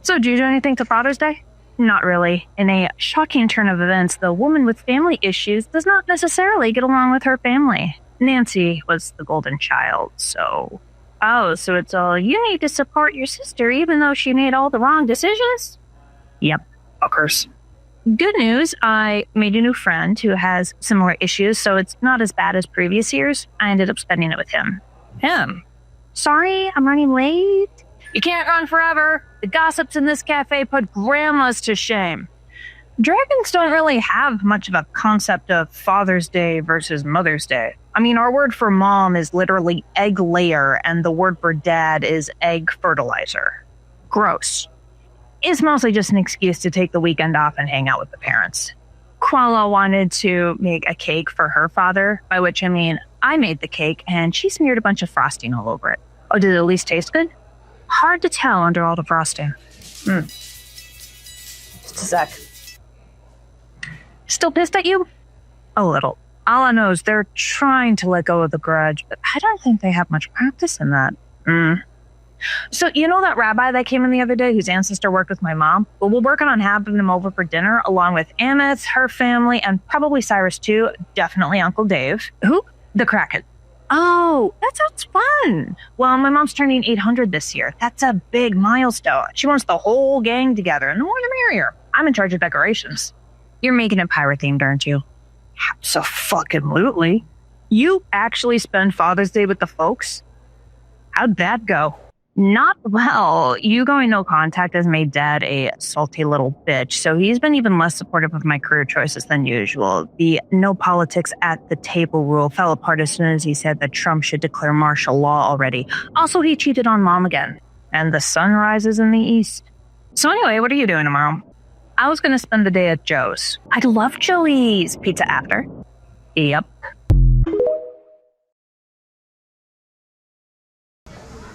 So, did you do anything for Father's Day? Not really. In a shocking turn of events, the woman with family issues does not necessarily get along with her family. Nancy was the golden child, so... Oh, so it's all you need to support your sister even though she made all the wrong decisions? Yep, fuckers. Good news, I made a new friend who has similar issues, so it's not as bad as previous years. I ended up spending it with him. Him? Sorry, I'm running late. You can't run forever. The gossips in this cafe put grandmas to shame. Dragons don't really have much of a concept of Father's Day versus Mother's Day. I mean, our word for mom is literally egg layer, and the word for dad is egg fertilizer. Gross. It's mostly just an excuse to take the weekend off and hang out with the parents. Koala wanted to make a cake for her father, by which I mean I made the cake and she smeared a bunch of frosting all over it. Oh, did it at least taste good? Hard to tell under all the frosting. Just a sec. Still pissed at you? A little. All I know is they're trying to let go of the grudge, but I don't think they have much practice in that. So, you know that rabbi that came in the other day whose ancestor worked with my mom? Well, we're working on having him over for dinner, along with Amith, her family, and probably Cyrus too. Definitely Uncle Dave. Who? The Kraken. Oh, that sounds fun. Well, my mom's turning 800 this year. That's a big milestone. She wants the whole gang together, and the more the merrier. I'm in charge of decorations. You're making it pirate-themed, aren't you? Absolutely. You actually spend Father's Day with the folks? How'd that go? Not well. You going no contact has made Dad a salty little bitch, so he's been even less supportive of my career choices than usual. The no politics at the table rule fell apart as soon as he said that Trump should declare martial law already. Also, he cheated on Mom again. And the sun rises in the east. So anyway, what are you doing tomorrow? I was going to spend the day at Joe's. I love Joey's. Pizza after? Yep.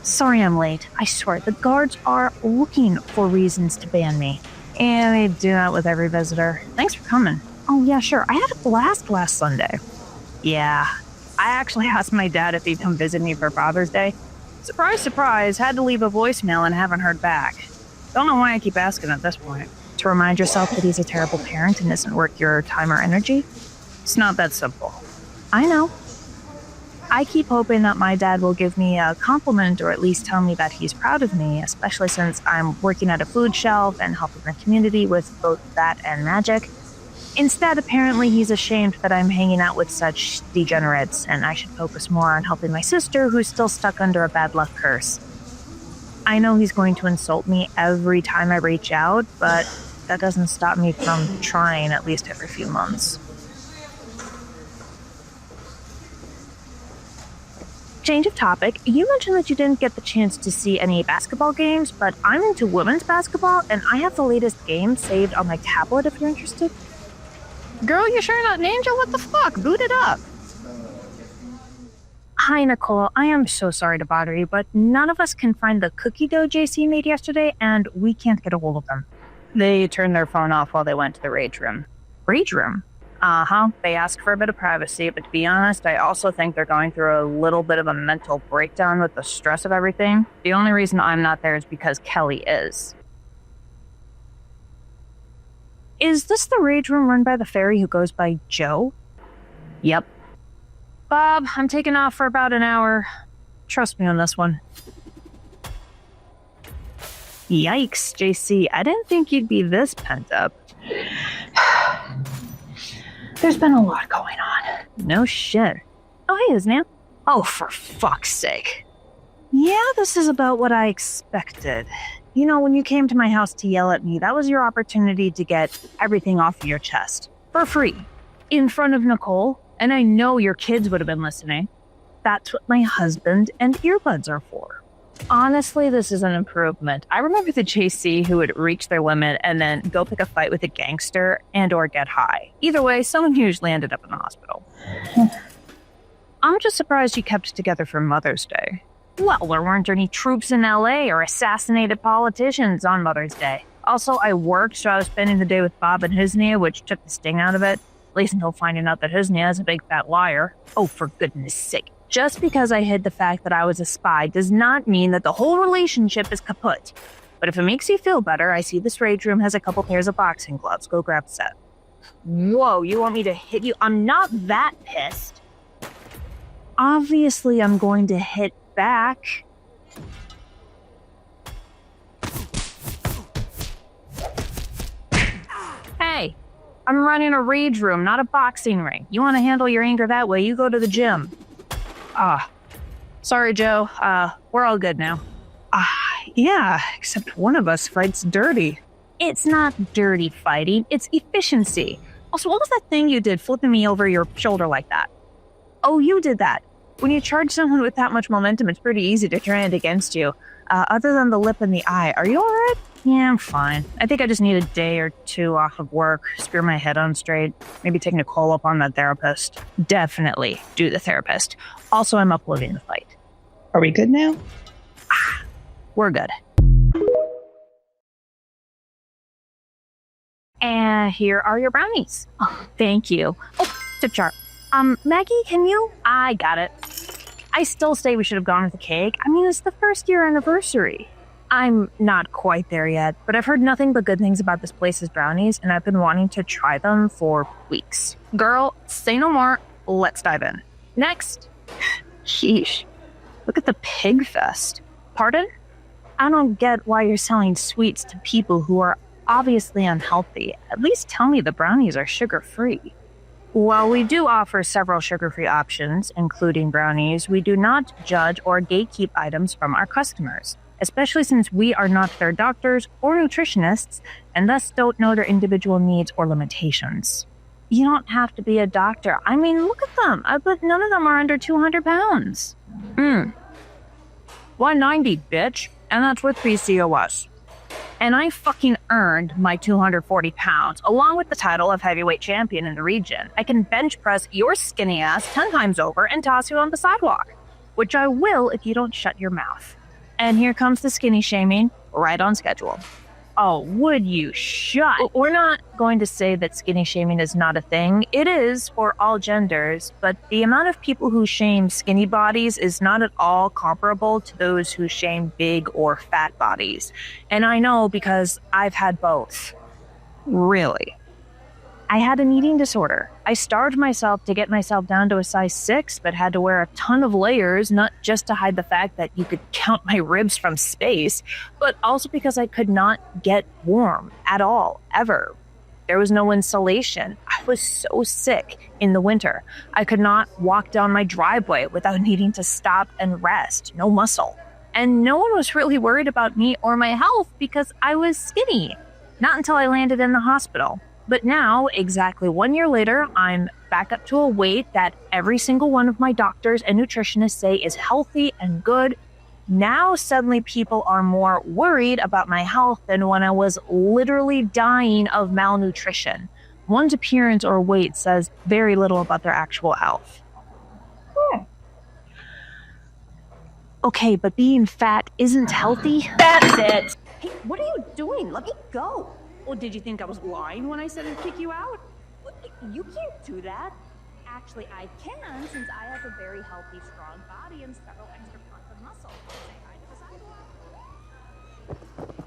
Sorry I'm late. I swear, the guards are looking for reasons to ban me. And they do that with every visitor. Thanks for coming. Oh yeah, sure. I had a blast last Sunday. Yeah. I actually asked my dad if he'd come visit me for Father's Day. Surprise, surprise. Had to leave a voicemail and haven't heard back. Don't know why I keep asking at this point. To remind yourself that he's a terrible parent and isn't worth your time or energy? It's not that simple. I know. I keep hoping that my dad will give me a compliment or at least tell me that he's proud of me, especially since I'm working at a food shelf and helping the community with both that and magic. Instead, apparently he's ashamed that I'm hanging out with such degenerates, and I should focus more on helping my sister who's still stuck under a bad luck curse. I know he's going to insult me every time I reach out, but that doesn't stop me from trying at least every few months. Change of topic, you mentioned that you didn't get the chance to see any basketball games, but I'm into women's basketball, and I have the latest game saved on my tablet if you're interested. Girl, you sure not ninja? What the fuck? Boot it up. Hi, Nicole. I am so sorry to bother you, but none of us can find the cookie dough JC made yesterday, and we can't get a hold of them. They turned their phone off while they went to the rage room. Rage room? Uh-huh. They asked for a bit of privacy, but to be honest, I also think they're going through a little bit of a mental breakdown with the stress of everything. The only reason I'm not there is because Kelly is. Is this the rage room run by the fairy who goes by Joe? Yep. Bob, I'm taking off for about an hour. Trust me on this one. Yikes, JC. I didn't think you'd be this pent up. There's been a lot going on. No shit. Oh, hey, Isn't it? Oh, for fuck's sake. Yeah, this is about what I expected. You know, when you came to my house to yell at me, that was your opportunity to get everything off of your chest. For free. In front of Nicole. And I know your kids would have been listening. That's what my husband and earbuds are for. Honestly, this is an improvement. I remember the JC who would reach their limit and then go pick a fight with a gangster and or get high. Either way, someone usually ended up in the hospital. I'm just surprised you kept it together for Mother's Day. Well, there weren't any troops in LA or assassinated politicians on Mother's Day. Also, I worked, so I was spending the day with Bob and Husnia, which took the sting out of it. At least until finding out that Husnia is a big fat liar. Oh, for goodness sake. Just because I hid the fact that I was a spy does not mean that the whole relationship is kaput. But if it makes you feel better, I see this rage room has a couple pairs of boxing gloves. Go grab a set. Whoa, you want me to hit you? I'm not that pissed. Obviously, I'm going to hit back. Hey, I'm running a rage room, not a boxing ring. You want to handle your anger that way, you go to the gym. Sorry, Joe. We're all good now. Yeah, except one of us fights dirty. It's not dirty fighting, it's efficiency. Also, what was that thing you did flipping me over your shoulder like that? Oh, you did that. When you charge someone with that much momentum, it's pretty easy to turn it against you. Other than the lip and the eye, are you alright? Yeah, I'm fine. I think I just need a day or two off of work, screw my head on straight, maybe take Nicole up on that therapist. Definitely do the therapist. Also, I'm uploading the fight. Are we good now? We're good. And here are your brownies. Oh, thank you. Oh, tip jar. Maggie, can you? I got it. I still say we should have gone with the cake. I mean, it's the first year anniversary. I'm not quite there yet, but I've heard nothing but good things about this place's brownies, and I've been wanting to try them for weeks. Girl, say no more. Let's dive in. Next. Sheesh. Look at the pig fest. Pardon? I don't get why you're selling sweets to people who are obviously unhealthy. At least tell me the brownies are sugar-free. While we do offer several sugar-free options, including brownies, we do not judge or gatekeep items from our customers, especially since we are not their doctors or nutritionists and thus don't know their individual needs or limitations. You don't have to be a doctor. I mean, look at them. I bet none of them are under 200 pounds. 190, bitch. And that's with PCOS. And I fucking earned my 240 pounds, along with the title of heavyweight champion in the region. I can bench press your skinny ass 10 times over and toss you on the sidewalk, which I will if you don't shut your mouth. And here comes the skinny shaming, right on schedule. Oh, would you shut? We're not going to say that skinny shaming is not a thing. It is for all genders, but the amount of people who shame skinny bodies is not at all comparable to those who shame big or fat bodies. And I know because I've had both. Really? I had an eating disorder. I starved myself to get myself down to a size 6, but had to wear a ton of layers, not just to hide the fact that you could count my ribs from space, but also because I could not get warm at all, ever. There was no insulation. I was so sick in the winter. I could not walk down my driveway without needing to stop and rest. No muscle. And no one was really worried about me or my health because I was skinny. Not until I landed in the hospital. But now, exactly 1 year later, I'm back up to a weight that every single one of my doctors and nutritionists say is healthy and good. Now, suddenly people are more worried about my health than when I was literally dying of malnutrition. One's appearance or weight says very little about their actual health. Okay, but being fat isn't healthy. That's it! Hey, what are you doing? Let me go. Well, did you think I was lying when I said I'd kick you out? You can't do that. Actually, I can, since I have a very healthy, strong body and several extra parts of muscle. Say hi to the sidewalk.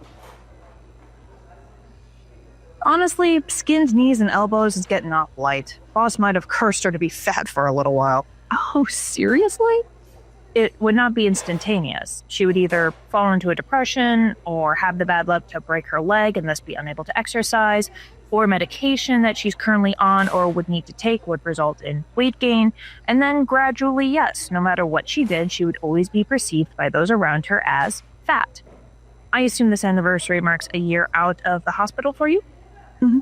Honestly, skinned knees and elbows is getting off light. Boss might have cursed her to be fat for a little while. Oh, seriously? It would not be instantaneous. She would either fall into a depression or have the bad luck to break her leg and thus be unable to exercise, or medication that she's currently on or would need to take would result in weight gain. And then gradually, yes, no matter what she did, she would always be perceived by those around her as fat. I assume this anniversary marks a year out of the hospital for you? Mm-hmm.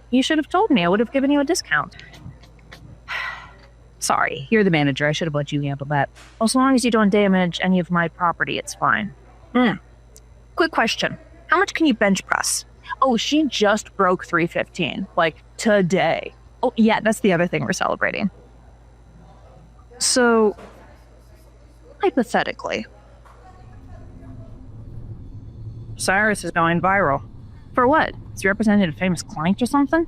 You should have told me. I would have given you a discount. Sorry, you're the manager. I should have let you handle that. Well, as long as you don't damage any of my property, it's fine. Quick question. How much can you bench press? Oh, she just broke 315, like today. Oh, yeah, that's the other thing we're celebrating. So, hypothetically, Cyrus is going viral. For what? Is he representing a famous client or something?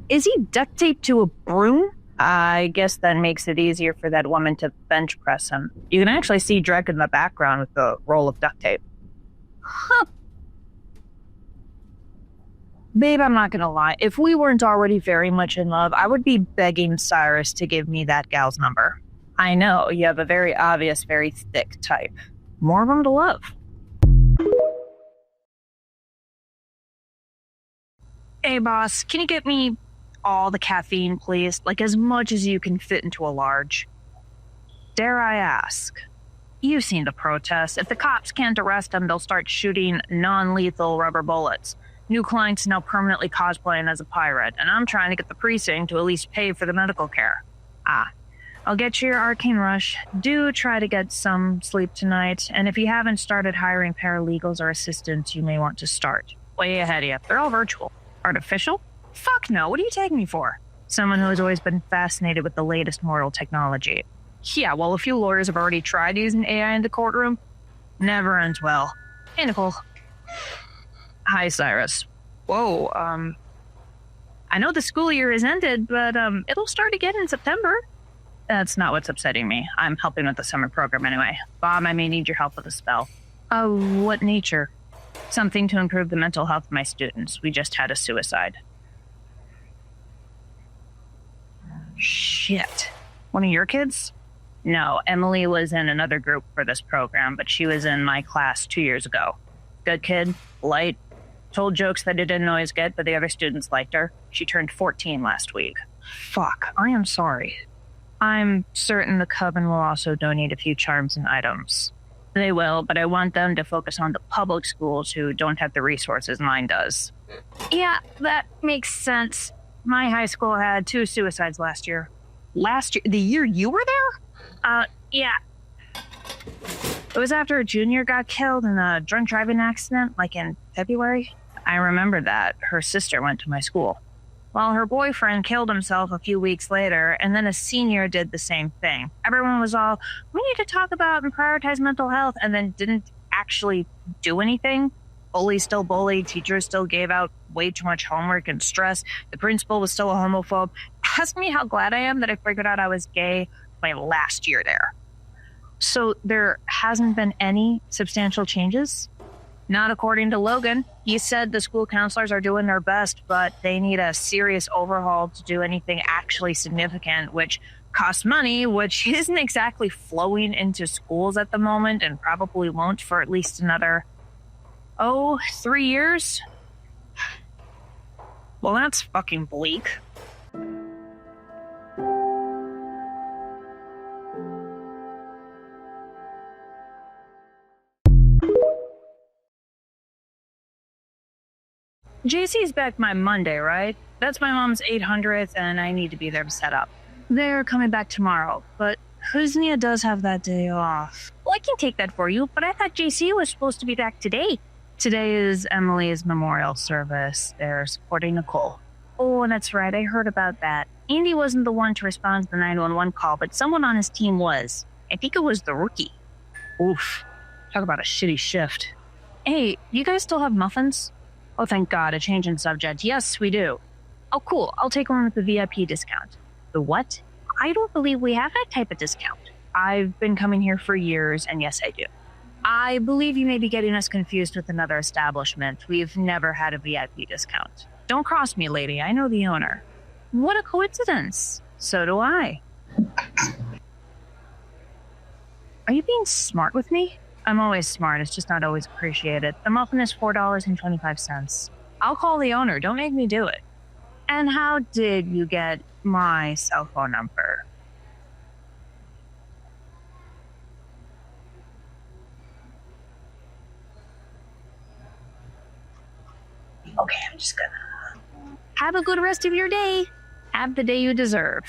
Is he duct taped to a broom? I guess that makes it easier for that woman to bench press him. You can actually see Drek in the background with the roll of duct tape. Huh. Babe, I'm not gonna lie. If we weren't already very much in love, I would be begging Cyrus to give me that gal's number. I know, you have a very obvious, very thick type. More of them to love. Hey, boss, can you get me all the caffeine, please? Like, as much as you can fit into a large. Dare I ask? You've seen the protests. If the cops can't arrest them, they'll start shooting non-lethal rubber bullets. New client's now permanently cosplaying as a pirate, and I'm trying to get the precinct to at least pay for the medical care. I'll get you your arcane rush. Do try to get some sleep tonight, and if you haven't started hiring paralegals or assistants, you may want to start. Way ahead of you. They're all virtual. Artificial? Fuck no, what are you taking me for? Someone who has always been fascinated with the latest mortal technology. Yeah, well, a few lawyers have already tried using AI in the courtroom. Never ends well. Hey, Nicole. Hi, Cyrus. Whoa, I know the school year has ended, but it'll start again in September. That's not what's upsetting me. I'm helping with the summer program anyway. Bob, I may need your help with a spell. Oh, what nature? Something to improve the mental health of my students. We just had a suicide. Shit. One of your kids? No, Emily was in another group for this program, but she was in my class 2 years ago. Good kid, light, told jokes that I didn't always get, but the other students liked her. She turned 14 last week. Fuck, I am sorry. I'm certain the Coven will also donate a few charms and items. They will, but I want them to focus on the public schools who don't have the resources mine does. Yeah, that makes sense. My high school had 2 suicides last year. Last year? The year you were there? Yeah. It was after a junior got killed in a drunk driving accident, like in February. I remember that. Her sister went to my school. Well, her boyfriend killed himself a few weeks later, and then a senior did the same thing. Everyone was all, we need to talk about and prioritize mental health, and then didn't actually do anything. Bullies still bullied, teachers still gave out way too much homework and stress. The principal was still a homophobe. Ask me how glad I am that I figured out I was gay my last year there. So there hasn't been any substantial changes? Not according to Logan. He said the school counselors are doing their best, but they need a serious overhaul to do anything actually significant, which costs money, which isn't exactly flowing into schools at the moment and probably won't for at least another, 3 years? Well, that's fucking bleak. JC's back by Monday, right? That's my mom's 800th, and I need to be there to set up. They're coming back tomorrow, but Huznia does have that day off. Well, I can take that for you, but I thought JC was supposed to be back today. Today is Emily's memorial service. They're supporting Nicole. Oh, that's right. I heard about that. Andy wasn't the one to respond to the 911 call, but someone on his team was. I think it was the rookie. Oof. Talk about a shitty shift. Hey, you guys still have muffins? Oh, thank God, a change in subject. Yes, we do. Oh, cool. I'll take one with the VIP discount. The what? I don't believe we have that type of discount. I've been coming here for years, and yes, I do. I believe you may be getting us confused with another establishment. We've never had a VIP discount. Don't cross me, lady. I know the owner. What a coincidence. So do I. Are you being smart with me? I'm always smart. It's just not always appreciated. The muffin is $4.25. I'll call the owner. Don't make me do it. And how did you get my cell phone number? Okay, I'm just gonna... Have a good rest of your day. Have the day you deserve.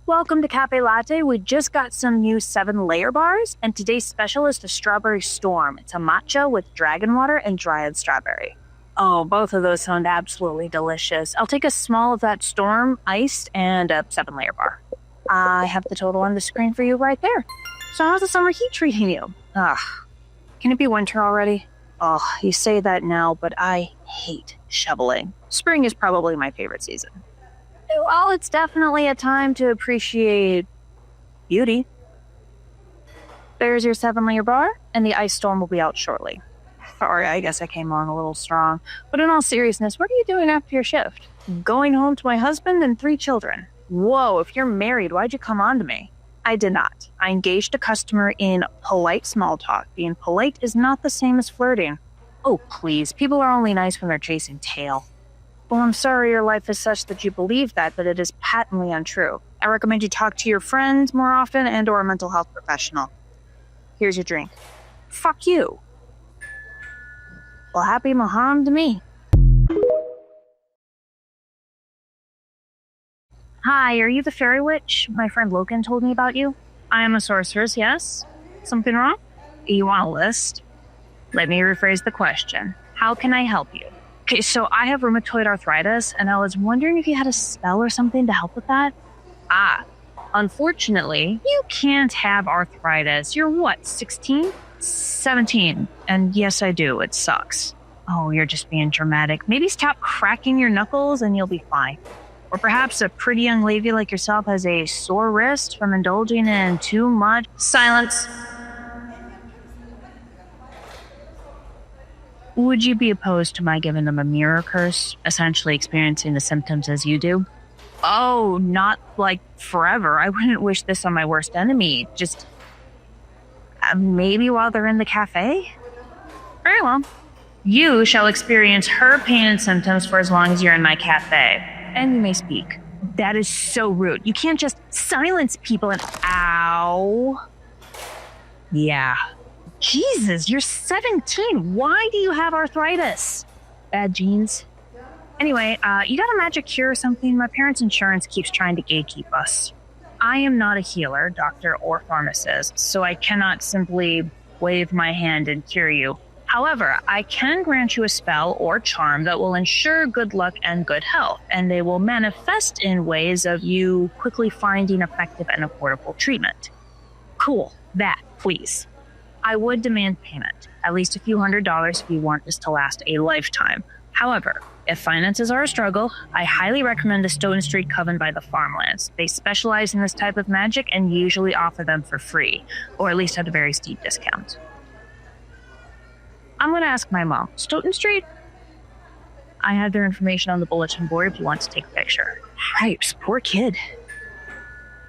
Welcome to CaFae Latte. We just got some new 7-layer bars, and today's special is the Strawberry Storm. It's a matcha with dragon water and dryad strawberry. Oh, both of those sound absolutely delicious. I'll take a small of that Storm iced and a 7-layer bar. I have the total on the screen for you right there. So how's the summer heat treating you? Can it be winter already? Oh, you say that now, but I hate shoveling. Spring is probably my favorite season. Well, it's definitely a time to appreciate beauty. There's your 7-layer bar, and the ice storm will be out shortly. Sorry, I guess I came on a little strong. But in all seriousness, what are you doing after your shift? Going home to my husband and 3 children. Whoa, if you're married, why'd you come on to me? I did not. I engaged a customer in polite small talk. Being polite is not the same as flirting. Oh, please, people are only nice when they're chasing tail. Well, I'm sorry your life is such that you believe that, but it is patently untrue. I recommend you talk to your friends more often and or a mental health professional. Here's your drink. Fuck you. Well, happy Muharram to me. Hi, are you the fairy witch? My friend Logan told me about you. I am a sorceress, yes? Something wrong? You want a list? Let me rephrase the question. How can I help you? Okay, so I have rheumatoid arthritis, and I was wondering if you had a spell or something to help with that? Unfortunately, you can't have arthritis. You're what, 16? 17. And yes, I do. It sucks. Oh, you're just being dramatic. Maybe stop cracking your knuckles and you'll be fine. Or perhaps a pretty young lady like yourself has a sore wrist from indulging in too much. Silence. Would you be opposed to my giving them a mirror curse, essentially experiencing the symptoms as you do? Oh, not like forever. I wouldn't wish this on my worst enemy. Just maybe while they're in the cafe? Very well. You shall experience her pain and symptoms for as long as you're in my cafe. And you may speak. That is so rude. You can't just silence people and ow. Yeah. Jesus, you're 17. Why do you have arthritis? Bad genes. Anyway, you got a magic cure or something? My parents' insurance keeps trying to gatekeep us. I am not a healer, doctor, or pharmacist, so I cannot simply wave my hand and cure you. However, I can grant you a spell or charm that will ensure good luck and good health, and they will manifest in ways of you quickly finding effective and affordable treatment. Cool. That, please. I would demand payment, at least a few $100s if you want this to last a lifetime. However, if finances are a struggle, I highly recommend the Stone Street Coven by the Farmlands. They specialize in this type of magic and usually offer them for free, or at least at a very steep discount. I'm going to ask my mom. Stoughton Street? I have their information on the bulletin board if you want to take a picture. Cripes, poor kid.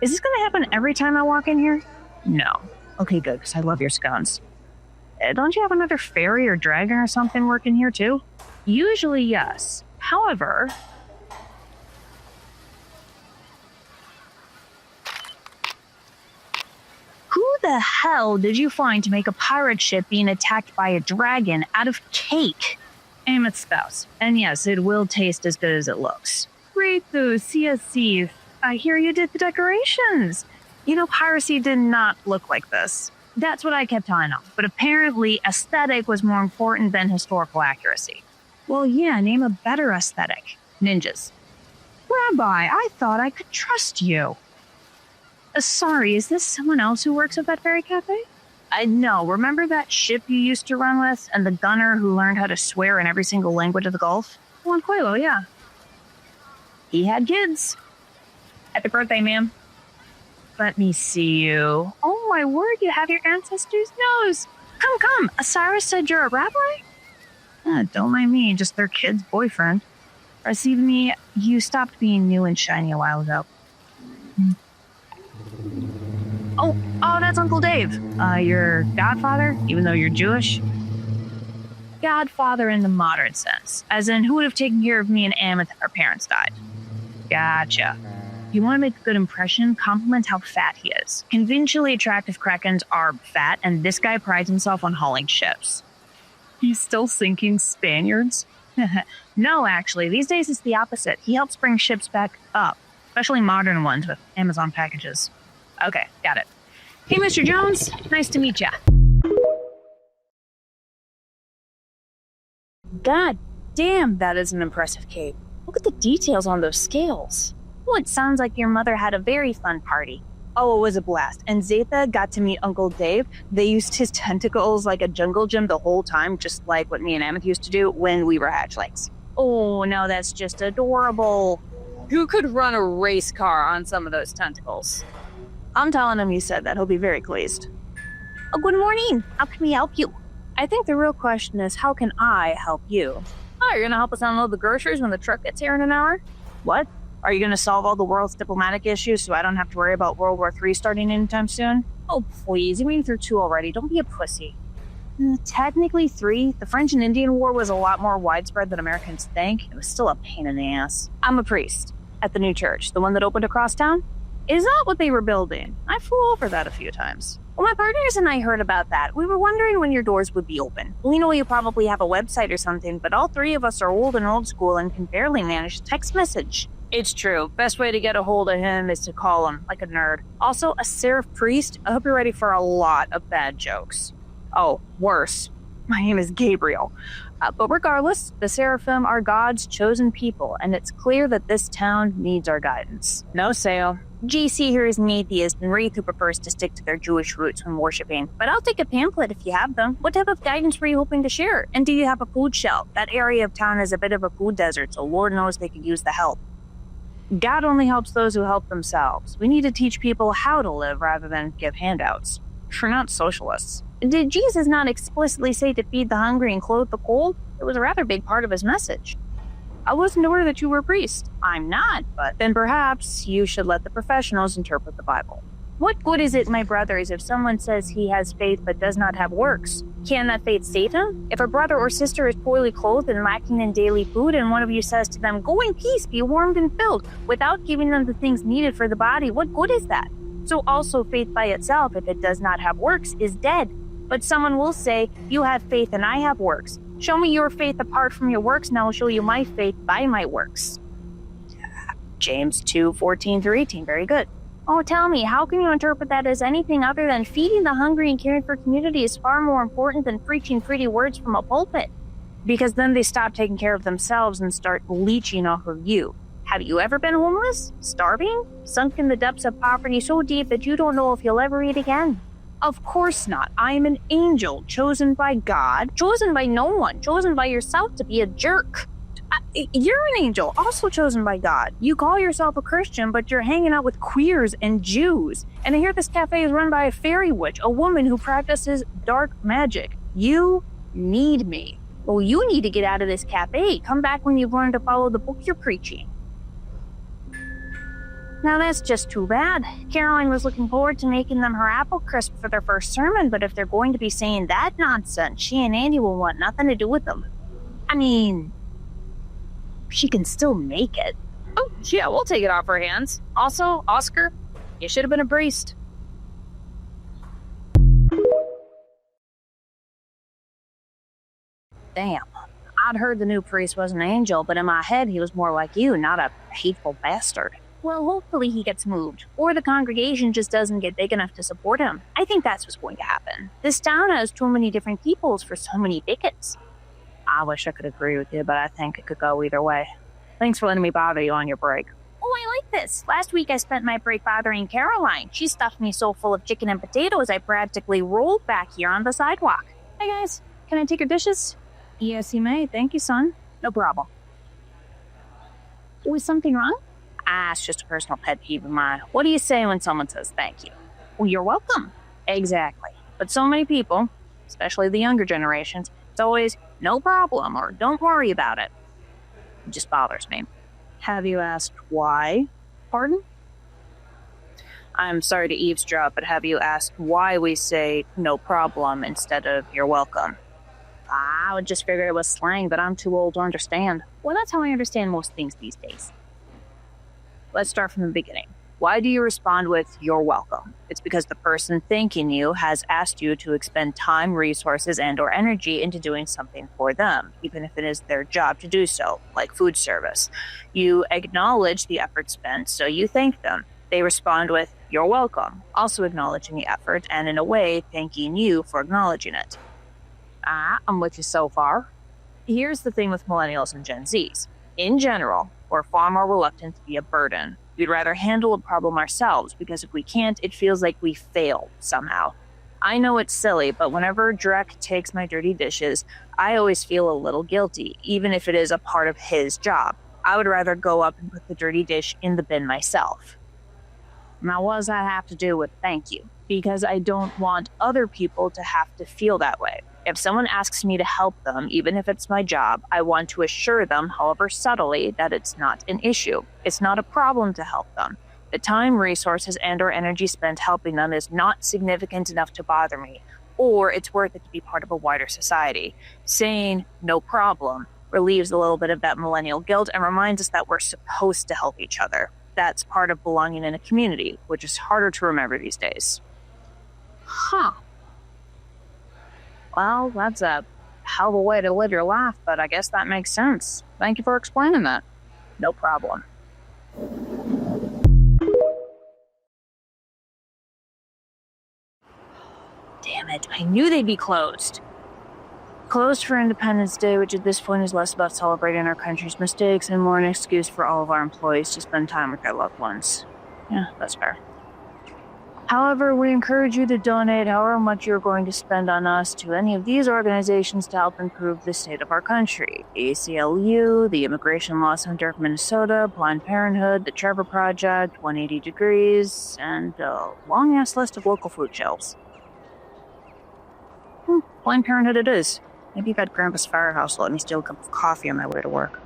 Is this going to happen every time I walk in here? No. Okay, good, because I love your scones. Don't you have another fairy or dragon or something working here too? Usually, yes. However... Who the hell did you find to make a pirate ship being attacked by a dragon out of cake? Ameth's spouse. And yes, it will taste as good as it looks. Great though, CSC. I hear you did the decorations. You know, piracy did not look like this. That's what I kept telling them. But apparently, aesthetic was more important than historical accuracy. Well, yeah, name a better aesthetic. Ninjas. Rabbi, I thought I could trust you. Sorry, is this someone else who works at that very cafe? No, remember that ship you used to run with and the gunner who learned how to swear in every single language of the Gulf? Juan Coelho, yeah. He had kids. Happy birthday, ma'am. Let me see you. Oh my word, you have your ancestors' nose. Come. Osiris said you're a rabbi? Don't mind me, just their kid's boyfriend. Receive me, you stopped being new and shiny a while ago. Oh, that's Uncle Dave. Your godfather, even though you're Jewish? Godfather in the modern sense, as in who would have taken care of me and Ameth if our parents died. Gotcha. You want to make a good impression? Compliment how fat he is. Conventionally attractive Krakens are fat, and this guy prides himself on hauling ships. He's still sinking Spaniards? No, actually, these days it's the opposite. He helps bring ships back up, especially modern ones with Amazon packages. Okay, got it. Hey, Mr. Jones, nice to meet ya. God damn, that is an impressive cake. Look at the details on those scales. Well, it sounds like your mother had a very fun party. Oh, it was a blast. And Zeta got to meet Uncle Dave. They used his tentacles like a jungle gym the whole time, just like what me and Ameth used to do when we were hatchlings. Oh, no, that's just adorable. Who could run a race car on some of those tentacles? I'm telling him you said that. He'll be very pleased. Oh, good morning. How can we help you? I think the real question is, how can I help you? Oh, you're gonna help us unload the groceries when the truck gets here in an hour? What? Are you gonna solve all the world's diplomatic issues so I don't have to worry about World War III starting anytime soon? Oh, please. You mean through 2 already. Don't be a pussy. Technically 3. The French and Indian War was a lot more widespread than Americans think. It was still a pain in the ass. I'm a priest at the new church, the one that opened across town. Is that what they were building? I flew over that a few times. Well, my partners and I heard about that. We were wondering when your doors would be open. We know you probably have a website or something, but all 3 of us are old school and can barely manage a text message. It's true. Best way to get a hold of him is to call him, like a nerd. Also, a seraph priest? I hope you're ready for a lot of bad jokes. Oh, worse. My name is Gabriel. But regardless, the seraphim are God's chosen people, and it's clear that this town needs our guidance. No sale. GC here is an atheist, and Riku prefers to stick to their Jewish roots when worshipping. But I'll take a pamphlet if you have them. What type of guidance were you hoping to share? And do you have a food shelf? That area of town is a bit of a food desert, so Lord knows they could use the help. God only helps those who help themselves. We need to teach people how to live rather than give handouts. We're not socialists. Did Jesus not explicitly say to feed the hungry and clothe the cold? It was a rather big part of his message. I wasn't aware that you were a priest. I'm not, but then perhaps you should let the professionals interpret the Bible. What good is it, my brothers, if someone says he has faith but does not have works? Can that faith save him? If a brother or sister is poorly clothed and lacking in daily food, and one of you says to them, "Go in peace, be warmed and filled," without giving them the things needed for the body, what good is that? So also faith by itself, if it does not have works, is dead. But someone will say, "You have faith and I have works. Show me your faith apart from your works, and I will show you my faith by my works." James 2:14-18, very good. Oh, tell me, how can you interpret that as anything other than feeding the hungry and caring for community is far more important than preaching pretty words from a pulpit? Because then they stop taking care of themselves and start leeching off of you. Have you ever been homeless? Starving? Sunk in the depths of poverty so deep that you don't know if you'll ever eat again? Of course not. I am an angel, chosen by God, chosen by no one, chosen by yourself to be a jerk. You're an angel, also chosen by God. You call yourself a Christian, but you're hanging out with queers and Jews. And I hear this cafe is run by a fairy witch, a woman who practices dark magic. You need me. Well, you need to get out of this cafe. Come back when you've learned to follow the book you're preaching. Now that's just too bad. Caroline was looking forward to making them her apple crisp for their first sermon, but if they're going to be saying that nonsense, she and Andy will want nothing to do with them. I mean, she can still make it. Oh, yeah, we'll take it off her hands. Also, Oscar, you should have been a priest. Damn. I'd heard the new priest was an angel, but in my head he was more like you, not a hateful bastard. Well, hopefully he gets moved, or the congregation just doesn't get big enough to support him. I think that's what's going to happen. This town has too many different peoples for so many tickets. I wish I could agree with you, but I think it could go either way. Thanks for letting me bother you on your break. Oh, I like this. Last week I spent my break bothering Caroline. She stuffed me so full of chicken and potatoes I practically rolled back here on the sidewalk. Hey guys, can I take your dishes? Yes, you may. Thank you, son. No problem. Was something wrong? It's just a personal pet peeve of mine. What do you say when someone says thank you? Well, you're welcome. Exactly. But so many people, especially the younger generations, it's always no problem or don't worry about it. It just bothers me. Have you asked why? Pardon? I'm sorry to eavesdrop, but have you asked why we say no problem instead of you're welcome? I would just figure it was slang, but I'm too old to understand. Well, that's how I understand most things these days. Let's start from the beginning. Why do you respond with, "you're welcome"? It's because the person thanking you has asked you to expend time, resources, and or energy into doing something for them, even if it is their job to do so, like food service. You acknowledge the effort spent, so you thank them. They respond with, "you're welcome," also acknowledging the effort and, in a way, thanking you for acknowledging it. I'm with you so far. Here's the thing with millennials and Gen Zs. In general, we're far more reluctant to be a burden. We'd rather handle a problem ourselves because if we can't, it feels like we failed somehow. I know it's silly, but whenever Drek takes my dirty dishes, I always feel a little guilty, even if it is a part of his job. I would rather go up and put the dirty dish in the bin myself. Now, what does that have to do with thank you? Because I don't want other people to have to feel that way. If someone asks me to help them, even if it's my job, I want to assure them, however subtly, that it's not an issue. It's not a problem to help them. The time, resources, and/or energy spent helping them is not significant enough to bother me, or it's worth it to be part of a wider society. Saying no problem relieves a little bit of that millennial guilt and reminds us that we're supposed to help each other. That's part of belonging in a community, which is harder to remember these days. Huh. Well, that's a hell of a way to live your life, but I guess that makes sense. Thank you for explaining that. No problem. Damn it, I knew they'd be closed. Closed for Independence Day, which at this point is less about celebrating our country's mistakes and more an excuse for all of our employees to spend time with their loved ones. Yeah, that's fair. However, we encourage you to donate however much you're going to spend on us to any of these organizations to help improve the state of our country. The ACLU, the Immigration Law Center of Minnesota, Planned Parenthood, the Trevor Project, 180 Degrees, and a long-ass list of local food shelves. Planned Parenthood it is. Maybe you've got Grandpa's firehouse let me steal a cup of coffee on my way to work.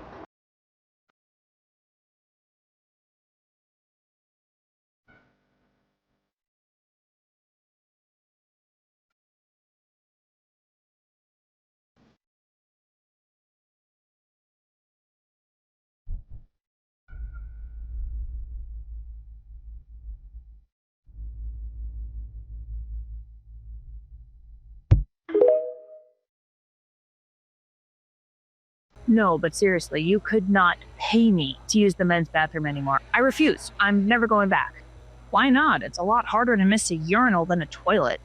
No, but seriously, you could not pay me to use the men's bathroom anymore. I refuse. I'm never going back. Why not? It's a lot harder to miss a urinal than a toilet.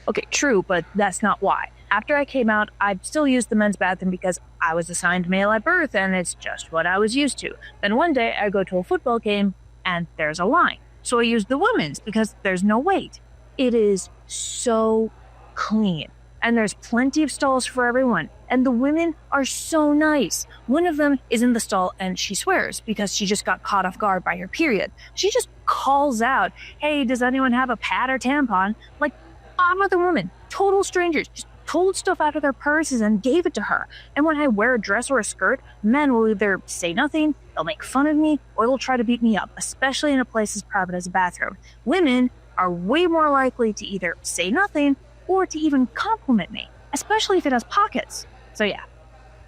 Okay, true, but that's not why. After I came out, I still used the men's bathroom because I was assigned male at birth and it's just what I was used to. Then one day I go to a football game and there's a line. So I use the women's because there's no wait. It is so clean. And there's plenty of stalls for everyone. And the women are so nice. One of them is in the stall and she swears because she just got caught off guard by her period. She just calls out, "Hey, does anyone have a pad or tampon?" Like 5 other women, total strangers, just pulled stuff out of their purses and gave it to her. And when I wear a dress or a skirt, men will either say nothing, they'll make fun of me, or they'll try to beat me up, especially in a place as private as a bathroom. Women are way more likely to either say nothing or to even compliment me, especially if it has pockets. So yeah,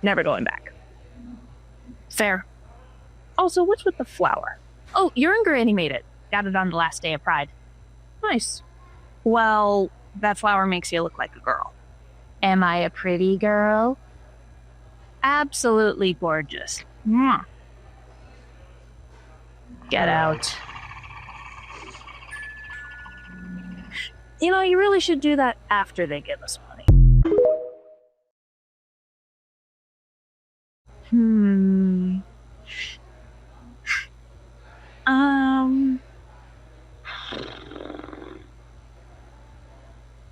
never going back. Fair. Also, what's with the flower? Oh, your and Granny made it. Got it on the last day of Pride. Nice. Well, that flower makes you look like a girl. Am I a pretty girl? Absolutely gorgeous. Mwah. Get out. You know, you really should do that after they give us money.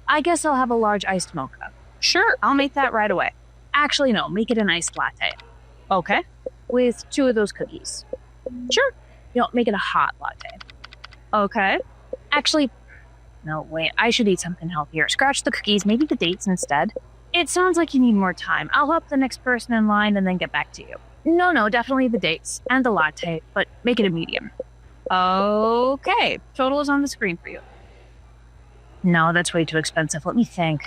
I guess I'll have a large iced mocha. Sure, I'll make that right away. Actually, no, make it an iced latte. Okay. With 2 of those cookies. Sure. Make it a hot latte. Okay. Actually, no, wait, I should eat something healthier. Scratch the cookies, maybe the dates instead. It sounds like you need more time. I'll help the next person in line and then get back to you. No, definitely the dates and the latte, but make it a medium. Okay, total is on the screen for you. No, that's way too expensive. Let me think.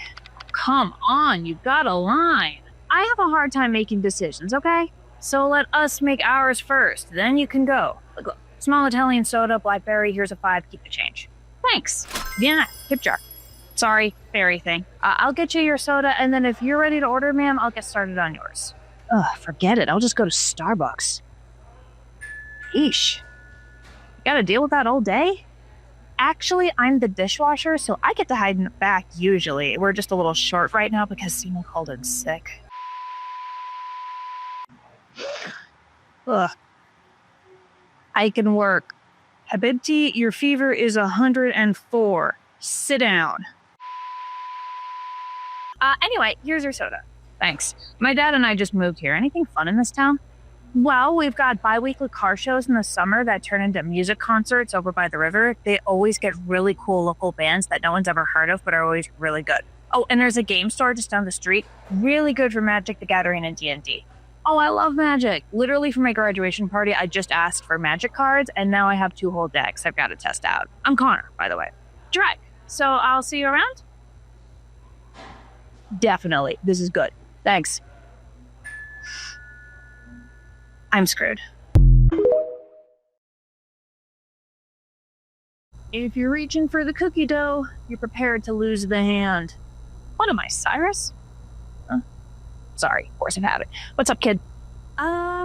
Come on, you've got a line. I have a hard time making decisions, okay? So let us make ours first, then you can go. Look, small Italian soda, blackberry, here's a 5, keep the change. Thanks. Yeah, tip jar. Sorry, fairy thing. I'll get you your soda, and then if you're ready to order, ma'am, I'll get started on yours. Ugh, forget it. I'll just go to Starbucks. Yeesh. Gotta deal with that all day? Actually, I'm the dishwasher, so I get to hide in the back usually. We're just a little short right now because Seymour called in sick. Ugh. I can work. Habibti, your fever is 104. Sit down. Anyway, here's your soda. Thanks. My dad and I just moved here. Anything fun in this town? Well, we've got bi-weekly car shows in the summer that turn into music concerts over by the river. They always get really cool local bands that no one's ever heard of, but are always really good. Oh, and there's a game store just down the street. Really good for Magic the Gathering and D&D. Oh, I love Magic. Literally for my graduation party, I just asked for Magic cards, and now I have 2 whole decks I've got to test out. I'm Connor, by the way. Drag. So I'll see you around? Definitely. This is good. Thanks. I'm screwed. If you're reaching for the cookie dough, you're prepared to lose the hand. What am I, Cyrus? Sorry, force of habit. What's up, kid? How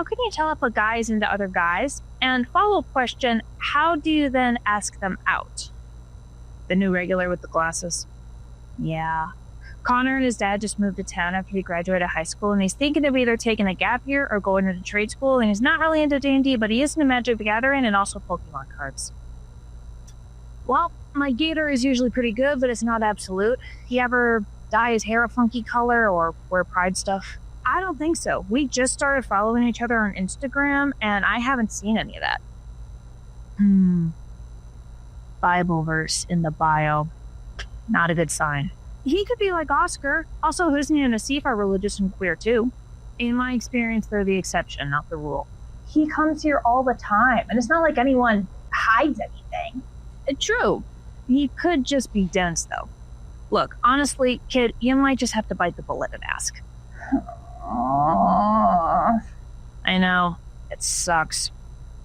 can you tell if a guy's into other guys? And follow-up question, how do you then ask them out? The new regular with the glasses. Yeah. Connor and his dad just moved to town after he graduated high school, and he's thinking of either taking a gap year or going into trade school, and he's not really into D&D, but he is into Magic the Gathering and also Pokemon cards. Well, my gator is usually pretty good, but it's not absolute. He ever dye his hair a funky color or wear pride stuff? I don't think so. We just started following each other on Instagram, and I haven't seen any of that. Bible verse in the bio. Not a good sign. He could be like Oscar. Also, Husni and Asif are religious and queer too. In my experience, they're the exception, not the rule. He comes here all the time, and it's not like anyone hides anything. True. He could just be dense, though. Look, honestly, kid, you might just have to bite the bullet and ask. I know. It sucks.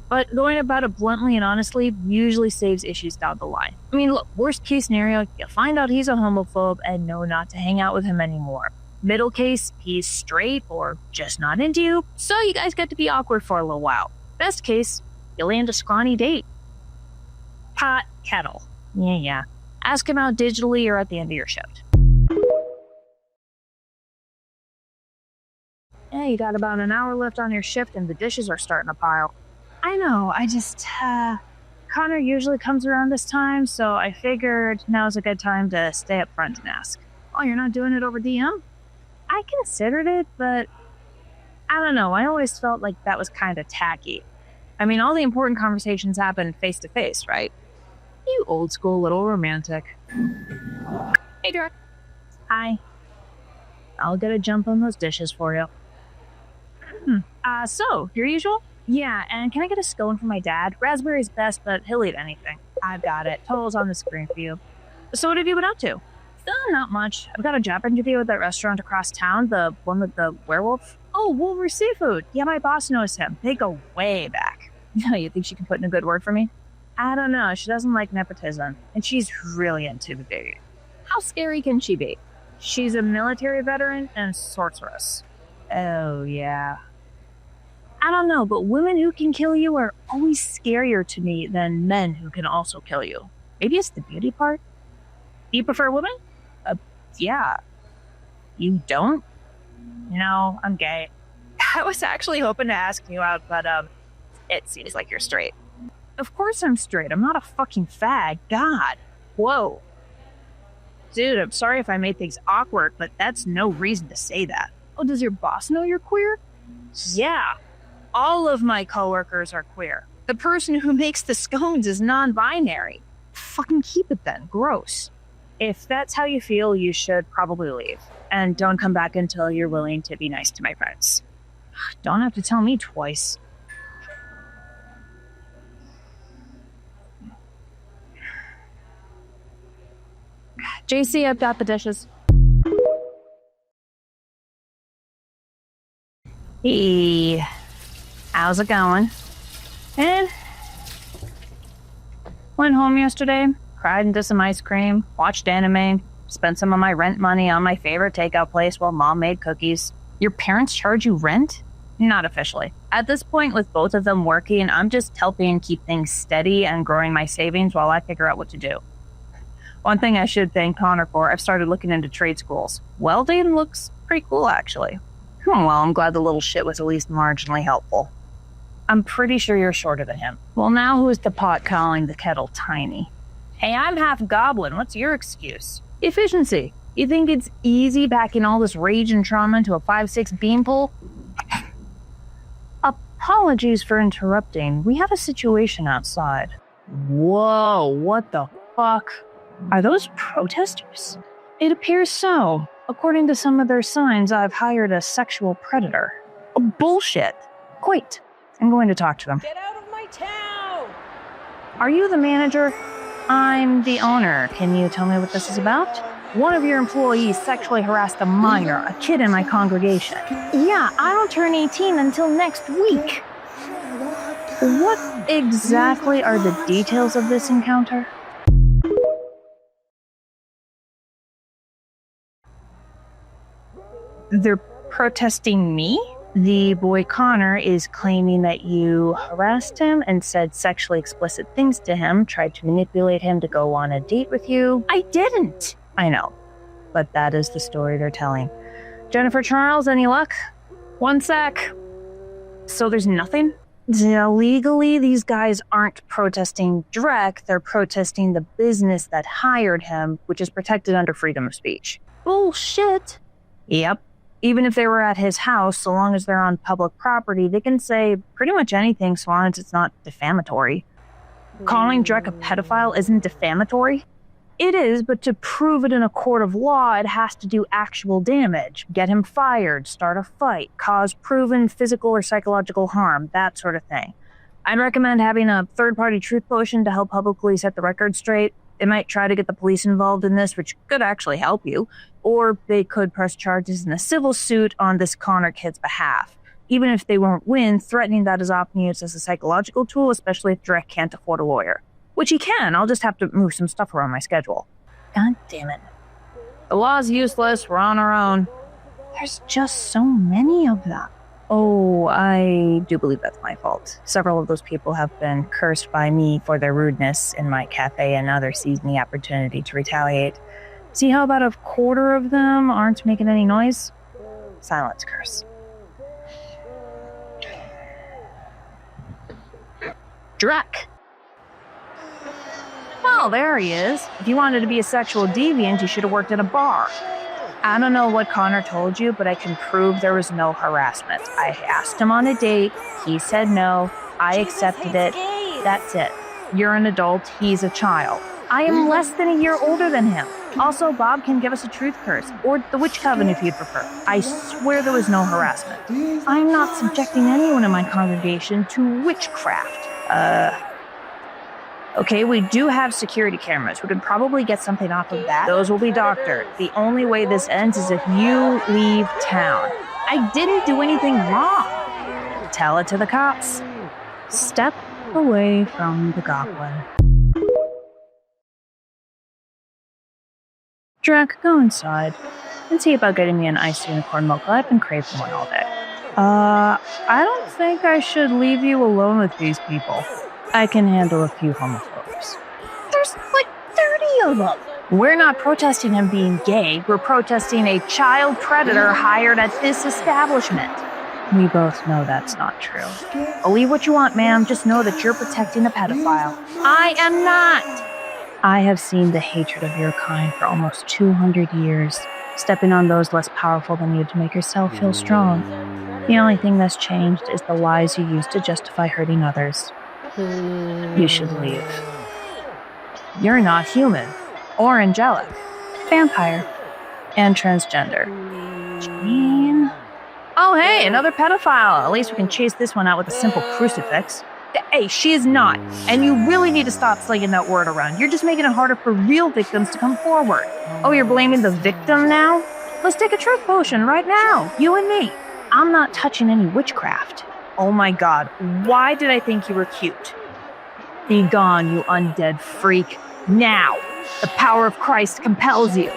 But going about it bluntly and honestly usually saves issues down the line. I mean, look, worst case scenario, you find out he's a homophobe and know not to hang out with him anymore. Middle case, he's straight or just not into you, so you guys get to be awkward for a little while. Best case, you land a scrawny date. Pot, kettle. Yeah. Ask him out digitally or at the end of your shift. Yeah, you got about an hour left on your shift and the dishes are starting to pile. I know, Connor usually comes around this time, so I figured now's a good time to stay up front and ask. Oh, you're not doing it over DM? I considered it, but I don't know, I always felt like that was kind of tacky. I mean, all the important conversations happen face to face, right? You old school little romantic. Hey, Derek. Hi. I'll get a jump on those dishes for you. So, your usual? Yeah, and can I get a scone for my dad? Raspberry's best, but he'll eat anything. I've got it. Total's on the screen for you. So what have you been up to? Not much. I've got a job interview at that restaurant across town, the one with the werewolf. Oh, Wolver Seafood. Yeah, my boss knows him. They go way back. You think she can put in a good word for me? I don't know. She doesn't like nepotism, and she's really into the baby. How scary can she be? She's a military veteran and sorceress. Oh, yeah. I don't know, but women who can kill you are always scarier to me than men who can also kill you. Maybe it's the beauty part? Do you prefer women? Yeah. You don't? No, I'm gay. I was actually hoping to ask you out, but it seems like you're straight. Of course I'm straight. I'm not a fucking fag. God. Whoa. Dude, I'm sorry if I made things awkward, but that's no reason to say that. Oh, does your boss know you're queer? Yeah. All of my coworkers are queer. The person who makes the scones is non-binary. Fucking keep it then. Gross. If that's how you feel, you should probably leave. And don't come back until you're willing to be nice to my friends. Don't have to tell me twice. JC, I've got the dishes. Hey. How's it going? And went home yesterday, cried into some ice cream, watched anime, spent some of my rent money on my favorite takeout place while mom made cookies. Your parents charge you rent? Not officially. At this point, with both of them working, I'm just helping keep things steady and growing my savings while I figure out what to do. One thing I should thank Connor for, I've started looking into trade schools. Welding looks pretty cool, actually. Well, I'm glad the little shit was at least marginally helpful. I'm pretty sure you're shorter than him. Well, now who's the pot calling the kettle tiny? Hey, I'm half goblin. What's your excuse? Efficiency. You think it's easy packing all this rage and trauma into a 5'6" beanpole? Apologies for interrupting. We have a situation outside. Whoa, what the fuck? Are those protesters? It appears so. According to some of their signs, I've hired a sexual predator. Bullshit. Wait, I'm going to talk to them. Get out of my town! Are you the manager? I'm the owner. Can you tell me what this is about? One of your employees sexually harassed a minor, a kid in my congregation. Yeah, I don't turn 18 until next week. What exactly are the details of this encounter? They're protesting me? The boy Connor is claiming that you harassed him and said sexually explicit things to him, tried to manipulate him to go on a date with you. I didn't! I know, but that is the story they're telling. Jennifer Charles, any luck? One sec. So there's nothing? Yeah, legally, these guys aren't protesting Drek, they're protesting the business that hired him, which is protected under freedom of speech. Bullshit. Yep. Even if they were at his house, so long as they're on public property, they can say pretty much anything so long as it's not defamatory. Calling Drek a pedophile isn't defamatory? It is, but to prove it in a court of law, it has to do actual damage. Get him fired, start a fight, cause proven physical or psychological harm, that sort of thing. I'd recommend having a third-party truth potion to help publicly set the record straight. They might try to get the police involved in this, which could actually help you. Or they could press charges in a civil suit on this Connor kid's behalf. Even if they won't win, threatening that is often used as a psychological tool, especially if Drek can't afford a lawyer. Which he can, I'll just have to move some stuff around my schedule. God damn it. The law's useless, we're on our own. There's just so many of them. Oh, I do believe that's my fault. Several of those people have been cursed by me for their rudeness in my cafe, and others seized the opportunity to retaliate. See how about a quarter of them aren't making any noise? Silence curse. Drek! Oh, there he is. If you wanted to be a sexual deviant, you should have worked at a bar. I don't know what Connor told you, but I can prove there was no harassment. I asked him on a date. He said no. I accepted it. That's it. You're an adult. He's a child. I am less than a year older than him. Also, Bob can give us a truth curse, or the witch coven if you'd prefer. I swear there was no harassment. I'm not subjecting anyone in my congregation to witchcraft. Okay, we do have security cameras. We could probably get something off of that. Those will be doctored. The only way this ends is if you leave town. I didn't do anything wrong. Tell it to the cops. Step away from the goblin. Drek, go inside and see about getting me an iced unicorn mocha. I've been craving one all day. I don't think I should leave you alone with these people. I can handle a few homophobes. There's like 30 of them. We're not protesting him being gay. We're protesting a child predator hired at this establishment. We both know that's not true. Believe what you want, ma'am. Just know that you're protecting a pedophile. I am not. I have seen the hatred of your kind for almost 200 years, stepping on those less powerful than you to make yourself feel strong. The only thing that's changed is the lies you use to justify hurting others. You should leave. You're not human, or angelic, vampire, and transgender. Jean? Oh hey, another pedophile. At least we can chase this one out with a simple crucifix. Hey, she is not. And you really need to stop slinging that word around. You're just making it harder for real victims to come forward. Oh, you're blaming the victim now? Let's take a truth potion right now, you and me. I'm not touching any witchcraft. Oh my god, why did I think you were cute? Be gone, you undead freak. Now! The power of Christ compels you.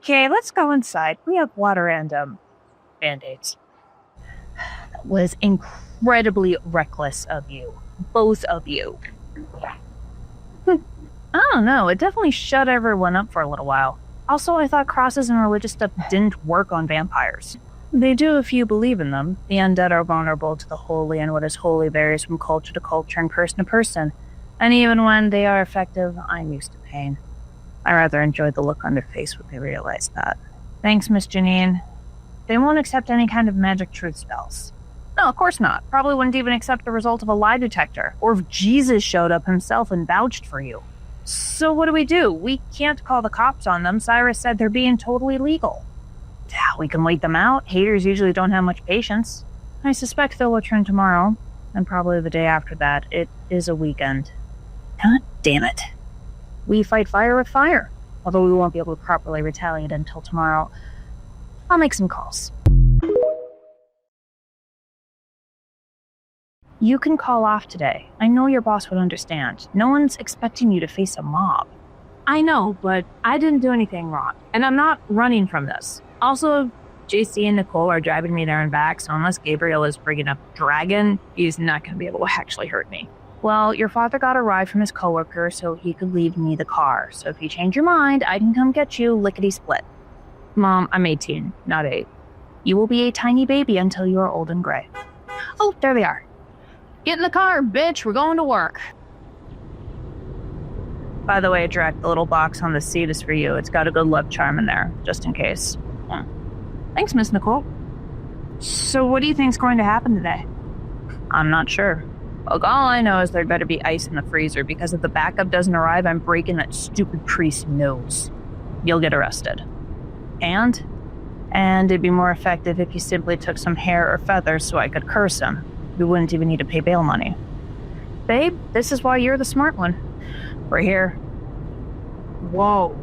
Okay, let's go inside. We have water and, Band-Aids. That was incredibly reckless of you. Both of you. I don't know, it definitely shut everyone up for a little while. Also, I thought crosses and religious stuff didn't work on vampires. They do if you believe in them. The undead are vulnerable to the holy, and what is holy varies from culture to culture and person to person. And even when they are effective, I'm used to pain. I rather enjoyed the look on their face when they realized that. Thanks, Miss Janine. They won't accept any kind of magic truth spells. No, of course not. Probably wouldn't even accept the result of a lie detector, or if Jesus showed up himself and vouched for you. So what do? We can't call the cops on them. Cyrus said they're being totally legal. Yeah, we can wait them out. Haters usually don't have much patience. I suspect they'll return tomorrow, and probably the day after that. It is a weekend. God damn it. We fight fire with fire, although we won't be able to properly retaliate until tomorrow. I'll make some calls. You can call off today. I know your boss would understand. No one's expecting you to face a mob. I know, but I didn't do anything wrong, and I'm not running from this. Also, JC and Nicole are driving me there and back, so unless Gabriel is bringing up Dragon, he's not going to be able to actually hurt me. Well, your father got a ride from his coworker so he could leave me the car, so if you change your mind, I can come get you lickety-split. Mom, I'm 18, not 8. You will be a tiny baby until you are old and gray. Oh, there they are. Get in the car, bitch. We're going to work. By the way, Drek, the little box on the seat is for you. It's got a good luck charm in there, just in case. Yeah. Thanks, Miss Nicole. So what do you think's going to happen today? I'm not sure. Look, all I know is there'd better be ice in the freezer, because if the backup doesn't arrive, I'm breaking that stupid priest's nose. You'll get arrested. And it'd be more effective if you simply took some hair or feathers so I could curse him. We wouldn't even need to pay bail money. Babe, this is why you're the smart one. We're here. Whoa.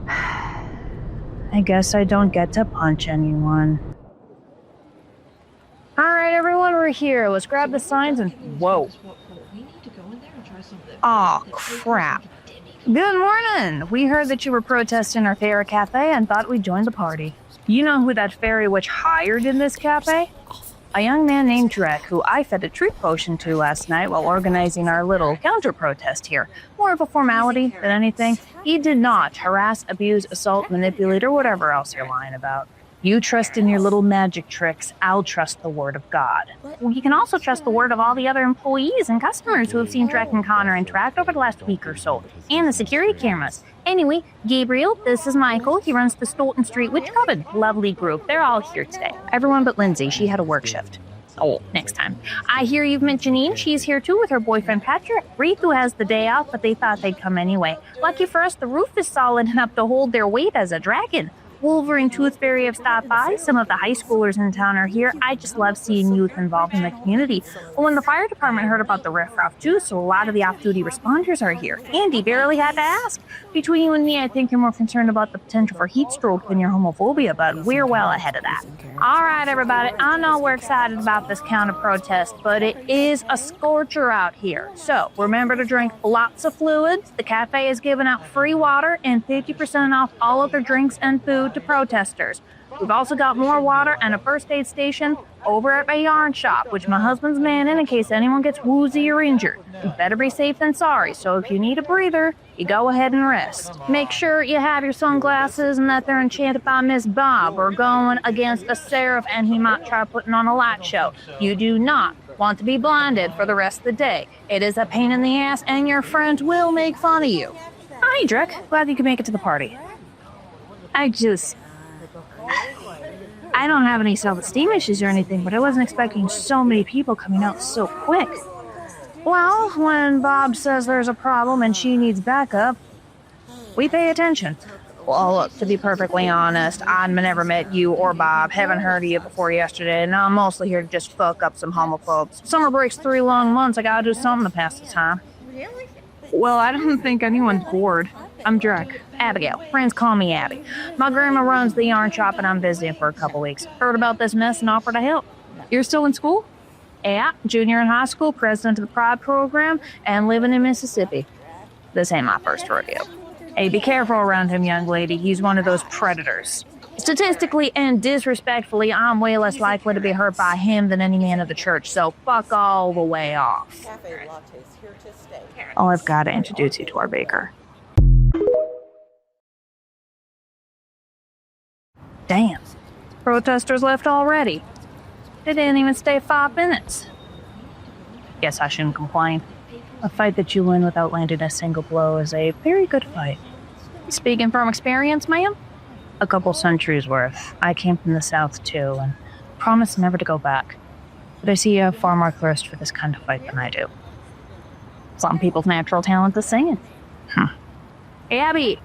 I guess I don't get to punch anyone. Alright, everyone, we're here. Let's grab the signs and... Whoa. Aw, crap. Good morning. We heard that you were protesting our favorite cafe and thought we'd join the party. You know who that fairy witch hired in this cafe? A young man named Drek, who I fed a truth potion to last night while organizing our little counter-protest here. More of a formality than anything. He did not harass, abuse, assault, manipulate, or whatever else you're lying about. You trust in your little magic tricks. I'll trust the word of God. Well, you can also trust the word of all the other employees and customers who have seen Drek and Connor interact over the last week or so. And the security cameras. Anyway, Gabriel, this is Michael. He runs the Stolten Street Witch Coven. Lovely group. They're all here today. Everyone but Lindsay. She had a work shift. Oh, next time. I hear you've met Janine. She's here too with her boyfriend Patrick. Reed, who has the day off, but they thought they'd come anyway. Lucky for us, the roof is solid enough to hold their weight as a dragon. Wolver and Tooth Fairy have stopped by. Some of the high schoolers in town are here. I just love seeing youth involved in the community. Well, when the fire department heard about the riffraff too, so a lot of the off-duty responders are here. Andy barely had to ask. Between you and me, I think you're more concerned about the potential for heat stroke than your homophobia, but we're well ahead of that. All right, everybody. I know we're excited about this counter-protest, but it is a scorcher out here. So remember to drink lots of fluids. The cafe is giving out free water and 50% off all other drinks and food to protesters. We've also got more water and a first aid station over at my yarn shop, which my husband's manning in case anyone gets woozy or injured. You better be safe than sorry, so if you need a breather, you go ahead and rest. Make sure you have your sunglasses and that they're enchanted by Miss Bob or going against a seraph and he might try putting on a light show. You do not want to be blinded for the rest of the day. It is a pain in the ass and your friends will make fun of you. Hi, Drek. Glad you could make it to the party. I don't have any self-esteem issues or anything, but I wasn't expecting so many people coming out so quick. Well, when Bob says there's a problem and she needs backup, we pay attention. Well, look, to be perfectly honest, I've never met you or Bob, haven't heard of you before yesterday, and I'm mostly here to just fuck up some homophobes. Summer break's 3 long months, I gotta do something to pass the time. Really? Well, I don't think anyone's bored. I'm Drek. Abigail. Friends call me Abby. My grandma runs the yarn shop and I'm visiting for a couple weeks. Heard about this mess and offered to help. You're still in school? Yeah, junior in high school, president of the Pride program, and living in Mississippi. This ain't my first rodeo. Hey, be careful around him, young lady. He's one of those predators. Statistically and disrespectfully, I'm way less likely to be hurt by him than any man of the church, so fuck all the way off. CaFae Latte's here to stay. Oh, I've got to introduce you to our baker. Damn. Protesters left already. They didn't even stay 5 minutes. Guess I shouldn't complain. A fight that you win without landing a single blow is a very good fight. Speaking from experience, ma'am? A couple centuries worth. I came from the South too, and promised never to go back. But I see you have far more thirst for this kind of fight than I do. Some people's natural talent is singing. Hey, Abby,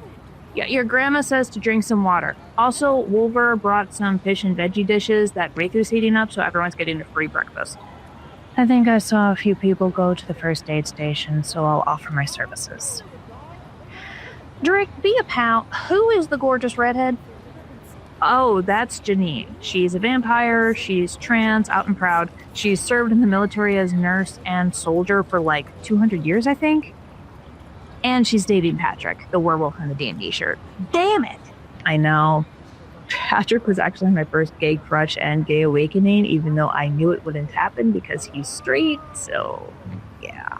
your grandma says to drink some water. Also, Wolver brought some fish and veggie dishes that Raythu's heating up, so everyone's getting a free breakfast. I think I saw a few people go to the first aid station, so I'll offer my services. Drake, be a pal. Who is the gorgeous redhead? Oh, that's Janine. She's a vampire, she's trans, out and proud. She's served in the military as nurse and soldier for like 200 years, I think. And she's dating Patrick, the werewolf in the D&D shirt. Damn it! I know. Patrick was actually my first gay crush and gay awakening, even though I knew it wouldn't happen because he's straight, so yeah.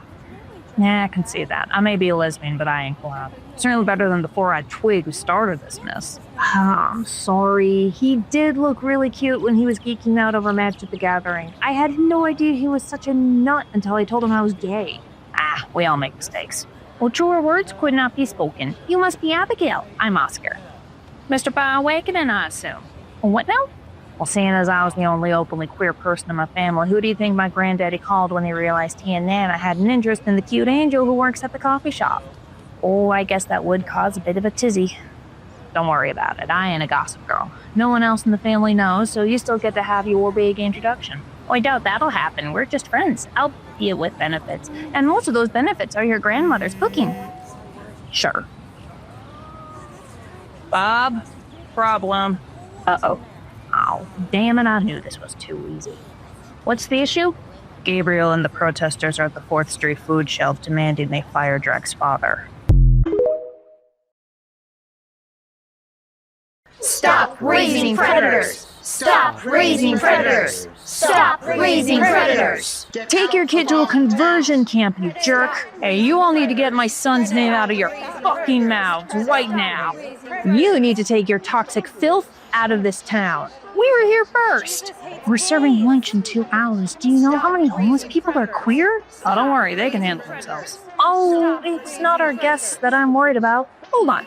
Nah, I can see that. I may be a lesbian, but I ain't glad. Certainly better than the four-eyed twig who started this mess. I'm sorry. He did look really cute when he was geeking out over Magic at the Gathering. I had no idea he was such a nut until I told him I was gay. We all make mistakes. Well, truer words could not be spoken. You must be Abigail. I'm Oscar. Mr. By Awakening, I assume. What now? Well, seeing as I was the only openly queer person in my family, who do you think my granddaddy called when he realized he and Nana had an interest in the cute angel who works at the coffee shop? Oh, I guess that would cause a bit of a tizzy. Don't worry about it. I ain't a gossip girl. No one else in the family knows, so you still get to have your big introduction. Oh, I doubt that'll happen. We're just friends, albeit with benefits. And most of those benefits are your grandmother's cooking. Sure. Bob? Problem. Uh-oh. Oh, damn it, I knew this was too easy. What's the issue? Gabriel and the protesters are at the 4th Street food shelf demanding they fire Drek's father. Stop raising predators! Stop raising predators! Stop raising predators! Take your kid to a conversion camp, you jerk! Hey, you all need to get my son's name out of your fucking mouths right now! You need to take your toxic filth out of this town. We were here first! We're serving lunch in 2 hours. Do you know how many homeless people are queer? Oh, don't worry, they can handle themselves. Oh, it's not our guests that I'm worried about. Hold on.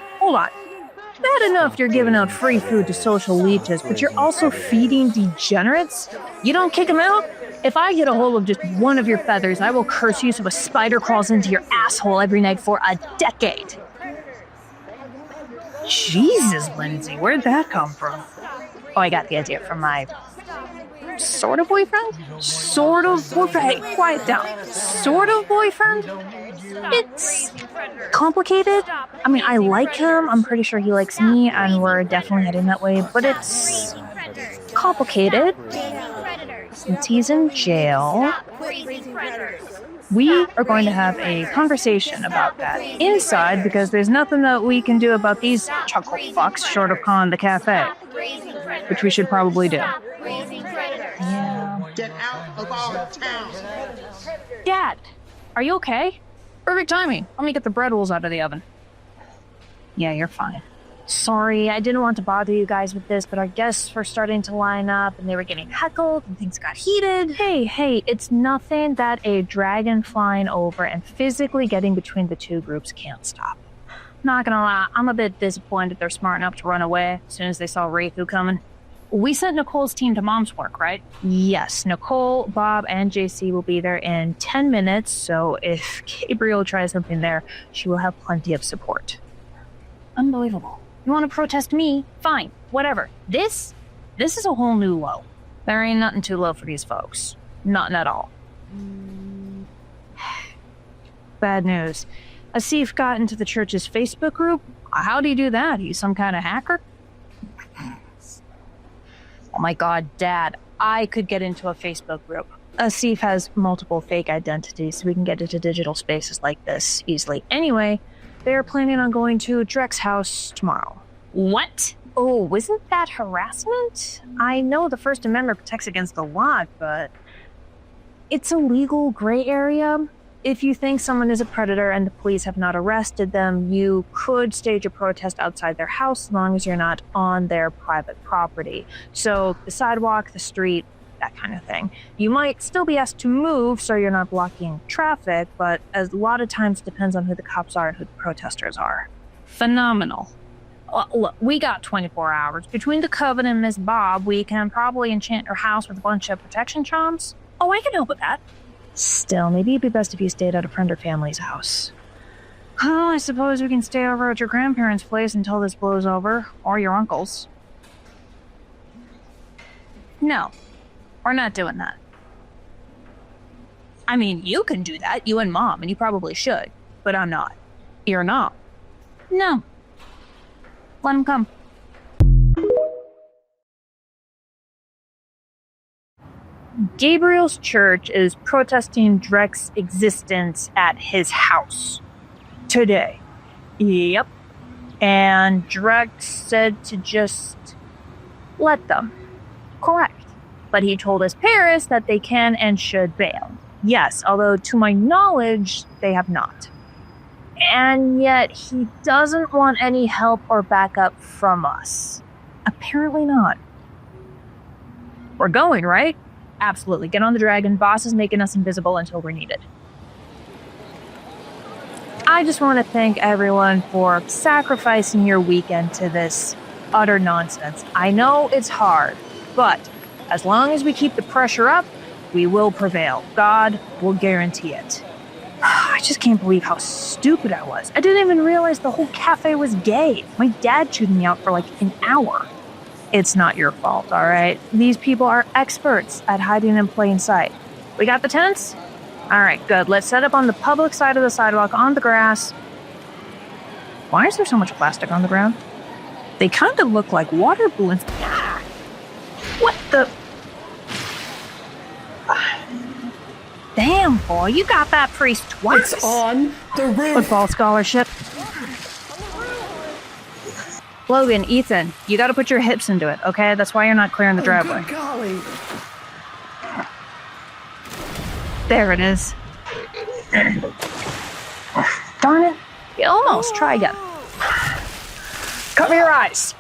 Bad enough you're giving out free food to social leeches, but you're also feeding degenerates? You don't kick them out? If I get a hold of just one of your feathers, I will curse you so a spider crawls into your asshole every night for a decade. Jesus, Lindsay, where'd that come from? Oh, I got the idea from my sort of boyfriend? Sort of boyfriend? Hey, quiet down. Sort of boyfriend? It's complicated. I mean, I like him. I'm pretty sure he likes me, and we're definitely heading that way, but it's complicated. Since he's in jail, we are going to have a conversation about that inside because there's nothing that we can do about these chuckle fucks short of calling the cafe, which we should probably do. Yeah. Get out of our town! Dad, are you okay? Perfect timing. Let me get the bread rolls out of the oven. Yeah, you're fine. Sorry, I didn't want to bother you guys with this, but our guests were starting to line up and they were getting heckled and things got heated. Hey, it's nothing that a dragon flying over and physically getting between the two groups can't stop. Not gonna lie, I'm a bit disappointed they're smart enough to run away as soon as they saw Raythu coming. We sent Nicole's team to Mom's work, right? Yes, Nicole, Bob, and JC will be there in 10 minutes, so if Gabriel tries something there, she will have plenty of support. Unbelievable. You want to protest me? Fine, whatever. This is a whole new low. There ain't nothing too low for these folks. Nothing at all. Bad news. Asif got into the church's Facebook group. How'd he do that? He's some kind of hacker? Oh my god, Dad. I could get into a Facebook group. Asif has multiple fake identities, so we can get into digital spaces like this easily. Anyway, they're planning on going to Drek's house tomorrow. What? Oh, isn't that harassment? I know the First Amendment protects against a lot, but it's a legal gray area. If you think someone is a predator and the police have not arrested them, you could stage a protest outside their house as long as you're not on their private property. So the sidewalk, the street, that kind of thing. You might still be asked to move so you're not blocking traffic, but a lot of times it depends on who the cops are and who the protesters are. Phenomenal. Look, we got 24 hours. Between the Covenant and Miss Bob, we can probably enchant your house with a bunch of protection charms. Oh, I can help with that. Still, maybe it'd be best if you stayed at a friend or family's house. Oh, I suppose we can stay over at your grandparents' place until this blows over, or your uncle's. No, we're not doing that. I mean, you can do that, you and Mom, and you probably should, but I'm not. You're not. No. Let him come. Gabriel's church is protesting Drek's existence at his house. Today. Yep. And Drek said to just let them. Correct. But he told his parents that they can and should bail. Yes, although to my knowledge, they have not. And yet he doesn't want any help or backup from us. Apparently not. We're going, right? Absolutely. Get on the dragon. Boss is making us invisible until we're needed. I just want to thank everyone for sacrificing your weekend to this utter nonsense. I know it's hard, but as long as we keep the pressure up, we will prevail. God will guarantee it. I just can't believe how stupid I was. I didn't even realize the whole cafe was gay. My dad chewed me out for like an hour. It's not your fault, all right? These people are experts at hiding in plain sight. We got the tents? All right, good. Let's set up on the public side of the sidewalk on the grass. Why is there so much plastic on the ground? They kind of look like water balloons. Ah! What the? Damn, boy, you got that priest twice. It's on the roof. Football scholarship. Logan, Ethan, you gotta put your hips into it, okay? That's why you're not clearing the driveway. Good golly. There it is. Darn it. You almost. Try again. Cover your eyes.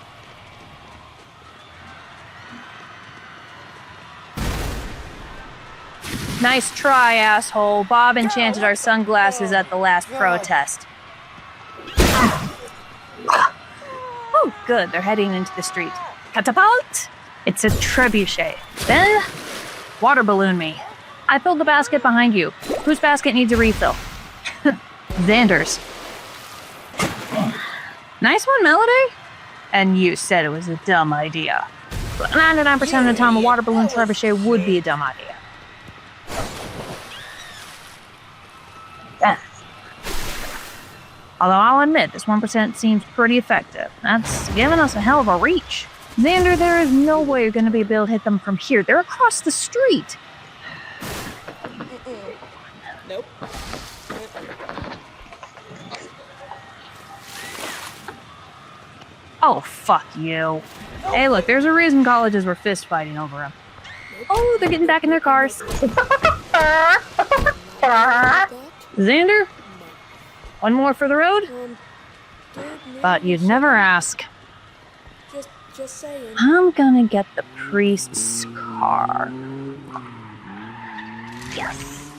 Nice try, asshole. Bob enchanted our sunglasses at the last protest. Oh, good. They're heading into the street. Catapult! It's a trebuchet. Then, water balloon me. I filled the basket behind you. Whose basket needs a refill? Xander's. Nice one, Melody. And you said it was a dumb idea. But 99% of the time, a water balloon trebuchet would be a dumb idea. Although I'll admit, this 1% seems pretty effective. That's giving us a hell of a reach. Xander, there is no way you're going to be able to hit them from here. They're across the street. Nope. Oh, fuck you. Hey, look, there's a reason colleges were fist fighting over them. Oh, they're getting back in their cars. Xander? One more for the road? But you'd never ask. Just saying. I'm gonna get the priest's car. Yes.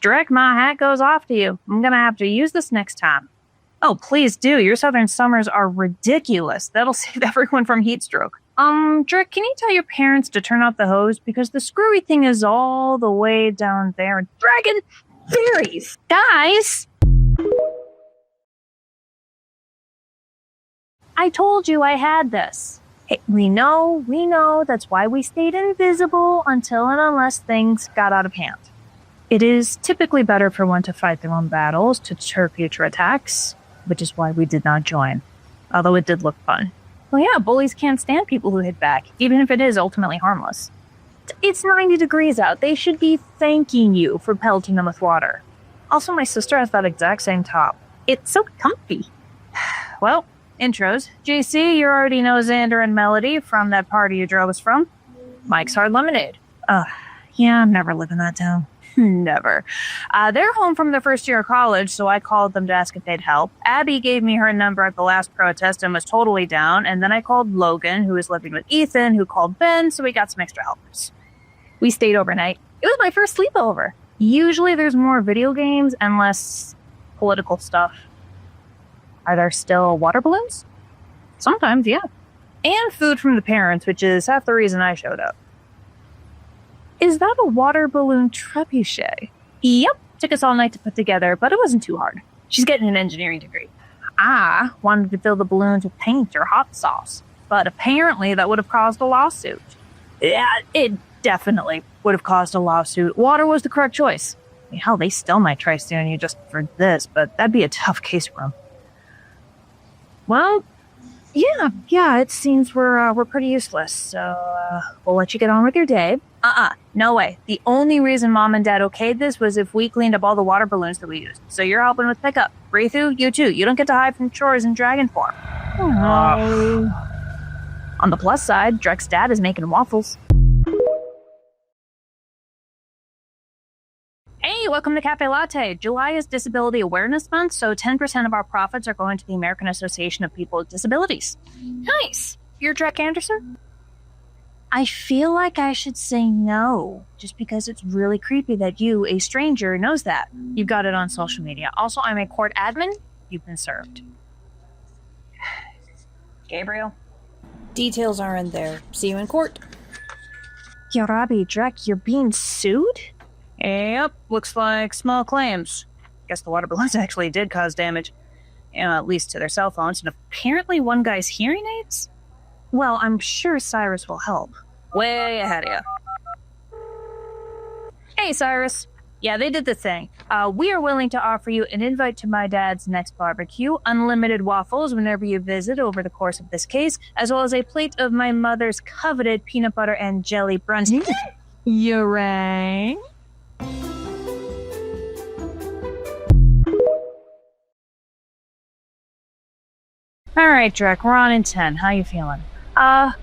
Drek, my hat goes off to you. I'm gonna have to use this next time. Oh, please do. Your southern summers are ridiculous. That'll save everyone from heat stroke. Drek, can you tell your parents to turn off the hose? Because the screwy thing is all the way down there. Dragon berries! Guys! I told you I had this. Hey, we know. That's why we stayed invisible until and unless things got out of hand. It is typically better for one to fight their own battles to deter future attacks, which is why we did not join. Although it did look fun. Well, yeah, bullies can't stand people who hit back, even if it is ultimately harmless. It's 90 degrees out. They should be thanking you for pelting them with water. Also, my sister has that exact same top. It's so comfy. Well, intros. JC, you already know Xander and Melody from that party you drove us from. Mike's Hard Lemonade. Yeah, I'm never living that down. Never. They're home from their first year of college, so I called them to ask if they'd help. Abby gave me her number at the last protest and was totally down, and then I called Logan, who was living with Ethan, who called Ben, so we got some extra helpers. We stayed overnight. It was my first sleepover. Usually there's more video games and less political stuff. Are there still water balloons? Sometimes, yeah. And food from the parents, which is half the reason I showed up. Is that a water balloon trebuchet? Yep. Took us all night to put together, but it wasn't too hard. She's getting an engineering degree. I wanted to fill the balloons with paint or hot sauce, but apparently that would have caused a lawsuit. Yeah, it definitely would have caused a lawsuit. Water was the correct choice. I mean, hell, they still might try suing you just for this, but that'd be a tough case for them. Well, yeah, it seems we're pretty useless, so we'll let you get on with your day. No way. The only reason Mom and Dad okayed this was if we cleaned up all the water balloons that we used. So you're helping with pickup. Rethu, you too. You don't get to hide from chores in dragon form. On the plus side, Drek's dad is making waffles. Hey, welcome to CaFae Latte. July is Disability Awareness Month, so 10% of our profits are going to the American Association of People with Disabilities. Nice. You're Drek Anderson? I feel like I should say no, just because it's really creepy that you, a stranger, knows that. You've got it on social media. Also, I'm a court admin. You've been served. Gabriel? Details are in there. See you in court. Yarabi, Drek, you're being sued? Yep, looks like small claims. Guess the water balloons actually did cause damage. At least to their cell phones, and apparently one guy's hearing aids? Well, I'm sure Cyrus will help. Way ahead of you. Hey, Cyrus. Yeah, they did the thing. We are willing to offer you an invite to my dad's next barbecue, unlimited waffles whenever you visit over the course of this case, as well as a plate of my mother's coveted peanut butter and jelly brunch. You rang? Alright, Drek, we're on in 10. How you feeling?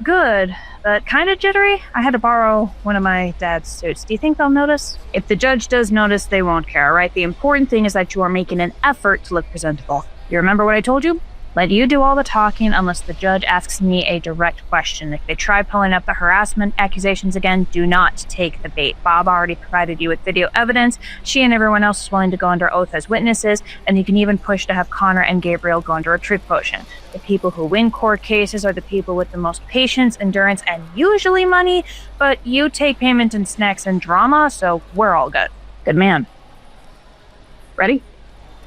Good, but kind of jittery. I had to borrow one of my dad's suits. Do you think they'll notice? If the judge does notice, they won't care, right? The important thing is that you are making an effort to look presentable. You remember what I told you? Let you do all the talking unless the judge asks me a direct question. If they try pulling up the harassment accusations again, do not take the bait. Bob already provided you with video evidence. She and everyone else is willing to go under oath as witnesses, and you can even push to have Connor and Gabriel go under a truth potion. The people who win court cases are the people with the most patience, endurance, and usually money, but you take payment in snacks and drama, so we're all good. Good man. Ready?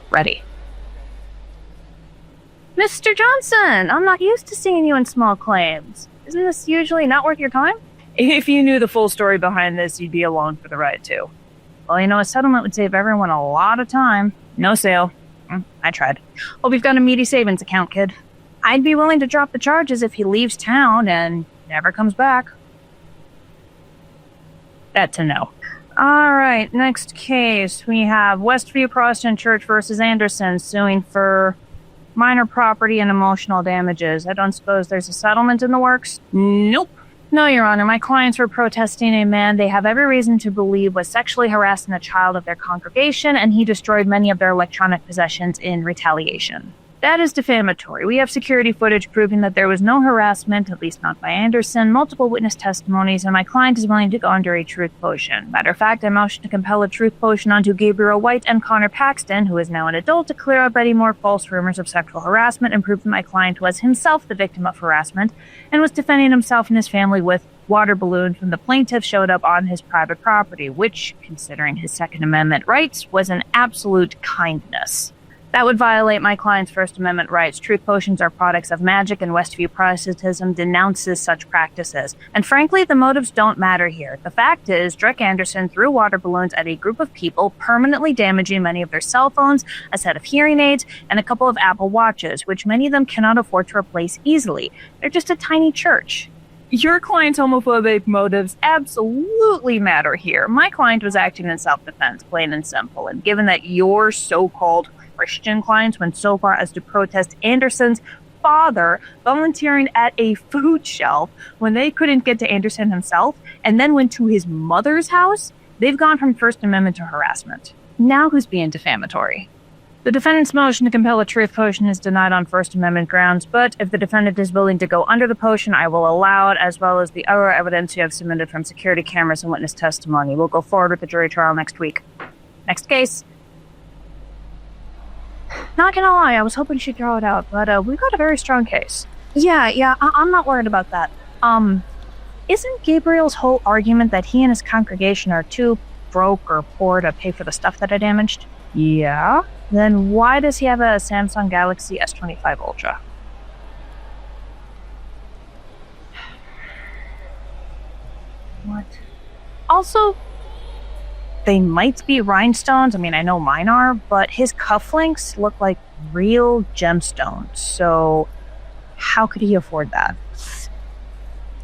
Ready. Mr. Johnson, I'm not used to seeing you in small claims. Isn't this usually not worth your time? If you knew the full story behind this, you'd be along for the ride, too. Well, you know, a settlement would save everyone a lot of time. No sale. I tried. Well, we've got a meaty savings account, kid. I'd be willing to drop the charges if he leaves town and never comes back. That's a no. All right, next case. We have Westview Protestant Church versus Anderson suing for minor property and emotional damages. I don't suppose there's a settlement in the works? Nope. No, Your Honor. My clients were protesting a man they have every reason to believe was sexually harassing a child of their congregation, and he destroyed many of their electronic possessions in retaliation. That is defamatory. We have security footage proving that there was no harassment, at least not by Anderson, multiple witness testimonies, and my client is willing to go under a truth potion. Matter of fact, I motioned to compel a truth potion onto Gabriel White and Connor Paxton, who is now an adult, to clear up any more false rumors of sexual harassment and prove that my client was himself the victim of harassment and was defending himself and his family with water balloons when the plaintiff showed up on his private property, which, considering his Second Amendment rights, was an absolute kindness. That would violate my client's First Amendment rights. Truth potions are products of magic, and Westview Protestantism denounces such practices. And frankly, the motives don't matter here. The fact is, Drek Anderson threw water balloons at a group of people, permanently damaging many of their cell phones, a set of hearing aids, and a couple of Apple Watches, which many of them cannot afford to replace easily. They're just a tiny church. Your client's homophobic motives absolutely matter here. My client was acting in self-defense, plain and simple, and given that your so-called Christian clients went so far as to protest Anderson's father volunteering at a food shelf when they couldn't get to Anderson himself, and then went to his mother's house. They've gone from First Amendment to harassment. Now who's being defamatory? The defendant's motion to compel a truth potion is denied on First Amendment grounds, but if the defendant is willing to go under the potion, I will allow it, as well as the other evidence you have submitted from security cameras and witness testimony. We'll go forward with the jury trial next week. Next case. Not gonna lie, I was hoping she'd throw it out, but we got a very strong case. Yeah, I'm not worried about that. Isn't Gabriel's whole argument that he and his congregation are too broke or poor to pay for the stuff that I damaged? Yeah? Then why does he have a Samsung Galaxy S25 Ultra? What? Also, they might be rhinestones. I mean, I know mine are, but his cufflinks look like real gemstones. So how could he afford that?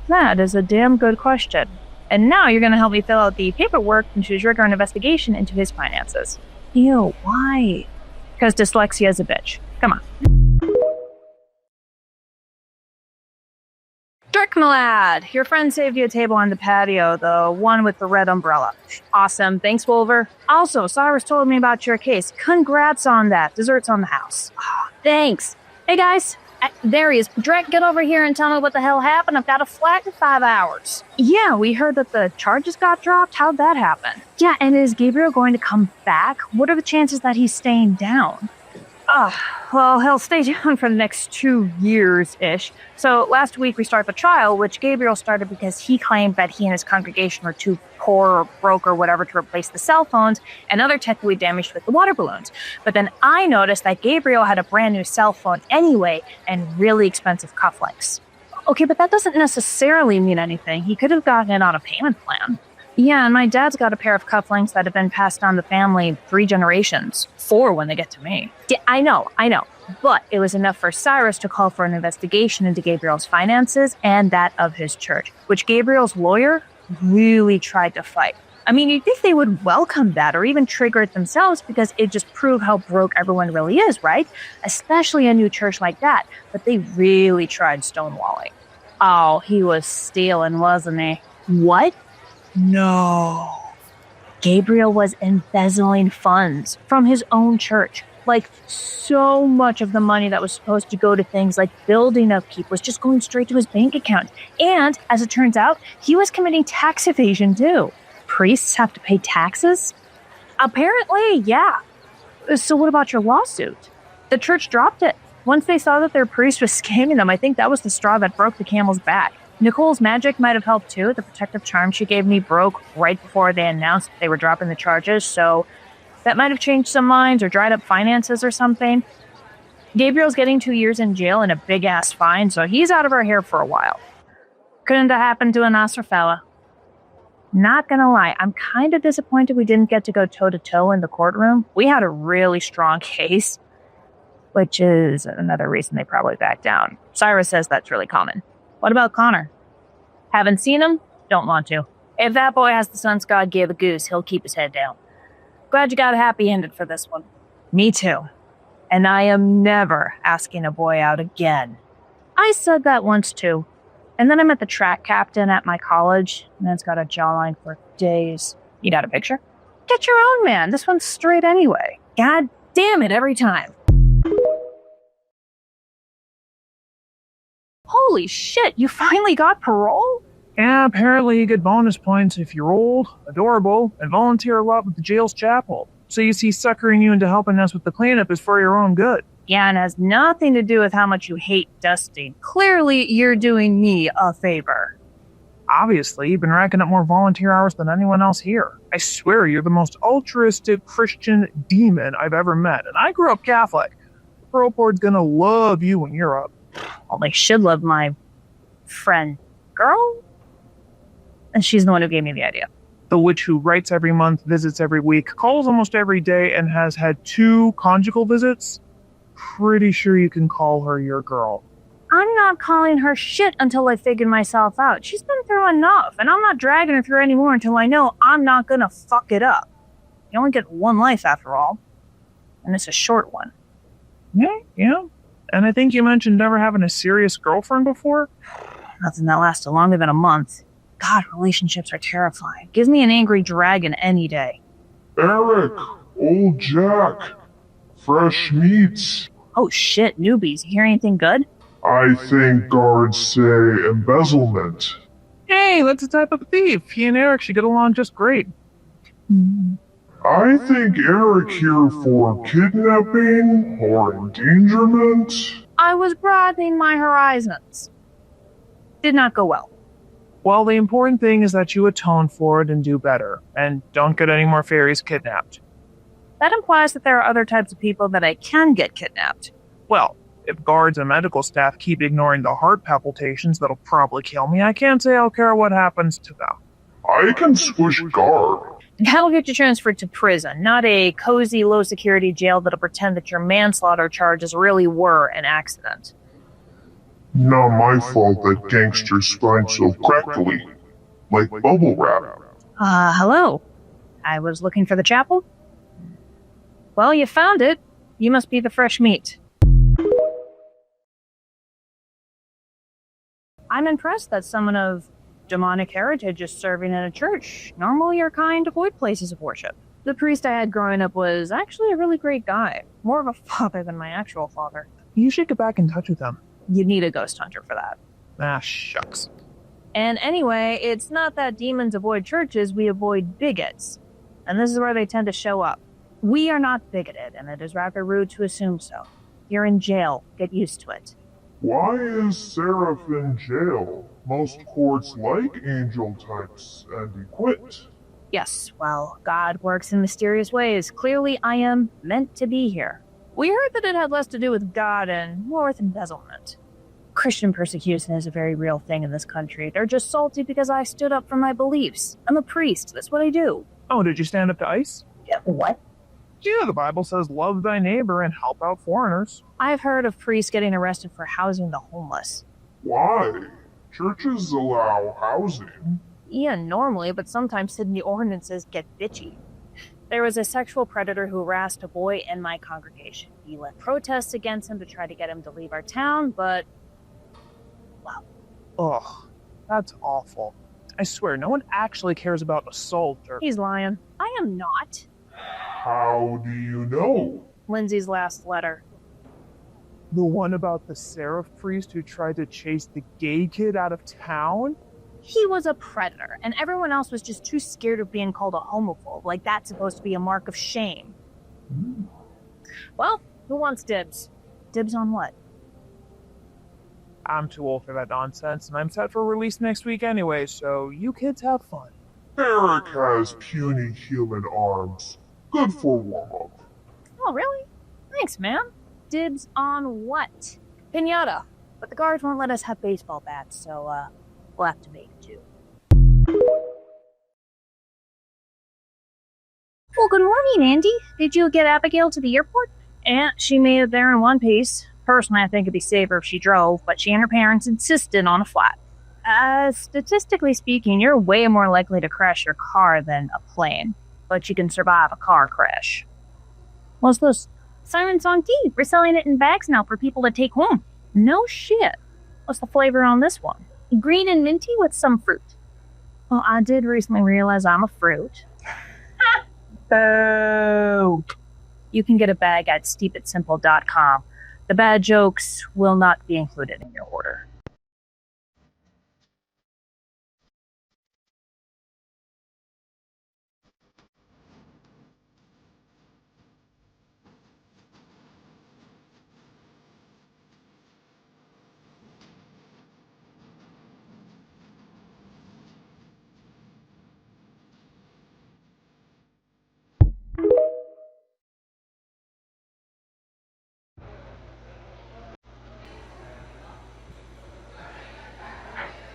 That is a damn good question. And now you're going to help me fill out the paperwork and to trigger an investigation into his finances. Ew, why? Because dyslexia is a bitch. Come on. Dirk, my lad, your friend saved you a table on the patio, the one with the red umbrella. Awesome. Thanks, Wolver. Also, Cyrus told me about your case. Congrats on that. Dessert's on the house. Oh, thanks. Hey, guys. There he is. Drake, get over here and tell me what the hell happened. I've got a flight in 5 hours. Yeah, we heard that the charges got dropped. How'd that happen? Yeah, and is Gabriel going to come back? What are the chances that he's staying down? Well, he'll stay down for the next 2 years-ish. So last week we started the trial, which Gabriel started because he claimed that he and his congregation were too poor or broke or whatever to replace the cell phones and other tech we damaged with the water balloons. But then I noticed that Gabriel had a brand new cell phone anyway and really expensive cufflinks. Okay, but that doesn't necessarily mean anything. He could have gotten it on a payment plan. Yeah, and my dad's got a pair of cufflinks that have been passed down the family 3 generations. 4 when they get to me. Yeah, I know. But it was enough for Cyrus to call for an investigation into Gabriel's finances and that of his church, which Gabriel's lawyer really tried to fight. I mean, you'd think they would welcome that or even trigger it themselves because it just proved how broke everyone really is, right? Especially a new church like that. But they really tried stonewalling. Oh, he was stealing, wasn't he? What? No. Gabriel was embezzling funds from his own church. Like, so much of the money that was supposed to go to things like building upkeep was just going straight to his bank account. And, as it turns out, he was committing tax evasion too. Priests have to pay taxes? Apparently, yeah. So what about your lawsuit? The church dropped it. Once they saw that their priest was scamming them, I think that was the straw that broke the camel's back. Nicole's magic might have helped too. The protective charm she gave me broke right before they announced they were dropping the charges, so that might have changed some minds or dried up finances or something. Gabriel's getting 2 years in jail and a big-ass fine, so he's out of our hair for a while. Couldn't have happened to a nicer fella. Not gonna lie, I'm kind of disappointed we didn't get to go toe-to-toe in the courtroom. We had a really strong case, which is another reason they probably backed down. Cyrus says that's really common. What about Connor? Haven't seen him? Don't want to. If that boy has the sense God gave a goose, he'll keep his head down. Glad you got a happy ending for this one. Me too. And I am never asking a boy out again. I said that once too. And then I met the track captain at my college, and it's got a jawline for days. You got a picture? Get your own, man. This one's straight anyway. God damn it, every time. Holy shit, you finally got parole? Yeah, apparently you get bonus points if you're old, adorable, and volunteer a lot with the jail's chapel. So you see, suckering you into helping us with the cleanup is for your own good. Yeah, and has nothing to do with how much you hate dusting. Clearly, you're doing me a favor. Obviously, you've been racking up more volunteer hours than anyone else here. I swear you're the most altruistic Christian demon I've ever met, and I grew up Catholic. The parole board's gonna love you when you're up. Well, they should love my friend girl. And she's the one who gave me the idea. The witch who writes every month, visits every week, calls almost every day, and has had 2 conjugal visits. Pretty sure you can call her your girl. I'm not calling her shit until I figure myself out. She's been through enough, and I'm not dragging her through anymore until I know I'm not gonna fuck it up. You only get one life after all. and it's a short one. Yeah. And I think you mentioned never having a serious girlfriend before? Nothing that lasted longer than a month. God, relationships are terrifying. Gives me an angry dragon any day. Eric! Old Jack! Fresh meats! Oh shit, newbies. You hear anything good? I think guards say embezzlement. Hey, that's the type of thief. He and Eric should get along just great. I think Eric here for kidnapping or endangerment. I was broadening my horizons. Did not go well. Well, the important thing is that you atone for it and do better, and don't get any more fairies kidnapped. That implies that there are other types of people that I can get kidnapped. Well, if guards and medical staff keep ignoring the heart palpitations that'll probably kill me, I can't say I'll care what happens to them. I can squish guard. That'll get you transferred to prison, not a cozy, low-security jail that'll pretend that your manslaughter charges really were an accident. Not my fault that gangsters spine so crackly, like bubble wrap. Hello. I was looking for the chapel. Well, you found it. You must be the fresh meat. I'm impressed that someone of demonic heritage is serving in a church. Normally your kind avoid places of worship. The priest I had growing up was actually a really great guy. More of a father than my actual father. You should get back in touch with them. You'd need a ghost hunter for that. Ah, shucks. And anyway, it's not that demons avoid churches, we avoid bigots. And this is where they tend to show up. We are not bigoted, and it is rather rude to assume so. You're in jail. Get used to it. Why is Seraph in jail? Most courts like angel types and equipped. Yes, well, God works in mysterious ways. Clearly, I am meant to be here. We heard that it had less to do with God and more with embezzlement. Christian persecution is a very real thing in this country. They're just salty because I stood up for my beliefs. I'm a priest. That's what I do. Oh, did you stand up to ICE? Yeah, what? Yeah, the Bible says love thy neighbor and help out foreigners. I've heard of priests getting arrested for housing the homeless. Why? Churches allow housing. Yeah, normally, but sometimes city ordinances get bitchy. There was a sexual predator who harassed a boy in my congregation. We led protests against him to try to get him to leave our town, but... well. Ugh, that's awful. I swear, no one actually cares about assault or... He's lying. I am not. How do you know? Lindsay's last letter. The one about the Seraph priest who tried to chase the gay kid out of town? He was a predator, and everyone else was just too scared of being called a homophobe, like that's supposed to be a mark of shame. Well, who wants dibs? Dibs on what? I'm too old for that nonsense, and I'm set for release next week anyway, so you kids have fun. Eric has puny human arms. Good for warm-up. Oh, really? Thanks, man. Dibs on what? Pinata. But the guards won't let us have baseball bats, so, we'll have to make do. Well, good morning, Andy. Did you get Abigail to the airport? She made it there in one piece. Personally, I think it'd be safer if she drove, but she and her parents insisted on a flat. Statistically speaking, you're way more likely to crash your car than a plane, but you can survive a car crash. What's this? Siren Song tea. We're selling it in bags now for people to take home. No shit. What's the flavor on this one? Green and minty with some fruit. Well, I did recently realize I'm a fruit. Boo! You can get a bag at steepitsimple.com. The bad jokes will not be included in your order.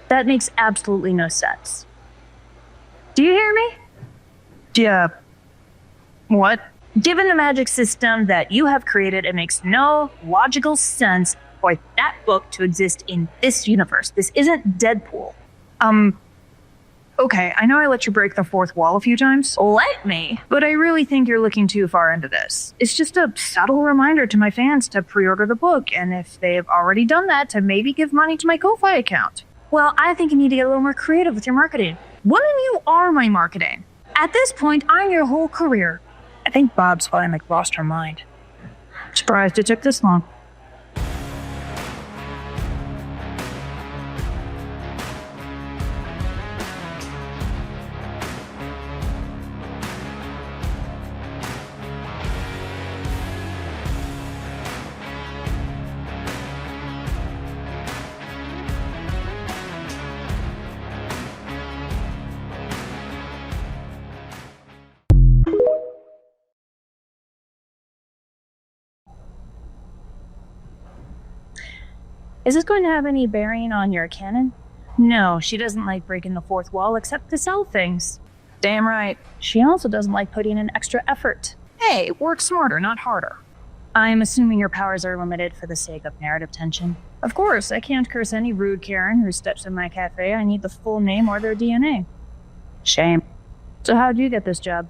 That makes absolutely no sense. Do you hear me? Yeah. What? Given the magic system that you have created, it makes no logical sense for that book to exist in this universe. This isn't Deadpool. Okay, I know I let you break the fourth wall a few times. Let me? But I really think you're looking too far into this. It's just a subtle reminder to my fans to pre-order the book, and if they've already done that, to maybe give money to my Ko-Fi account. Well, I think you need to get a little more creative with your marketing. Woman, you are my marketing. At this point, I'm your whole career. I think Bob's finally lost her mind. Surprised it took this long. Is this going to have any bearing on your canon? No, she doesn't like breaking the fourth wall except to sell things. Damn right. She also doesn't like putting in extra effort. Hey, work smarter, not harder. I'm assuming your powers are limited for the sake of narrative tension. Of course, I can't curse any rude Karen who steps in my cafe. I need the full name or their DNA. Shame. So how'd you get this job?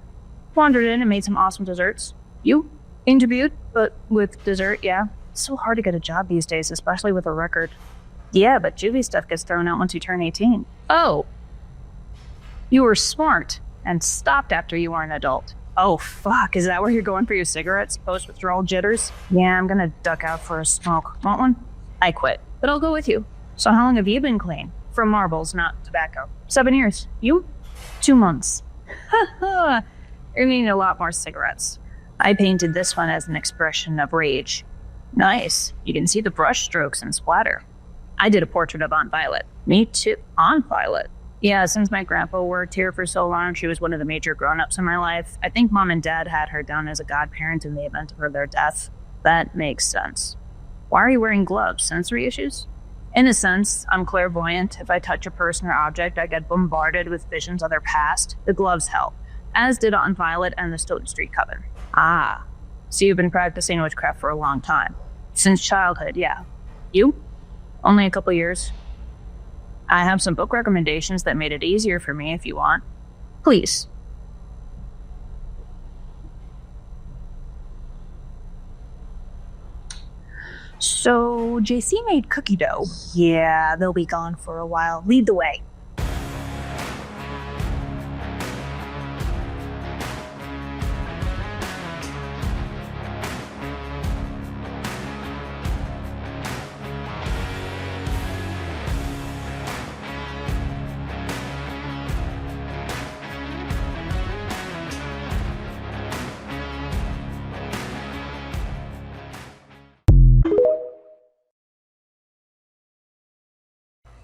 Wandered in and made some awesome desserts. You? Interviewed, but with dessert, yeah. It's so hard to get a job these days, especially with a record. Yeah, but juvie stuff gets thrown out once you turn 18. Oh. You were smart and stopped after you were an adult. Oh, fuck. Is that where you're going for your cigarettes? Post-withdrawal jitters? Yeah, I'm gonna duck out for a smoke. Want one? I quit. But I'll go with you. So how long have you been clean? From marbles, not tobacco. 7 years. You? 2 months. Ha! You're needing a lot more cigarettes. I painted this one as an expression of rage. Nice. You can see the brush strokes and splatter. I did a portrait of Aunt Violet. Me too. Aunt Violet? Yeah, since my grandpa worked here for so long, she was one of the major grown-ups in my life. I think Mom and Dad had her down as a godparent in the event of their death. That makes sense. Why are you wearing gloves? Sensory issues? In a sense, I'm clairvoyant. If I touch a person or object, I get bombarded with visions of their past. The gloves help, as did Aunt Violet and the Stoughton Street Coven. Ah, so you've been practicing witchcraft for a long time. Since childhood, yeah. You? Only a couple years. I have some book recommendations that made it easier for me if you want. Please. So, JC made cookie dough. Yeah, they'll be gone for a while. Lead the way.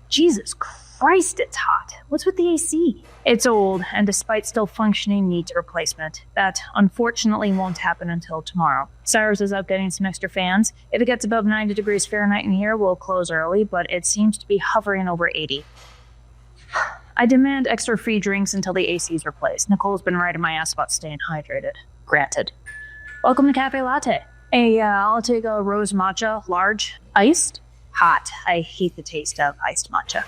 Jesus Christ, it's hot. What's with the AC? It's old, and despite still functioning, needs a replacement. That, unfortunately, won't happen until tomorrow. Cyrus is out getting some extra fans. If it gets above 90 degrees Fahrenheit in here, we'll close early, but it seems to be hovering over 80. I demand extra free drinks until the AC's replaced. Nicole's been riding my ass about staying hydrated. Granted. Welcome to CaFae Latte. I'll take a rose matcha, large, iced. Hot. I hate the taste of iced matcha.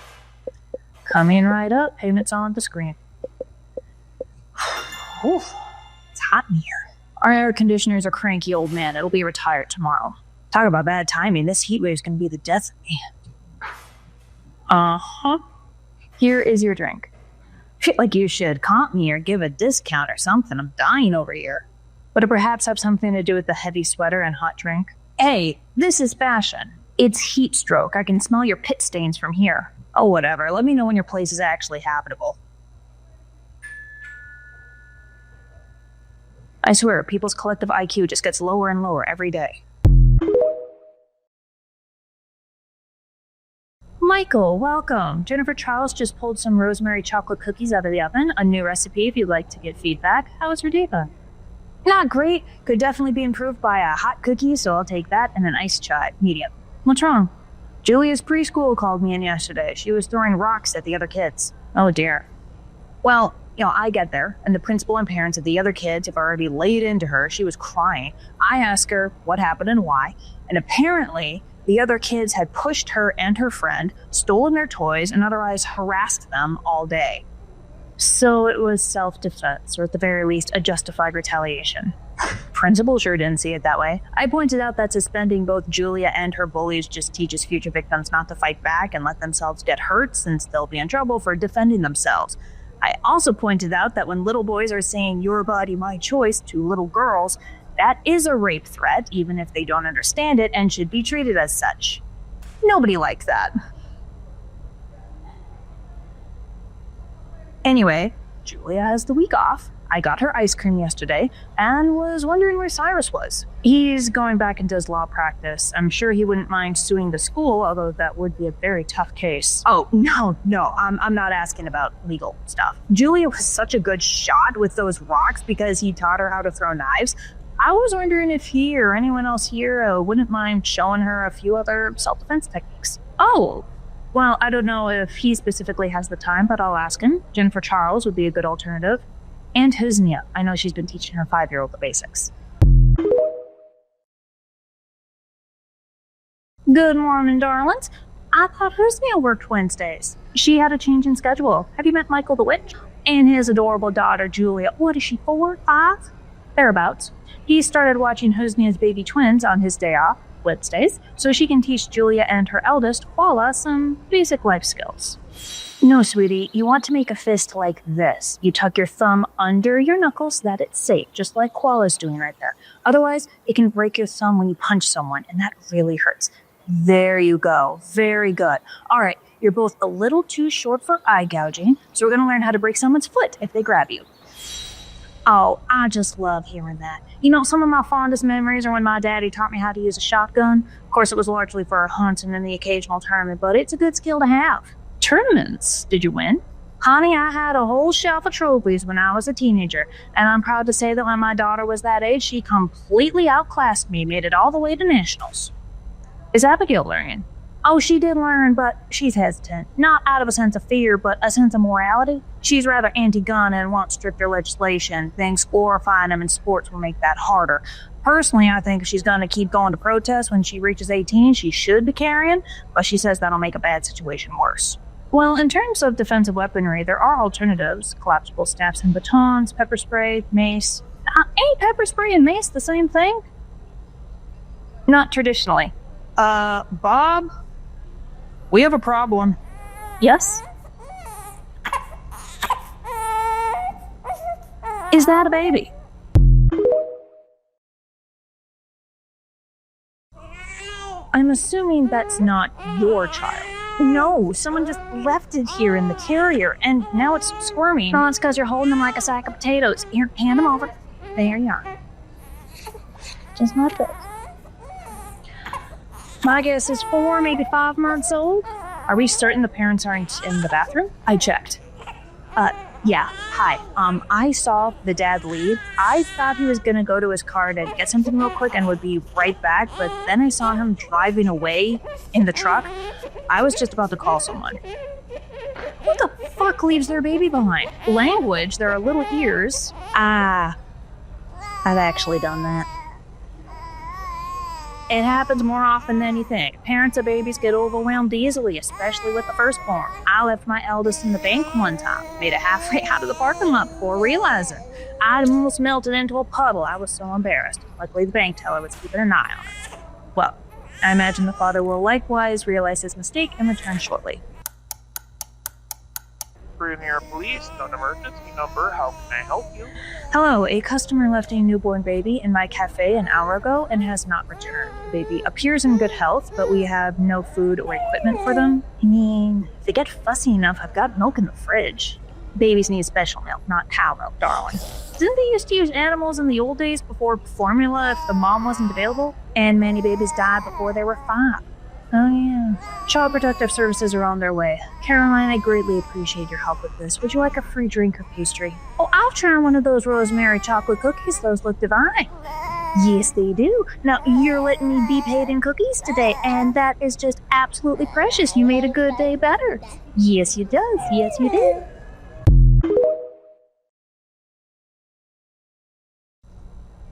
Coming right up. Payments on the screen. Ooh, it's hot in here. Our air conditioner's a cranky old man. It'll be retired tomorrow. Talk about bad timing. This heat wave's gonna be the death of me. Uh-huh. Here is your drink. Feel like you should comp me or give a discount or something. I'm dying over here. Would it perhaps have something to do with the heavy sweater and hot drink? Hey, this is fashion. It's heat stroke. I can smell your pit stains from here. Oh, whatever. Let me know when your place is actually habitable. I swear, people's collective IQ just gets lower and lower every day. Michael, welcome. Jennifer Charles just pulled some rosemary chocolate cookies out of the oven. A new recipe if you'd like to get feedback. How was your day, bud? Not great. Could definitely be improved by a hot cookie, so I'll take that and an iced chai, medium. What's wrong? Julia's preschool called me in yesterday. She was throwing rocks at the other kids. Oh dear. Well, I get there, and the principal and parents of the other kids have already laid into her. She was crying. I asked her what happened and why, and apparently the other kids had pushed her and her friend, stolen their toys, and otherwise harassed them all day. So it was self-defense, or at the very least, a justified retaliation. Principal sure didn't see it that way. I pointed out that suspending both Julia and her bullies just teaches future victims not to fight back and let themselves get hurt, since they'll be in trouble for defending themselves. I also pointed out that when little boys are saying "your body, my choice" to little girls, that is a rape threat, even if they don't understand it, and should be treated as such. Nobody liked that. Anyway, Julia has the week off. I got her ice cream yesterday and was wondering where Cyrus was. He's going back into his law practice. I'm sure he wouldn't mind suing the school, although that would be a very tough case. Oh, no, I'm not asking about legal stuff. Julia was such a good shot with those rocks because he taught her how to throw knives. I was wondering if he or anyone else here wouldn't mind showing her a few other self-defense techniques. Oh, well, I don't know if he specifically has the time, but I'll ask him. Jennifer Charles would be a good alternative. And Husnia. I know she's been teaching her 5-year-old the basics. Good morning, darlings. I thought Husnia worked Wednesdays. She had a change in schedule. Have you met Michael the Witch? And his adorable daughter, Julia. What is she, 4, 5? Thereabouts. He started watching Husnia's baby twins on his day off, Wednesdays, so she can teach Julia and her eldest, Paula, some basic life skills. No, sweetie, you want to make a fist like this. You tuck your thumb under your knuckles so that it's safe, just like Koala's doing right there. Otherwise, it can break your thumb when you punch someone, and that really hurts. There you go. Very good. All right, you're both a little too short for eye gouging, so we're going to learn how to break someone's foot if they grab you. Oh, I just love hearing that. You know, some of my fondest memories are when my daddy taught me how to use a shotgun. Of course, it was largely for hunting and the occasional tournament, but it's a good skill to have. Tournaments? Did you win? Honey, I had a whole shelf of trophies when I was a teenager, and I'm proud to say that when my daughter was that age, she completely outclassed me, made it all the way to nationals. Is Abigail learning? Oh, she did learn, but she's hesitant. Not out of a sense of fear, but a sense of morality. She's rather anti-gun and wants stricter legislation. Thinks glorifying them in sports will make that harder. Personally, I think if she's going to keep going to protests when she reaches 18, she should be carrying, but she says that'll make a bad situation worse. Well, in terms of defensive weaponry, there are alternatives. Collapsible staffs and batons, pepper spray, mace. Ain't pepper spray and mace the same thing? Not traditionally. Bob? We have a problem. Yes? Is that a baby? I'm assuming that's not your child. No, someone just left it here in the carrier, and now it's squirming. No, it's because you're holding them like a sack of potatoes. Here, hand them over. There you are. Just like this. My guess is 4, maybe 5 months old. Are we certain the parents aren't in the bathroom? I checked. Yeah, hi. I saw the dad leave. I thought he was gonna go to his car to get something real quick and would be right back, but then I saw him driving away in the truck. I was just about to call someone. Who the fuck leaves their baby behind? Language, there are little ears. I've actually done that. It happens more often than you think. Parents of babies get overwhelmed easily, especially with the firstborn. I left my eldest in the bank one time, made it halfway out of the parking lot before realizing. I almost melted into a puddle. I was so embarrassed. Luckily, the bank teller was keeping an eye on it. Well, I imagine the father will likewise realize his mistake and return shortly. Near police, non-emergency number, how can I help you? Hello, a customer left a newborn baby in my cafe an hour ago and has not returned. The baby appears in good health, but we have no food or equipment for them. I mean, if they get fussy enough, I've got milk in the fridge. Babies need special milk, not cow milk, darling. Didn't they used to use animals in the old days before formula if the mom wasn't available? And many babies died before they were 5. Oh yeah. Child Protective Services are on their way. Caroline, I greatly appreciate your help with this. Would you like a free drink or pastry? Oh, I'll try one of those rosemary chocolate cookies. Those look divine. Yes, they do. Now, you're letting me be paid in cookies today, and that is just absolutely precious. You made a good day better. Yes, you does. Yes, you did.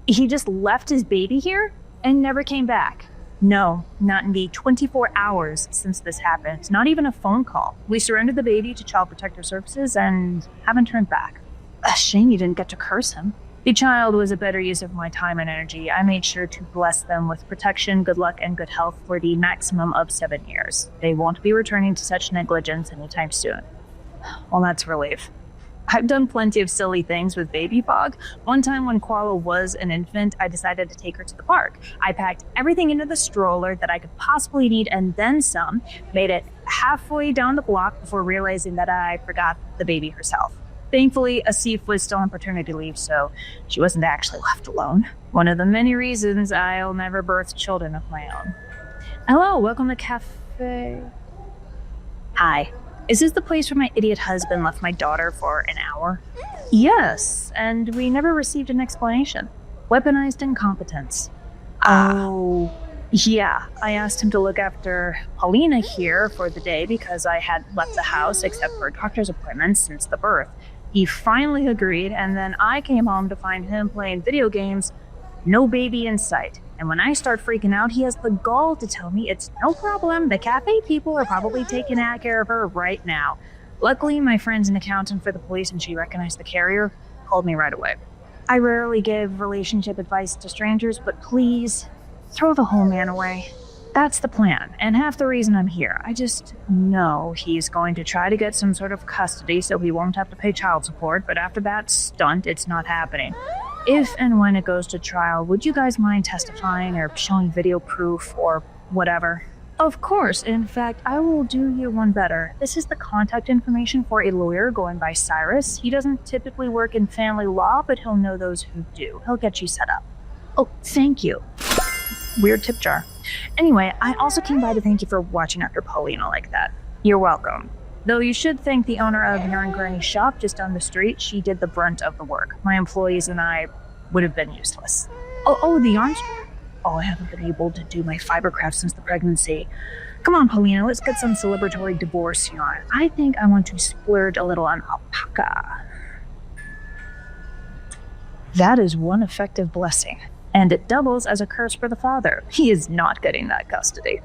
He just left his baby here and never came back. No, not in the 24 hours since this happened. Not even a phone call. We surrendered the baby to Child Protective Services and haven't turned back. A shame you didn't get to curse him. The child was a better use of my time and energy. I made sure to bless them with protection, good luck, and good health for the maximum of 7 years. They won't be returning to such negligence anytime soon. Well, that's a relief. I've done plenty of silly things with baby Fog. One time when Koala was an infant, I decided to take her to the park. I packed everything into the stroller that I could possibly need and then some, made it halfway down the block before realizing that I forgot the baby herself. Thankfully, Asif was still on paternity leave, so she wasn't actually left alone. One of the many reasons I'll never birth children of my own. Hello, welcome to CaFae. Hi. Is this the place where my idiot husband left my daughter for an hour? Yes, and we never received an explanation. Weaponized incompetence. Oh. Yeah, I asked him to look after Paulina here for the day because I had left the house except for doctor's appointments since the birth. He finally agreed, and then I came home to find him playing video games, no baby in sight. And when I start freaking out, he has the gall to tell me it's no problem. The CaFae people are probably taking care of her right now. Luckily, my friend's an accountant for the police and she recognized the carrier, called me right away. I rarely give relationship advice to strangers, but please, throw the whole man away. That's the plan, and half the reason I'm here. I just know he's going to try to get some sort of custody so he won't have to pay child support, but after that stunt, it's not happening. If and when it goes to trial, would you guys mind testifying or showing video proof or whatever? Of course. In fact, I will do you one better. This is the contact information for a lawyer going by Cyrus. He doesn't typically work in family law, but he'll know those who do. He'll get you set up. Oh, thank you. Weird tip jar. Anyway, I also came by to thank you for watching after Paulina like that. You're welcome. Though you should thank the owner of Yarn Granny's shop just down the street. She did the brunt of the work. My employees and I would have been useless. Oh, the yarn store? Oh, I haven't been able to do my fibercraft since the pregnancy. Come on, Paulina, let's get some celebratory divorce yarn. I think I want to splurge a little on alpaca. That is one effective blessing. And it doubles as a curse for the father. He is not getting that custody.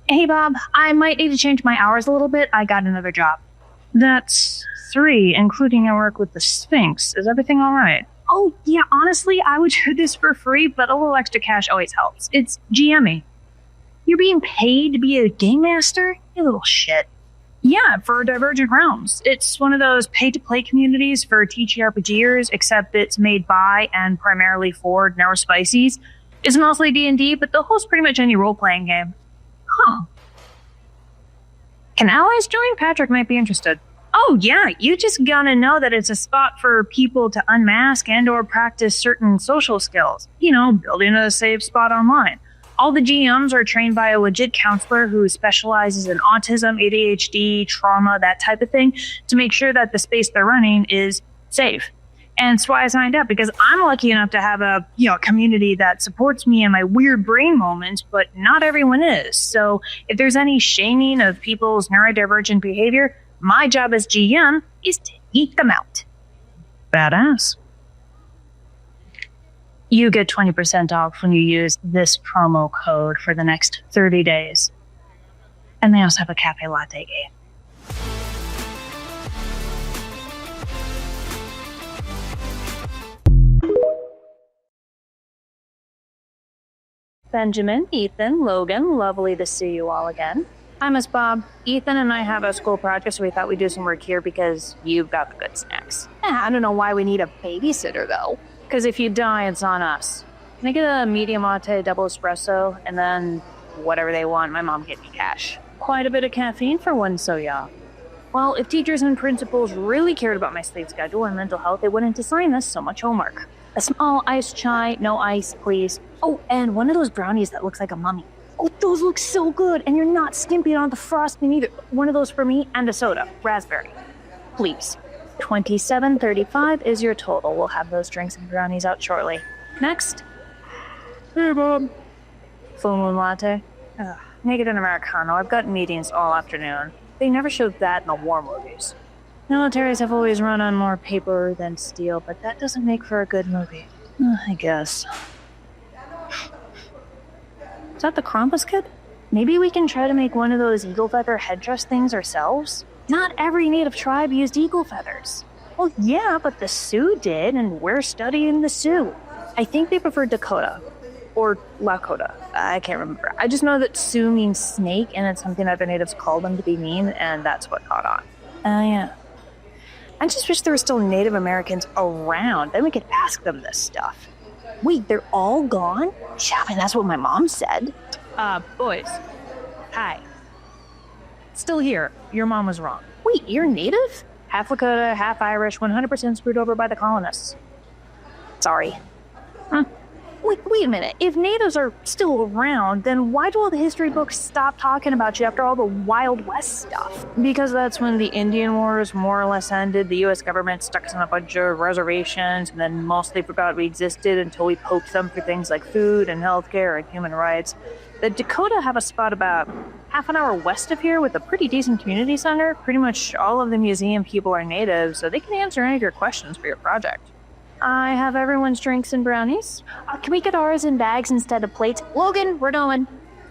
Hey, Bob, I might need to change my hours a little bit. I got another job. That's 3, including your work with the Sphinx. Is everything all right? Oh, yeah, honestly, I would do this for free, but a little extra cash always helps. It's GMing. You're being paid to be a game master? You little shit. Yeah, for Divergent Realms. It's one of those pay-to-play communities for TTRPGers, except it's made by and primarily for neurospices. It's mostly D&D, but they'll host pretty much any role-playing game. Huh. Can allies join? Patrick might be interested. Oh, yeah, you just gotta know that it's a spot for people to unmask and or practice certain social skills. You know, building a safe spot online. All the GMs are trained by a legit counselor who specializes in autism, ADHD, trauma, that type of thing, to make sure that the space they're running is safe. And that's why I signed up, because I'm lucky enough to have a community that supports me in my weird brain moments, but not everyone is. So if there's any shaming of people's neurodivergent behavior, my job as GM is to eat them out. Badass. You get 20% off when you use this promo code for the next 30 days. And they also have a CaFae Latte game. Benjamin, Ethan, Logan, lovely to see you all again. Hi, Miss Bob. Ethan and I have a school project, so we thought we'd do some work here because you've got the good snacks. I don't know why we need a babysitter, though. Because if you die, it's on us. Can I get a medium latte, double espresso, and then whatever they want? My mom gave me cash. Quite a bit of caffeine for one so young. Well, if teachers and principals really cared about my sleep schedule and mental health, they wouldn't assign us so much homework. A small iced chai, no ice, please. Oh, and one of those brownies that looks like a mummy. Oh, those look so good, and you're not skimping on the frosting either. One of those for me, and a soda, raspberry. Please. $27.35 is your total. We'll have those drinks and brownies out shortly. Next. Hey, Bob. Full moon latte. Make it an Americano. I've got meetings all afternoon. They never showed that in the war movies. Militaries have always run on more paper than steel, but that doesn't make for a good movie. I guess. Is that the Krampus kid? Maybe we can try to make one of those eagle feather headdress things ourselves? Not every native tribe used eagle feathers. Well, yeah, but the Sioux did, and we're studying the Sioux. I think they prefer Dakota. Or Lakota. I can't remember. I just know that Sioux means snake, and it's something that the natives call them to be mean, and that's what caught on. Yeah. I just wish there were still Native Americans around. Then we could ask them this stuff. Wait, they're all gone? Yeah, I mean, that's what my mom said. Boys. Hi. Still here. Your mom was wrong. Wait, you're Native? Half Lakota, half Irish, 100% screwed over by the colonists. Sorry. Wait a minute. If natives are still around, then why do all the history books stop talking about you after all the Wild West stuff? Because that's when the Indian Wars more or less ended. The US government stuck us on a bunch of reservations and then mostly forgot we existed until we poked them for things like food and healthcare and human rights. The Dakota have a spot about half an hour west of here with a pretty decent community center. Pretty much all of the museum people are native, so they can answer any of your questions for your project. I have everyone's drinks and brownies. Can we get ours in bags instead of plates? Logan, we're going.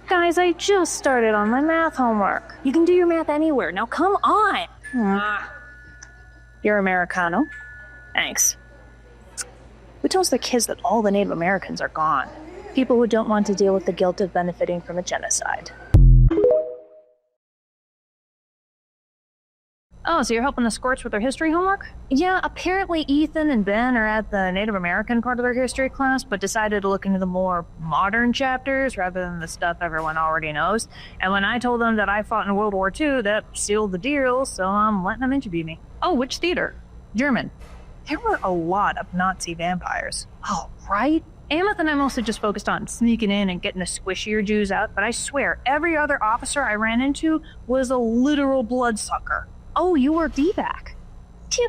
Guys, I just started on my math homework. You can do your math anywhere. Now come on. You're Americano? Thanks. Who tells their kids that all the Native Americans are gone? People who don't want to deal with the guilt of benefiting from a genocide. Oh, so you're helping the Squirts with their history homework? Yeah, apparently Ethan and Ben are at the Native American part of their history class, but decided to look into the more modern chapters rather than the stuff everyone already knows. And when I told them that I fought in World War II, that sealed the deal, so I'm letting them interview me. Oh, which theater? German. There were a lot of Nazi vampires. Oh, right? Ameth and I mostly just focused on sneaking in and getting the squishier Jews out, but I swear, every other officer I ran into was a literal bloodsucker. Oh, you were evac.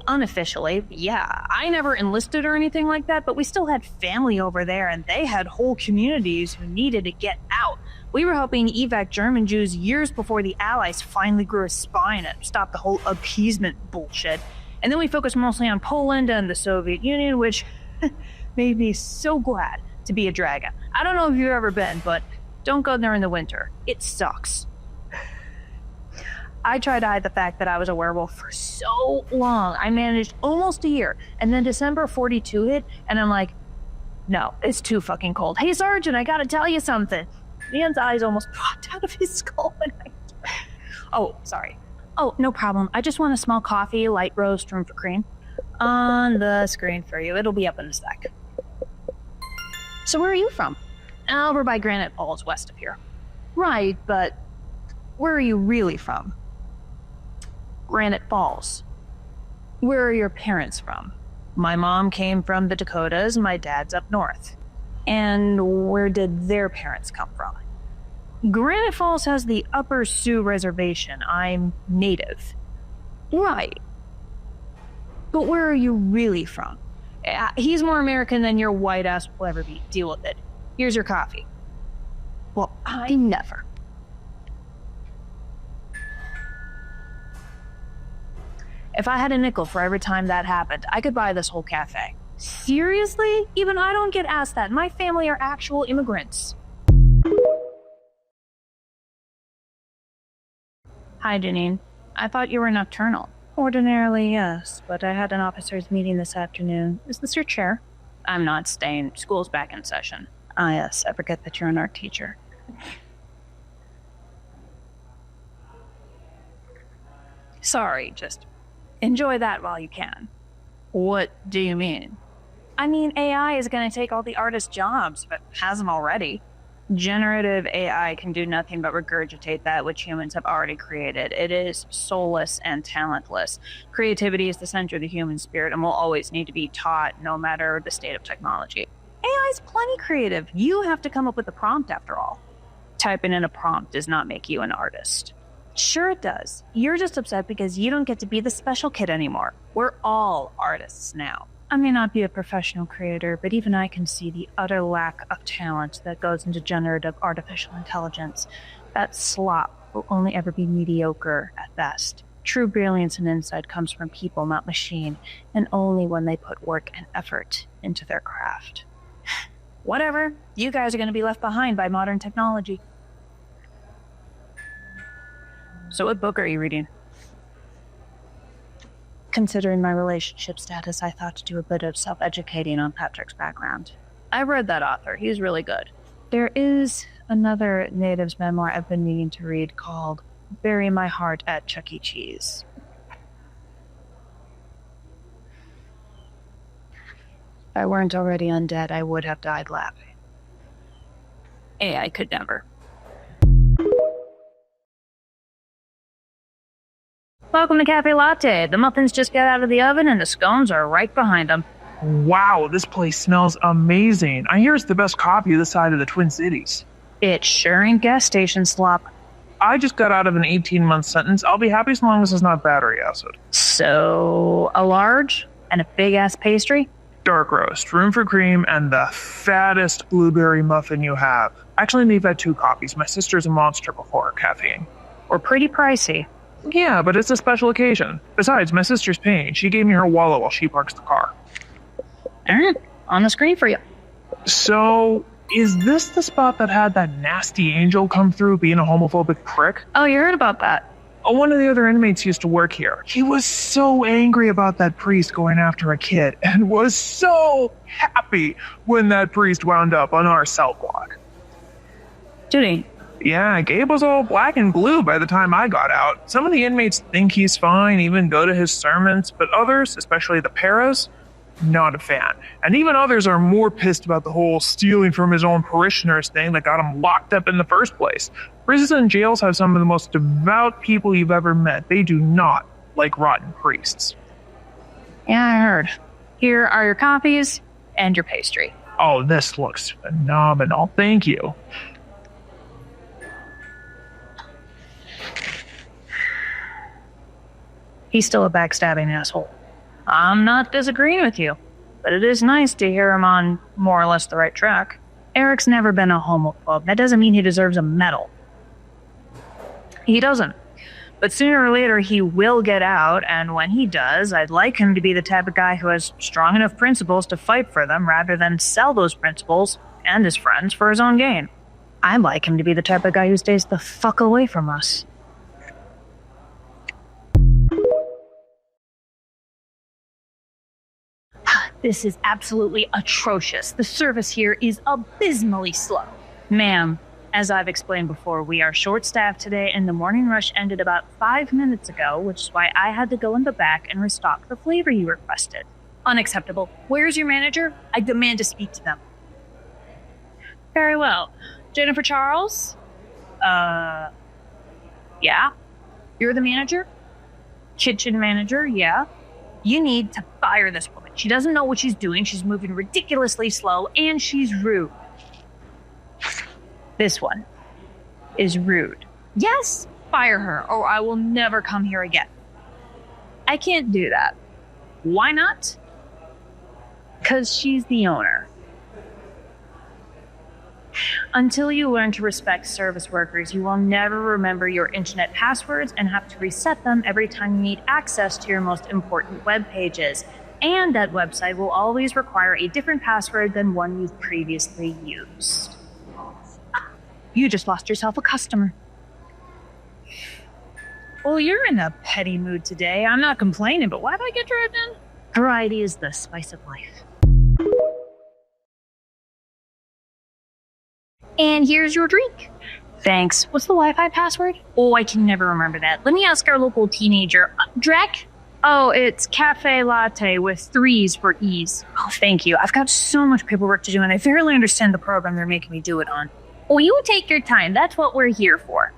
Unofficially, yeah. I never enlisted or anything like that, but we still had family over there, and they had whole communities who needed to get out. We were helping evac German Jews years before the Allies finally grew a spine and stopped the whole appeasement bullshit. And then we focused mostly on Poland and the Soviet Union, which made me so glad to be a dragon. I don't know if you've ever been, but don't go there in the winter. It sucks. I tried to hide the fact that I was a werewolf for so long. I managed almost a year, and then December 42 hit, and I'm like, no, it's too fucking cold. Hey, Sergeant, I gotta tell you something. Ian's eyes almost popped out of his skull. Oh, sorry. Oh, no problem. I just want a small coffee, light roast, room for cream. On the screen for you. It'll be up in a sec. So where are you from? We're by Granite Falls, west of here. Right, but where are you really from? Granite Falls. Where are your parents from? My mom came from the Dakotas, my dad's up north. And where did their parents come from? Granite Falls has the Upper Sioux Reservation. I'm native. Right. But where are you really from? He's more American than your white ass will ever be. Deal with it. Here's your coffee. Well, I never. If I had a nickel for every time that happened, I could buy this whole cafe. Seriously? Even I don't get asked that. My family are actual immigrants. Hi, Janine. I thought you were nocturnal. Ordinarily, yes, but I had an officers' meeting this afternoon. Is this your chair? I'm not staying. School's back in session. Ah, yes, I forget that you're an art teacher. Sorry, just enjoy that while you can. What do you mean? I mean, AI is going to take all the artists' jobs, but hasn't already. Generative AI can do nothing but regurgitate that which humans have already created. It is soulless and talentless. Creativity is the center of the human spirit and will always need to be taught, no matter the state of technology. AI is plenty creative. You have to come up with a prompt after all. Typing in a prompt does not make you an artist. Sure it does. You're just upset because you don't get to be the special kid anymore. We're all artists now. I may not be a professional creator, but even I can see the utter lack of talent that goes into generative artificial intelligence. That slop will only ever be mediocre at best. True brilliance and insight comes from people, not machine, and only when they put work and effort into their craft. Whatever. You guys are going to be left behind by modern technology. So what book are you reading? Considering my relationship status, I thought to do a bit of self-educating on Patrick's background. I read that author. He's really good. There is another native's memoir I've been meaning to read called Bury My Heart at Chuck E. Cheese. If I weren't already undead, I would have died laughing. I could never. Welcome to CaFae Latte. The muffins just got out of the oven and the scones are right behind them. Wow, this place smells amazing. I hear it's the best coffee this side of the Twin Cities. It sure ain't gas station slop. I just got out of an 18-month sentence. I'll be happy as long as it's not battery acid. So, a large and a big-ass pastry? Dark roast, room for cream, and the fattest blueberry muffin you have. Actually, they've had 2 copies. My sister's a monster before caffeine. Or pretty pricey. Yeah, but it's a special occasion. Besides, my sister's paying. She gave me her wallet while she parks the car. Alright, on the screen for you. So, is this the spot that had that nasty angel come through being a homophobic prick? Oh, you heard about that? One of the other inmates used to work here. He was so angry about that priest going after a kid and was so happy when that priest wound up on our cell block. Judy. Yeah, Gabe was all black and blue by the time I got out. Some of the inmates think he's fine, even go to his sermons, but others, especially the paras, not a fan. And even others are more pissed about the whole stealing from his own parishioners thing that got him locked up in the first place. Prisons and jails have some of the most devout people you've ever met. They do not like rotten priests. Yeah, I heard. Here are your copies and your pastry. Oh, this looks phenomenal. Thank you. He's still a backstabbing asshole. I'm not disagreeing with you, but it is nice to hear him on more or less the right track. Eric's never been a homophobe. That doesn't mean he deserves a medal. He doesn't. But sooner or later, he will get out, and when he does, I'd like him to be the type of guy who has strong enough principles to fight for them rather than sell those principles and his friends for his own gain. I'd like him to be the type of guy who stays the fuck away from us. This is absolutely atrocious. The service here is abysmally slow. Ma'am, as I've explained before, we are short-staffed today and the morning rush ended about 5 minutes ago, which is why I had to go in the back and restock the flavor you requested. Unacceptable. Where's your manager? I demand to speak to them. Very well. Jennifer Charles? Yeah? You're the manager? Kitchen manager, yeah. You need to fire this woman. She doesn't know what she's doing. She's moving ridiculously slow, and she's rude. This one is rude. Yes, fire her, or I will never come here again. I can't do that. Why not? Because she's the owner. Until you learn to respect service workers, you will never remember your internet passwords and have to reset them every time you need access to your most important web pages. And that website will always require a different password than one you've previously used. You just lost yourself a customer. Well, you're in a petty mood today. I'm not complaining, but why did I get dragged in? Variety is the spice of life. And here's your drink. Thanks. What's the Wi-Fi password? Oh, I can never remember that. Let me ask our local teenager. Drek? Oh, it's CaFae Latte with 3s for E's. Oh, thank you. I've got so much paperwork to do, and I barely understand the program they're making me do it on. Oh, you take your time. That's what we're here for.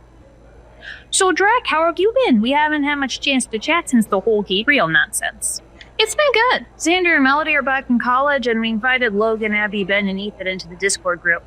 So, Drek, how have you been? We haven't had much chance to chat since the whole Gabriel nonsense. It's been good. Xander and Melody are back in college, and we invited Logan, Abby, Ben, and Ethan into the Discord group.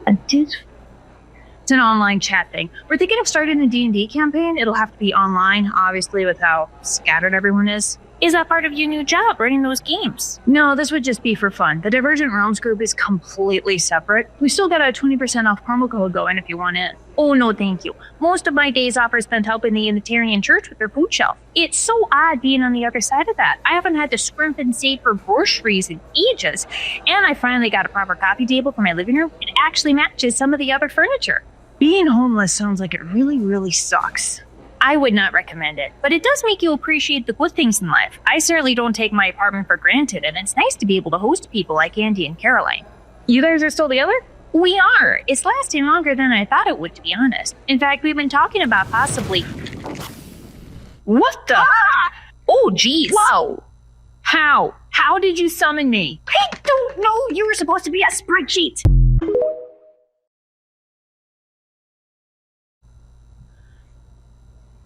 It's an online chat thing. We're thinking of starting a D&D campaign. It'll have to be online, obviously, with how scattered everyone is. Is that part of your new job, running those games? No, this would just be for fun. The Divergent Realms group is completely separate. We still got a 20% off promo code going if you want in. Oh, no, thank you. Most of my days off are spent helping the Unitarian Church with their food shelf. It's so odd being on the other side of that. I haven't had to scrimp and save for groceries in ages. And I finally got a proper coffee table for my living room. It actually matches some of the other furniture. Being homeless sounds like it really, really sucks. I would not recommend it, but it does make you appreciate the good things in life. I certainly don't take my apartment for granted, and it's nice to be able to host people like Andy and Caroline. You guys are still together? We are. It's lasting longer than I thought it would, to be honest. In fact, we've been talking about possibly... What the? Ah! Oh, geez. Whoa! How? How did you summon me? I don't know. You were supposed to be a spreadsheet.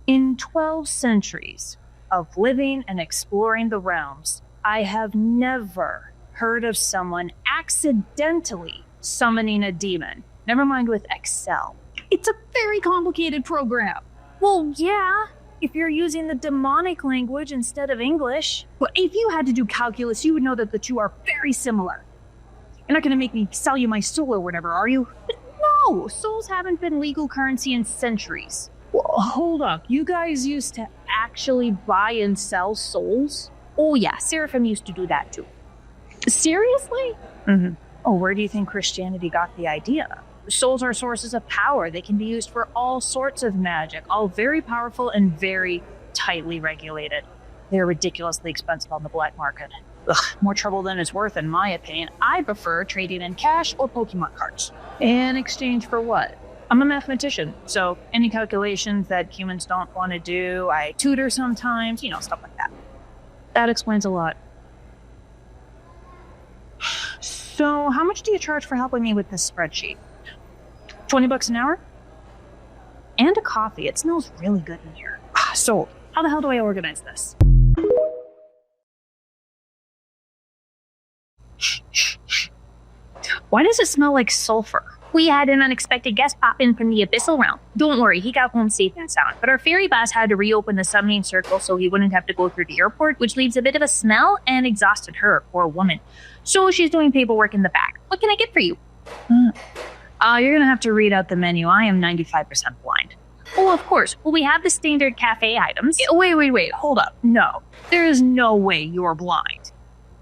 In 12 centuries of living and exploring the realms, I have never heard of someone accidentally summoning a demon. Never mind with Excel. It's a very complicated program. Well, yeah. If you're using the demonic language instead of English. But if you had to do calculus, you would know that the two are very similar. You're not going to make me sell you my soul or whatever, are you? But no, souls haven't been legal currency in centuries. Well, hold up, you guys used to actually buy and sell souls? Oh, yeah, Seraphim used to do that too. Seriously? Mm-hmm. Oh, where do you think Christianity got the idea? Souls are sources of power. They can be used for all sorts of magic, all very powerful and very tightly regulated. They're ridiculously expensive on the black market. Ugh, more trouble than it's worth, in my opinion. I prefer trading in cash or Pokemon cards. In exchange for what? I'm a mathematician, so any calculations that humans don't want to do, I tutor sometimes, stuff like that. That explains a lot. So, how much do you charge for helping me with this spreadsheet? $20 an hour? And a coffee. It smells really good in here. Sold. How the hell do I organize this? Why does it smell like sulfur? We had an unexpected guest pop in from the Abyssal Realm. Don't worry, he got home safe and sound. But our fairy boss had to reopen the summoning circle so he wouldn't have to go through the airport, which leaves a bit of a smell and exhausted her, poor woman. So she's doing paperwork in the back. What can I get for you? You're gonna have to read out the menu. I am 95% blind. Oh, of course. Well, we have the standard cafe items. Wait. Hold up. No. There is no way you're blind.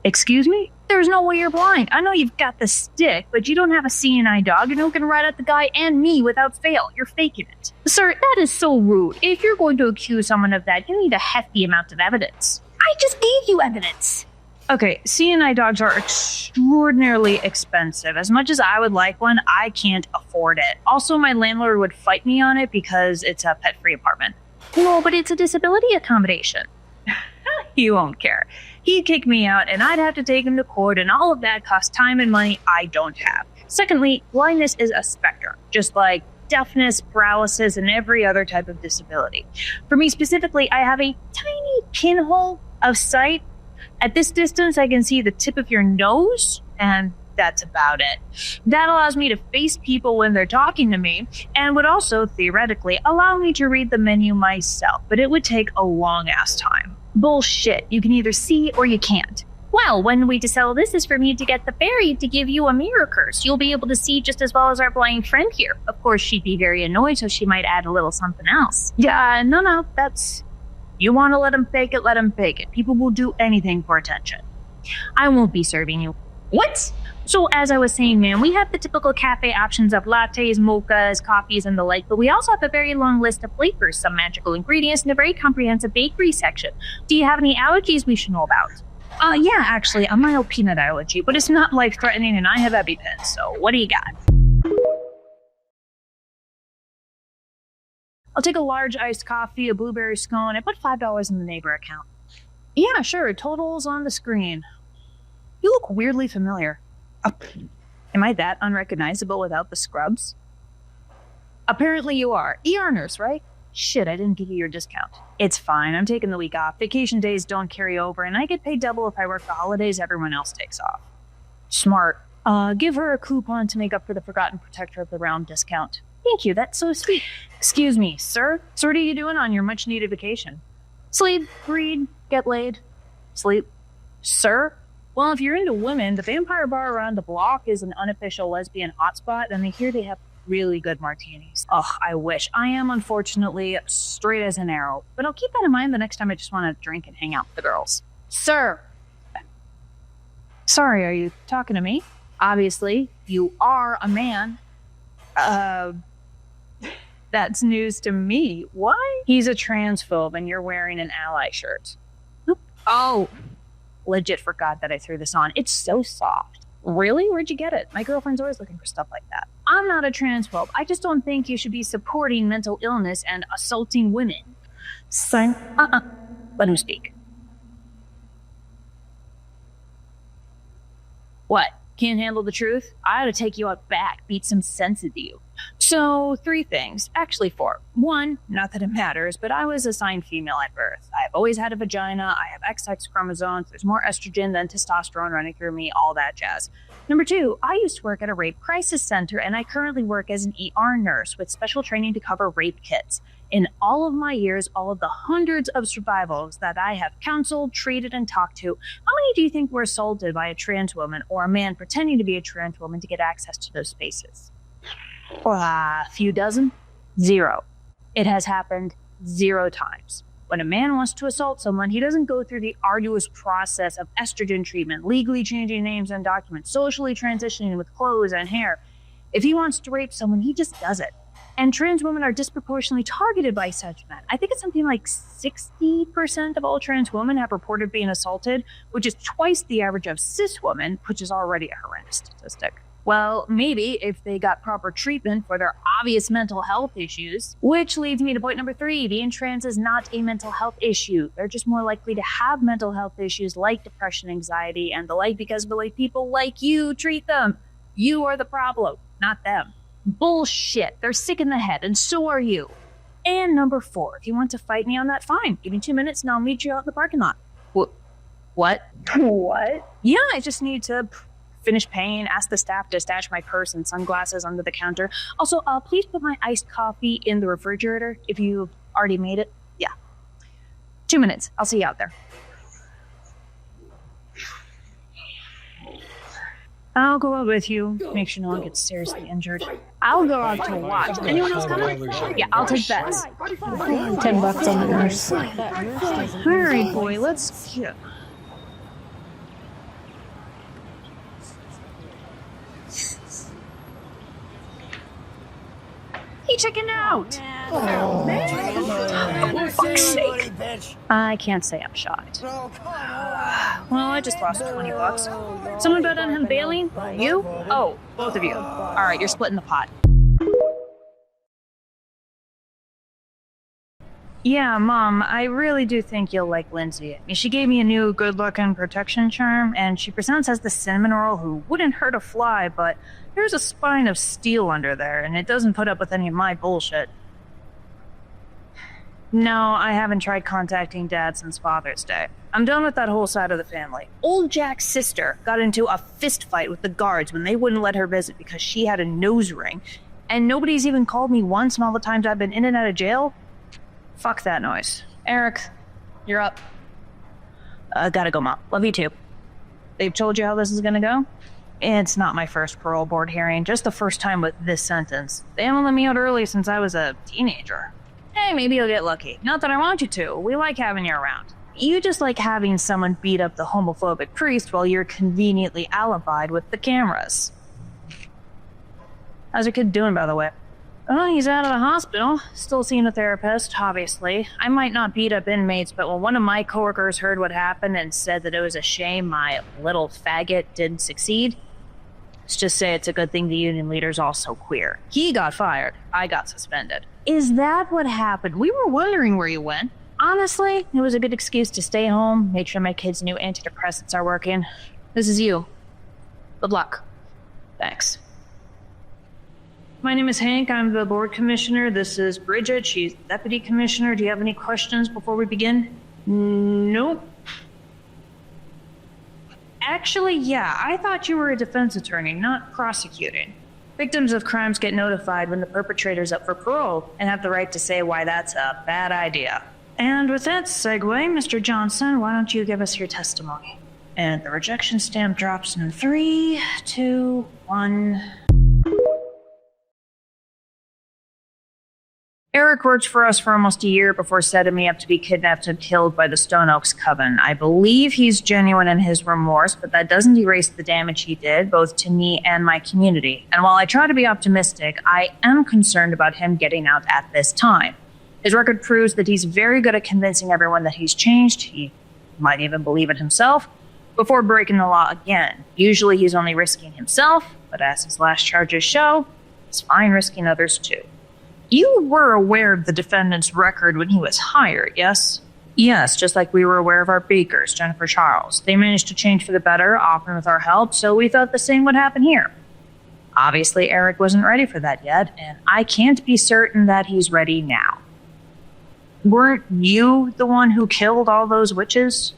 Excuse me? There's no way you're blind. I know you've got the stick, but you don't have a seeing eye dog. You're not going to ride out the guy and me without fail. You're faking it. Sir, that is so rude. If you're going to accuse someone of that, you need a hefty amount of evidence. I just gave you evidence. Okay, seeing eye dogs are extraordinarily expensive. As much as I would like one, I can't afford it. Also, my landlord would fight me on it because it's a pet-free apartment. No, but it's a disability accommodation. He won't care. He'd kick me out, and I'd have to take him to court, and all of that costs time and money I don't have. Secondly, blindness is a spectrum, just like deafness, paralysis, and every other type of disability. For me specifically, I have a tiny pinhole of sight. At this distance, I can see the tip of your nose, and that's about it. That allows me to face people when they're talking to me, and would also, theoretically, allow me to read the menu myself, but it would take a long-ass time. Bullshit. You can either see or you can't. Well, one way to sell this is for me to get the fairy to give you a mirror curse. You'll be able to see just as well as our blind friend here. Of course, she'd be very annoyed, so she might add a little something else. Yeah, no, that's... You want to let him fake it, let him fake it. People will do anything for attention. I won't be serving you. What? So as I was saying, man, we have the typical cafe options of lattes, mochas, coffees, and the like, but we also have a very long list of flavors, some magical ingredients, and a very comprehensive bakery section. Do you have any allergies we should know about? Yeah, actually, a mild peanut allergy, but it's not life-threatening, and I have EpiPen, so what do you got? I'll take a large iced coffee, a blueberry scone, and put $5 in the neighbor account. Yeah, sure, total's on the screen. You look weirdly familiar. Am I that unrecognizable without the scrubs? Apparently you are. ER nurse, right? Shit, I didn't give you your discount. It's fine, I'm taking the week off. Vacation days don't carry over, and I get paid double if I work the holidays everyone else takes off. Smart. Give her a coupon to make up for the Forgotten Protector of the Realm discount. Thank you, that's so sweet. Excuse me, sir? So what are you doing on your much-needed vacation? Sleep, read, get laid. Sleep? Sir? Well, if you're into women, the vampire bar around the block is an unofficial lesbian hotspot, and I hear they have really good martinis. Ugh, I wish. I am, unfortunately, straight as an arrow, but I'll keep that in mind the next time I just want to drink and hang out with the girls. Sir! Sorry, are you talking to me? Obviously, you are a man. That's news to me. Why? He's a transphobe and you're wearing an ally shirt. Oh, legit forgot that I threw this on. It's so soft. Really? Where'd you get it? My girlfriend's always looking for stuff like that. I'm not a transphobe. I just don't think you should be supporting mental illness and assaulting women. Son, let him speak. What? Can't handle the truth? I ought to take you out back, beat some sense into you. So, 3 things. Actually 4. 1, not that it matters, but I was assigned female at birth. I've always had a vagina, I have XX chromosomes, there's more estrogen than testosterone running through me, all that jazz. Number 2, I used to work at a rape crisis center, and I currently work as an ER nurse with special training to cover rape kits. In all of my years, all of the hundreds of survivors that I have counseled, treated, and talked to, how many do you think were assaulted by a trans woman or a man pretending to be a trans woman to get access to those spaces? A few dozen? 0. It has happened 0 times. When a man wants to assault someone, he doesn't go through the arduous process of estrogen treatment, legally changing names and documents, socially transitioning with clothes and hair. If he wants to rape someone, he just does it. And trans women are disproportionately targeted by such men. I think it's something like 60% of all trans women have reported being assaulted, which is twice the average of cis women, which is already a horrendous statistic. Well, maybe if they got proper treatment for their obvious mental health issues. Which leads me to point number 3. Being trans is not a mental health issue. They're just more likely to have mental health issues like depression, anxiety, and the like because of the way people like you treat them. You are the problem, not them. Bullshit. They're sick in the head, and so are you. And number 4, if you want to fight me on that, fine. Give me 2 minutes and I'll meet you out in the parking lot. What? What? Yeah, I just need to finish paying, ask the staff to stash my purse and sunglasses under the counter. Also, please put my iced coffee in the refrigerator if you've already made it. Yeah. 2 minutes. I'll see you out there. I'll go out with you. Make sure no one gets seriously injured. I'll go out to watch. Anyone else coming? Yeah, I'll take bets. $10 on the nurse. All right, boy, let's go. He chickened out! Oh, for fuck's sake. I can't say I'm shocked. Well, I just lost $20. Someone bet on him bailing? You? Oh, both of you. Alright, you're splitting the pot. Yeah, Mom, I really do think you'll like Lindsay. I mean, she gave me a new good-looking protection charm, and she presents as the cinnamon roll who wouldn't hurt a fly, but there's a spine of steel under there, and it doesn't put up with any of my bullshit. No, I haven't tried contacting Dad since Father's Day. I'm done with that whole side of the family. Old Jack's sister got into a fist fight with the guards when they wouldn't let her visit because she had a nose ring, and nobody's even called me once in all the times I've been in and out of jail. Fuck that noise. Eric, you're up. Gotta go, Mom. Love you too. They've told you how this is gonna go? It's not my first parole board hearing, just the first time with this sentence. They haven't let me out early since I was a teenager. Hey, maybe you'll get lucky. Not that I want you to. We like having you around. You just like having someone beat up the homophobic priest while you're conveniently alibied with the cameras. How's your kid doing, by the way? Oh, he's out of the hospital. Still seeing a therapist, obviously. I might not beat up inmates, but when one of my coworkers heard what happened and said that it was a shame my little faggot didn't succeed, let's just say it's a good thing the union leader's also queer. He got fired. I got suspended. Is that what happened? We were wondering where you went. Honestly, it was a good excuse to stay home, make sure my kids' new antidepressants are working. This is you. Good luck. Thanks. My name is Hank. I'm the board commissioner. This is Bridget. She's the deputy commissioner. Do you have any questions before we begin? Nope. Actually, yeah, I thought you were a defense attorney, not prosecuting. Victims of crimes get notified when the perpetrator's up for parole and have the right to say why that's a bad idea. And with that segue, Mr. Johnson, why don't you give us your testimony? And the rejection stamp drops in 3, 2, 1. Eric worked for us for almost a year before setting me up to be kidnapped and killed by the Stone Oaks Coven. I believe he's genuine in his remorse, but that doesn't erase the damage he did, both to me and my community. And while I try to be optimistic, I am concerned about him getting out at this time. His record proves that he's very good at convincing everyone that he's changed. He might even believe it himself before breaking the law again. Usually he's only risking himself, but as his last charges show, he's fine risking others too. You were aware of the defendant's record when he was hired, yes? Yes, just like we were aware of our bakers, Jennifer Charles. They managed to change for the better, often with our help, so we thought the same would happen here. Obviously, Eric wasn't ready for that yet, and I can't be certain that he's ready now. Weren't you the one who killed all those witches?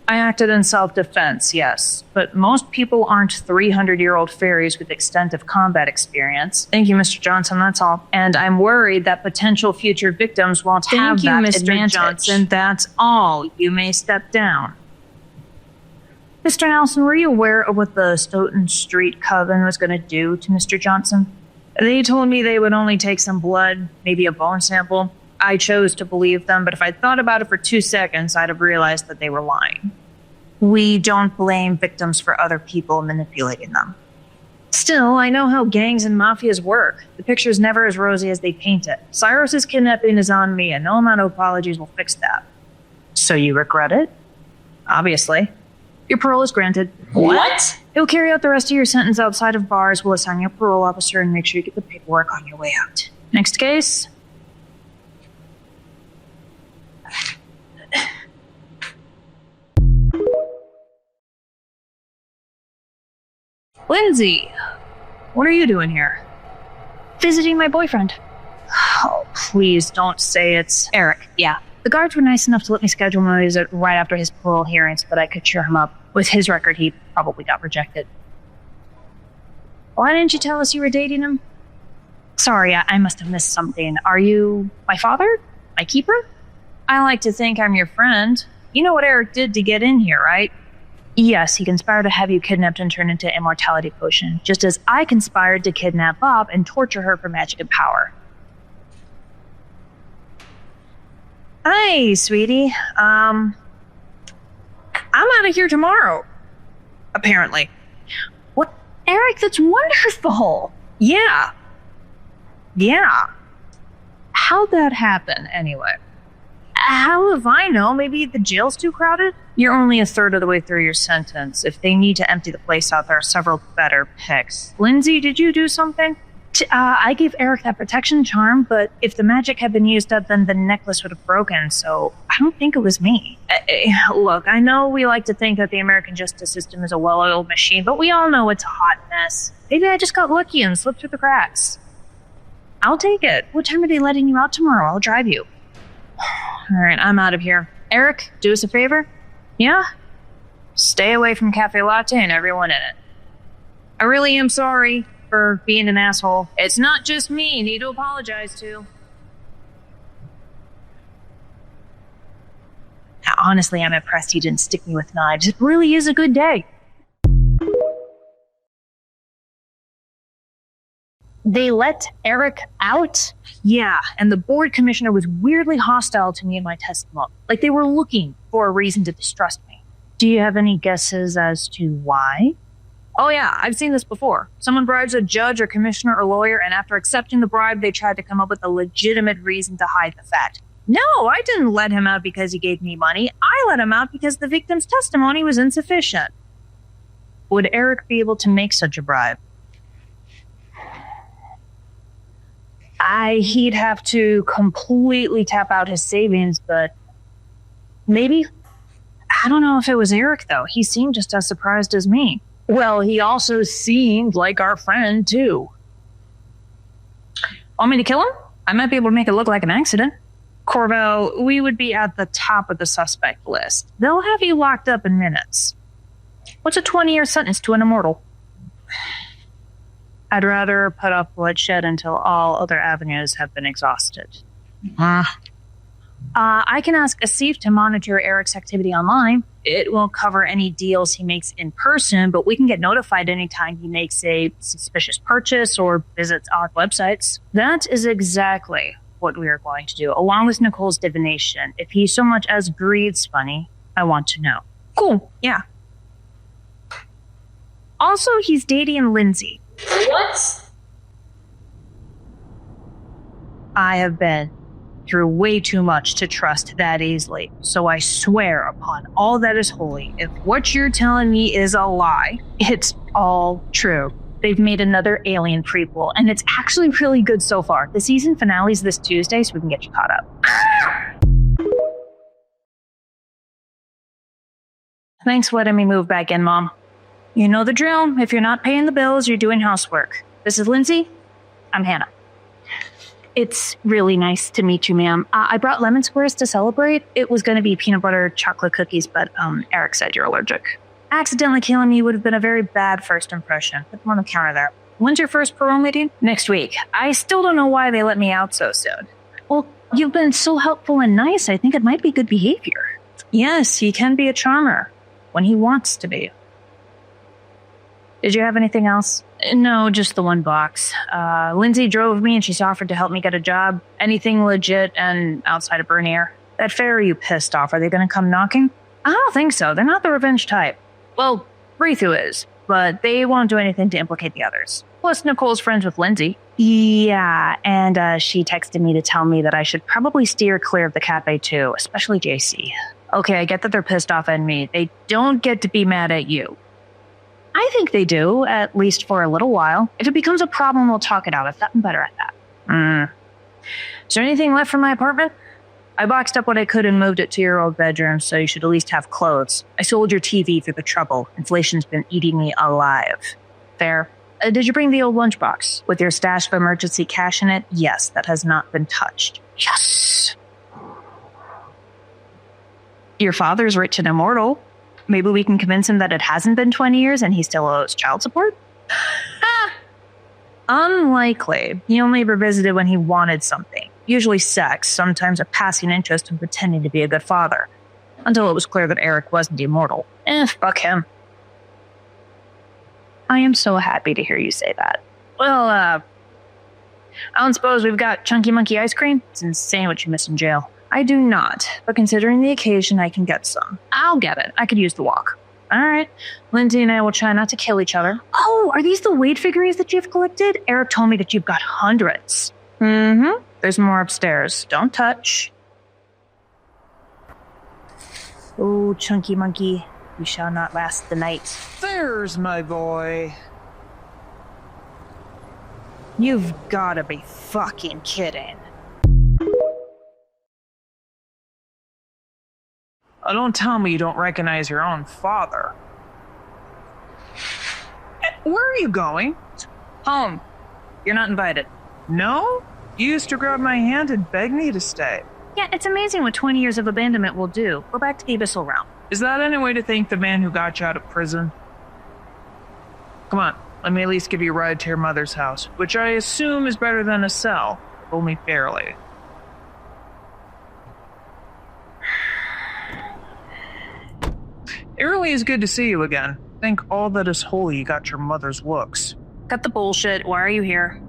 I acted in self-defense, yes, but most people aren't 300-year-old fairies with extensive combat experience. Thank you, Mr. Johnson, that's all. And I'm worried that potential future victims won't have that advantage. Thank you, Mr. Johnson, that's all. You may step down. Mr. Nelson, were you aware of what the Stoughton Street Coven was going to do to Mr. Johnson? They told me they would only take some blood, maybe a bone sample. I chose to believe them, but if I'd thought about it for 2 seconds, I'd have realized that they were lying. We don't blame victims for other people manipulating them. Still, I know how gangs and mafias work. The picture's never as rosy as they paint it. Cyrus's kidnapping is on me, and no amount of apologies will fix that. So you regret it? Obviously. Your parole is granted. What? He'll carry out the rest of your sentence outside of bars. We'll assign you a parole officer and make sure you get the paperwork on your way out. Next case. Lindsay, what are you doing here? Visiting my boyfriend. Oh, please don't say it's Eric. Yeah. The guards were nice enough to let me schedule my visit right after his parole hearing so that I could cheer him up. With his record, he probably got rejected. Why didn't you tell us you were dating him? Sorry, I must have missed something. Are you my father? My keeper? I like to think I'm your friend. You know what Eric did to get in here, right? Yes, he conspired to have you kidnapped and turned into an immortality potion, just as I conspired to kidnap Bob and torture her for magic and power. Hey, sweetie. I'm out of here tomorrow. Apparently. What? Eric, that's wonderful. Yeah. How'd that happen, anyway? How if I know? Maybe the jail's too crowded? You're only a third of the way through your sentence. If they need to empty the place out, there are several better picks. Lindsay, did you do something? I gave Eric that protection charm, but if the magic had been used up, then the necklace would have broken, so I don't think it was me. Look, I know we like to think that the American justice system is a well-oiled machine, but we all know it's a hot mess. Maybe I just got lucky and slipped through the cracks. I'll take it. What time are they letting you out tomorrow? I'll drive you. All right, I'm out of here. Eric, do us a favor? Yeah? Stay away from CaFae Latte and everyone in it. I really am sorry for being an asshole. It's not just me you need to apologize to. Honestly, I'm impressed you didn't stick me with knives. It really is a good day. They let Eric out? Yeah, and the board commissioner was weirdly hostile to me in my testimony. Like they were looking for a reason to distrust me. Do you have any guesses as to why? Oh yeah, I've seen this before. Someone bribes a judge or commissioner or lawyer, and after accepting the bribe, they tried to come up with a legitimate reason to hide the fact. No, I didn't let him out because he gave me money. I let him out because the victim's testimony was insufficient. Would Eric be able to make such a bribe? He'd have to completely tap out his savings, but maybe. I don't know if it was Eric, though. He seemed just as surprised as me. Well, he also seemed like our friend, too. Want me to kill him? I might be able to make it look like an accident. Corvell, we would be at the top of the suspect list. They'll have you locked up in minutes. What's a 20-year sentence to an immortal? I'd rather put off bloodshed until all other avenues have been exhausted. I can ask Asif to monitor Eric's activity online. It won't cover any deals he makes in person, but we can get notified anytime he makes a suspicious purchase or visits odd websites. That is exactly what we are going to do, along with Nicole's divination. If he so much as breathes funny, I want to know. Cool, yeah. Also, he's dating Lindsay. What? I have been through way too much to trust that easily, so I swear upon all that is holy, if what you're telling me is a lie, it's all true. They've made another Alien prequel, and it's actually really good so far. The season finale's this Tuesday, so we can get you caught up. Thanks for letting me move back in, Mom. You know the drill. If you're not paying the bills, you're doing housework. This is Lindsay. I'm Hannah. It's really nice to meet you, ma'am. I brought lemon squares to celebrate. It was going to be peanut butter chocolate cookies, but Eric said you're allergic. Accidentally killing me would have been a very bad first impression. Put them on the counter there. When's your first parole meeting? Next week. I still don't know why they let me out so soon. Well, you've been so helpful and nice. I think it might be good behavior. Yes, he can be a charmer when he wants to be. Did you have anything else? No, just the one box. Lindsay drove me and she's offered to help me get a job. Anything legit and outside of Bernier. That fair, are you pissed off? Are they going to come knocking? I don't think so. They're not the revenge type. Well, Rithu is, but they won't do anything to implicate the others. Plus, Nicole's friends with Lindsay. Yeah, and she texted me to tell me that I should probably steer clear of the CaFae too, especially JC. Okay, I get that they're pissed off at me. They don't get to be mad at you. I think they do, at least for a little while. If it becomes a problem, we'll talk it out. I've gotten better at that. Is there anything left from my apartment? I boxed up what I could and moved it to your old bedroom, so you should at least have clothes. I sold your TV through the trouble. Inflation's been eating me alive. Fair. Did you bring the old lunchbox with your stash of emergency cash in it? Yes, that has not been touched. Yes! Your father's rich and immortal. Maybe we can convince him that it hasn't been 20 years and he still owes child support? Unlikely. He only ever visited when he wanted something. Usually sex, sometimes a passing interest in pretending to be a good father. Until it was clear that Eric wasn't immortal. Fuck him. I am so happy to hear you say that. Well, I don't suppose we've got Chunky Monkey ice cream? It's insane what you miss in jail. I do not, but considering the occasion, I can get some. I'll get it. I could use the walk. All right. Lindsay and I will try not to kill each other. Oh, are these the Wade figurines that you've collected? Eric told me that you've got hundreds. Mm-hmm. There's more upstairs. Don't touch. Oh, Chunky Monkey, you shall not last the night. There's my boy. You've gotta be fucking kidding. Oh, don't tell me you don't recognize your own father. Where are you going? Home. You're not invited. No? You used to grab my hand and beg me to stay. Yeah, it's amazing what 20 years of abandonment will do. Go back to the Abyssal Realm. Is that any way to thank the man who got you out of prison? Come on, let me at least give you a ride to your mother's house, which I assume is better than a cell, if only barely. It really is good to see you again. Thank all that is holy you got your mother's looks. Cut the bullshit. Why are you here?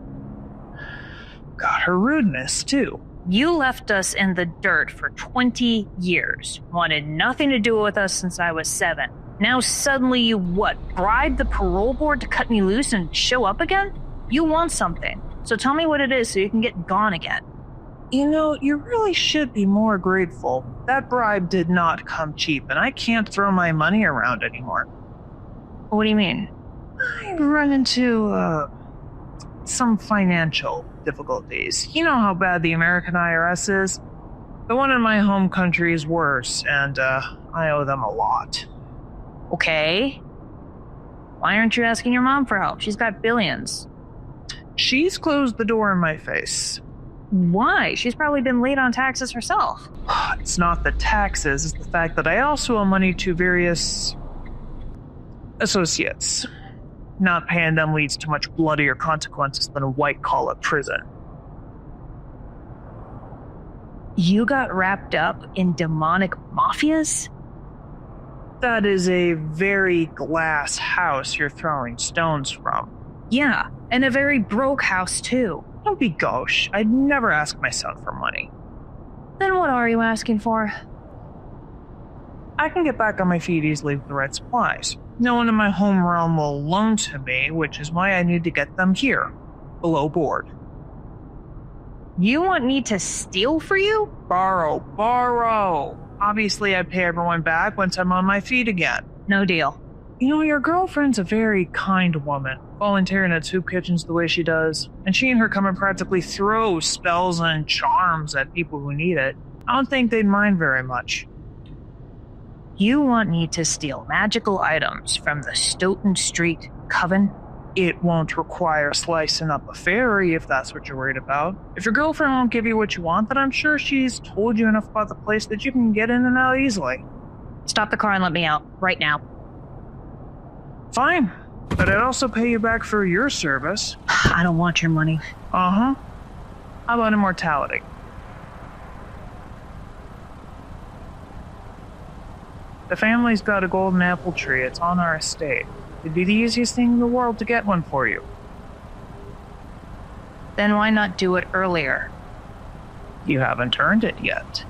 Got her rudeness, too. You left us in the dirt for 20 years. Wanted nothing to do with us since I was 7. Now suddenly you bribed the parole board to cut me loose and show up again? You want something. So tell me what it is so you can get gone again. You know, you really should be more grateful. That bribe did not come cheap, and I can't throw my money around anymore. What do you mean? I've run into, some financial difficulties. You know how bad the American IRS is? The one in my home country is worse, and, I owe them a lot. Okay. Why aren't you asking your mom for help? She's got billions. She's closed the door in my face. Why? She's probably been late on taxes herself. It's not the taxes, it's the fact that I also owe money to various associates. Not paying them leads to much bloodier consequences than a white-collar prison. You got wrapped up in demonic mafias? That is a very glass house you're throwing stones from. Yeah, and a very broke house too. Don't be gauche. I'd never ask my son for money. Then what are you asking for? I can get back on my feet easily with the right supplies. No one in my home realm will loan to me, which is why I need to get them here, below board. You want me to steal for you? Borrow. Obviously, I pay everyone back once I'm on my feet again. No deal. You know, your girlfriend's a very kind woman, volunteering at soup kitchens the way she does, and she and her come and practically throw spells and charms at people who need it. I don't think they'd mind very much. You want me to steal magical items from the Stoughton Street Coven? It won't require slicing up a fairy if that's what you're worried about. If your girlfriend won't give you what you want, then I'm sure she's told you enough about the place that you can get in and out easily. Stop the car and let me out, right now. Fine, but I'd also pay you back for your service. I don't want your money. Uh-huh. How about immortality? The family's got a golden apple tree. It's on our estate. It'd be the easiest thing in the world to get one for you. Then why not do it earlier? You haven't earned it yet.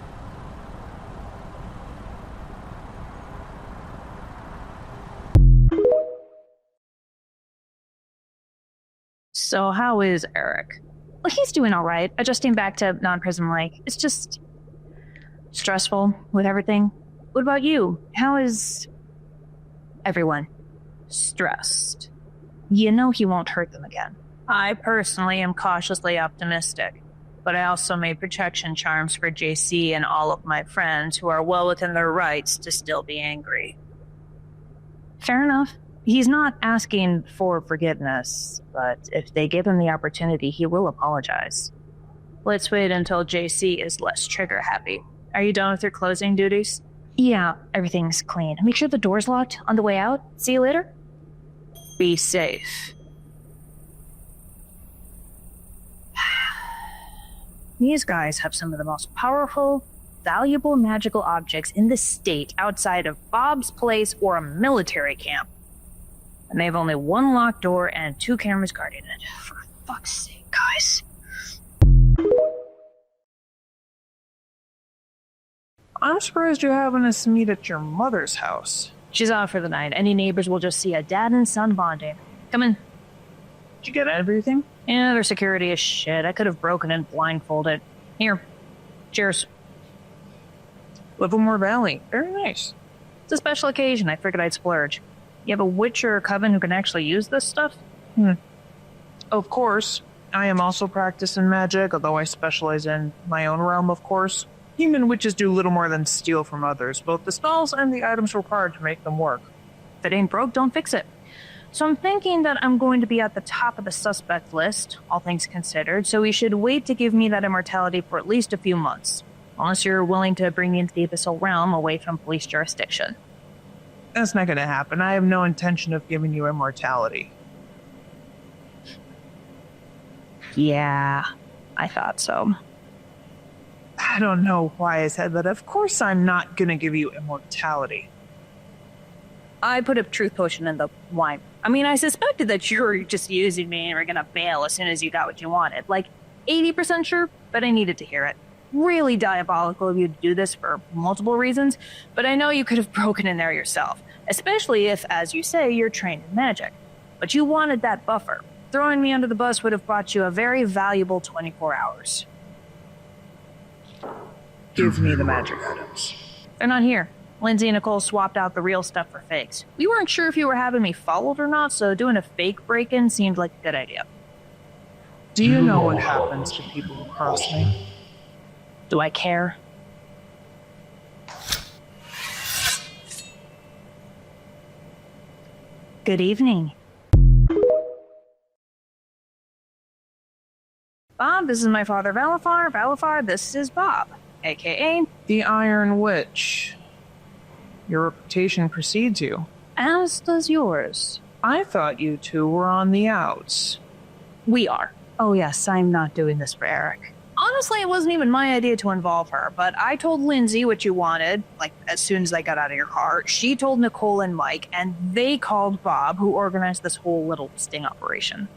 So how is Eric? Well, he's doing all right, adjusting back to non-prison life. It's just stressful with everything. What about you? How is everyone? Stressed. You know he won't hurt them again. I personally am cautiously optimistic, but I also made protection charms for JC and all of my friends who are well within their rights to still be angry. Fair enough. He's not asking for forgiveness, but if they give him the opportunity, he will apologize. Let's wait until JC is less trigger happy. Are you done with your closing duties? Yeah, everything's clean. Make sure the door's locked on the way out. See you later. Be safe. These guys have some of the most powerful, valuable magical objects in the state outside of Bob's place or a military camp. And they have only one locked door and 2 cameras guarding it. For fuck's sake, guys. I'm surprised you're having us meet at your mother's house. She's off for the night. Any neighbors will just see a dad and son bonding. Come in. Did you get everything? Yeah, their security is shit. I could have broken and blindfolded. Here. Cheers. Livermore Valley. Very nice. It's a special occasion. I figured I'd splurge. You have a witch or a coven who can actually use this stuff? Of course. I am also practicing magic, although I specialize in my own realm, of course. Human witches do little more than steal from others, both the spells and the items required to make them work. If it ain't broke, don't fix it. So I'm thinking that I'm going to be at the top of the suspect list, all things considered, so we should wait to give me that immortality for at least a few months. Unless you're willing to bring me into the abyssal realm away from police jurisdiction. That's not going to happen. I have no intention of giving you immortality. Yeah, I thought so. I don't know why I said that. Of course I'm not going to give you immortality. I put a truth potion in the wine. I mean, I suspected that you were just using me and were gonna bail as soon as you got what you wanted. Like, 80% sure, but I needed to hear it. Really diabolical of you to do this for multiple reasons, but I know you could have broken in there yourself. Especially if, as you say, you're trained in magic. But you wanted that buffer. Throwing me under the bus would have bought you a very valuable 24 hours. Give me the magic items. They're not here. Lindsay and Nicole swapped out the real stuff for fakes. We weren't sure if you were having me followed or not, so doing a fake break-in seemed like a good idea. Do you know what happens to people who cross me? Do I care? Good evening. Bob, this is my father Valafar. Valafar, this is Bob, a.k.a. The Iron Witch. Your reputation precedes you. As does yours. I thought you two were on the outs. We are. Oh yes, I'm not doing this for Eric. Honestly, it wasn't even my idea to involve her, but I told Lindsay what you wanted, like, as soon as I got out of your car. She told Nicole and Mike, and they called Bob, who organized this whole little sting operation.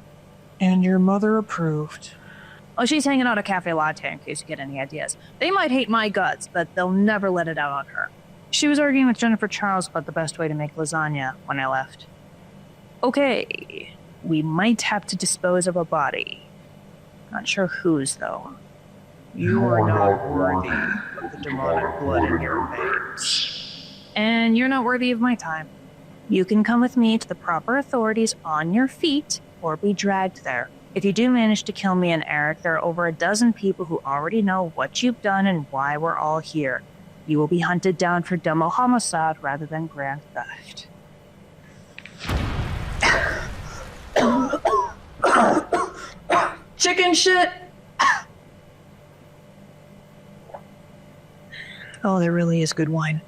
And your mother approved. Oh, she's hanging out at CaFae Latte in case you get any ideas. They might hate my guts, but they'll never let it out on her. She was arguing with Jennifer Charles about the best way to make lasagna when I left. Okay, we might have to dispose of a body. Not sure whose, though. You are not worthy of the demonic blood in your veins. And you're not worthy of my time. You can come with me to the proper authorities on your feet, or be dragged there. If you do manage to kill me and Eric, there are over a dozen people who already know what you've done and why we're all here. You will be hunted down for dumb homicide rather than grand theft. Chicken shit! Oh, there really is good wine.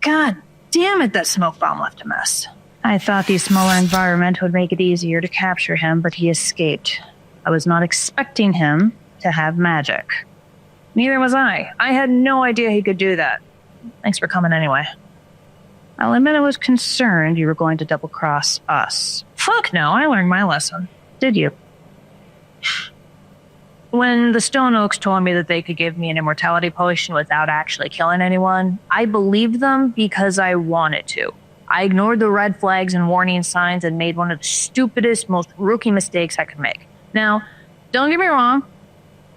God damn it, that smoke bomb left a mess. I thought the smaller environment would make it easier to capture him, but he escaped. I was not expecting him to have magic. Neither was I. I had no idea he could do that. Thanks for coming anyway. I'll admit I was concerned you were going to double-cross us. Fuck no, I learned my lesson. Did you? When the Stone Oaks told me that they could give me an immortality potion without actually killing anyone, I believed them because I wanted to. I ignored the red flags and warning signs and made one of the stupidest, most rookie mistakes I could make. Now, don't get me wrong,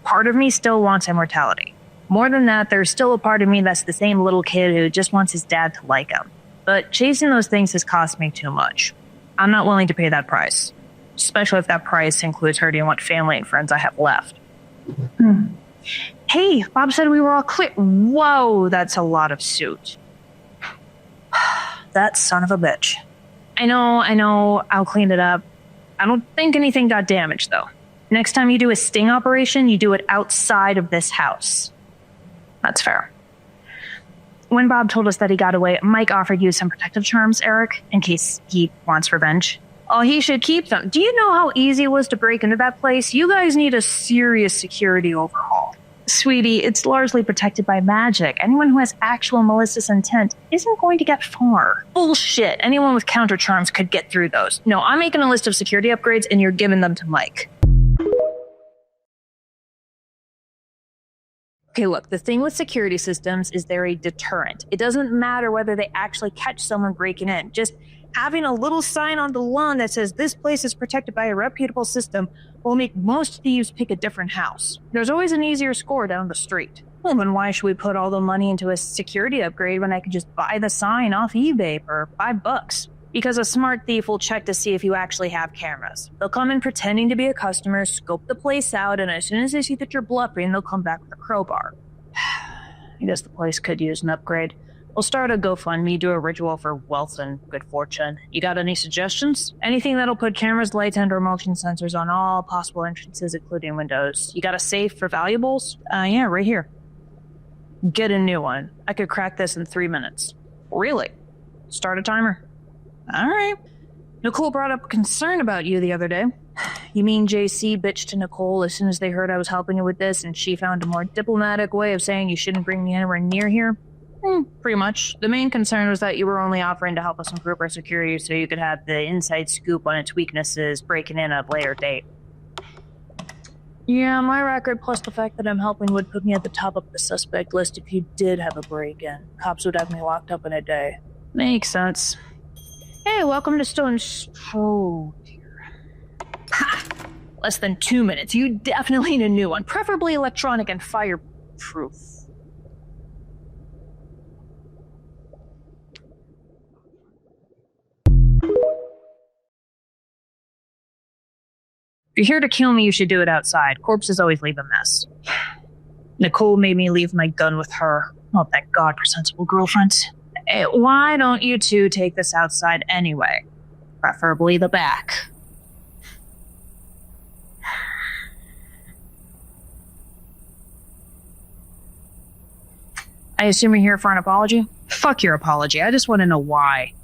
part of me still wants immortality. More than that, there's still a part of me that's the same little kid who just wants his dad to like him. But chasing those things has cost me too much. I'm not willing to pay that price, especially if that price includes hurting what family and friends I have left. Hey, Bob said we were all clear. Whoa, that's a lot of suit. That son of a bitch. I know, I'll clean it up. I don't think anything got damaged, though. Next time you do a sting operation, you do it outside of this house. That's fair. When Bob told us that he got away, Mike offered you some protective charms, Eric, in case he wants revenge. Oh, he should keep them. Do you know how easy it was to break into that place? You guys need a serious security overhaul. Sweetie, it's largely protected by magic. Anyone who has actual malicious intent isn't going to get far. Bullshit. Anyone with counter charms could get through those. No, I'm making a list of security upgrades and you're giving them to Mike. Okay, look, the thing with security systems is they're a deterrent. It doesn't matter whether they actually catch someone breaking in. Just having a little sign on the lawn that says this place is protected by a reputable system will make most thieves pick a different house. There's always an easier score down the street. Well, then why should we put all the money into a security upgrade when I could just buy the sign off eBay for $5? Because a smart thief will check to see if you actually have cameras. They'll come in pretending to be a customer, scope the place out, and as soon as they see that you're bluffing, they'll come back with a crowbar. I guess the place could use an upgrade. We'll start a GoFundMe, do a ritual for wealth and good fortune. You got any suggestions? Anything that'll put cameras, lights, and/or motion sensors on all possible entrances, including windows. You got a safe for valuables? Yeah, right here. Get a new one. I could crack this in 3 minutes. Really? Start a timer. All right. Nicole brought up a concern about you the other day. You mean JC bitched to Nicole as soon as they heard I was helping you with this, and she found a more diplomatic way of saying you shouldn't bring me anywhere near here? Pretty much. The main concern was that you were only offering to help us improve our security so you could have the inside scoop on its weaknesses, breaking in at a later date. Yeah, my record plus the fact that I'm helping would put me at the top of the suspect list if you did have a break-in. Cops would have me locked up in a day. Makes sense. Hey, welcome to Stone's... Oh, dear. Ha! Less than 2 minutes. You definitely need a new one. Preferably electronic and fireproof. If you're here to kill me, you should do it outside. Corpses always leave a mess. Nicole made me leave my gun with her. Oh, thank God for sensible girlfriends. Hey, why don't you two take this outside anyway? Preferably the back. I assume you're here for an apology? Fuck your apology. I just want to know why.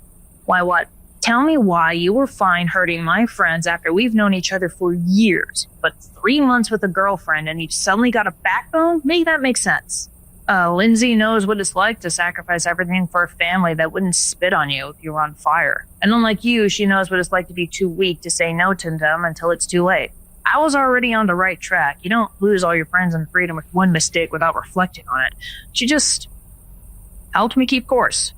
Why what? Tell me why you were fine hurting my friends after we've known each other for years, but 3 months with a girlfriend and you've suddenly got a backbone? Make that make sense. Lindsay knows what it's like to sacrifice everything for a family that wouldn't spit on you if you were on fire. And unlike you, she knows what it's like to be too weak to say no to them until it's too late. I was already on the right track. You don't lose all your friends and freedom with one mistake without reflecting on it. She just helped me keep course.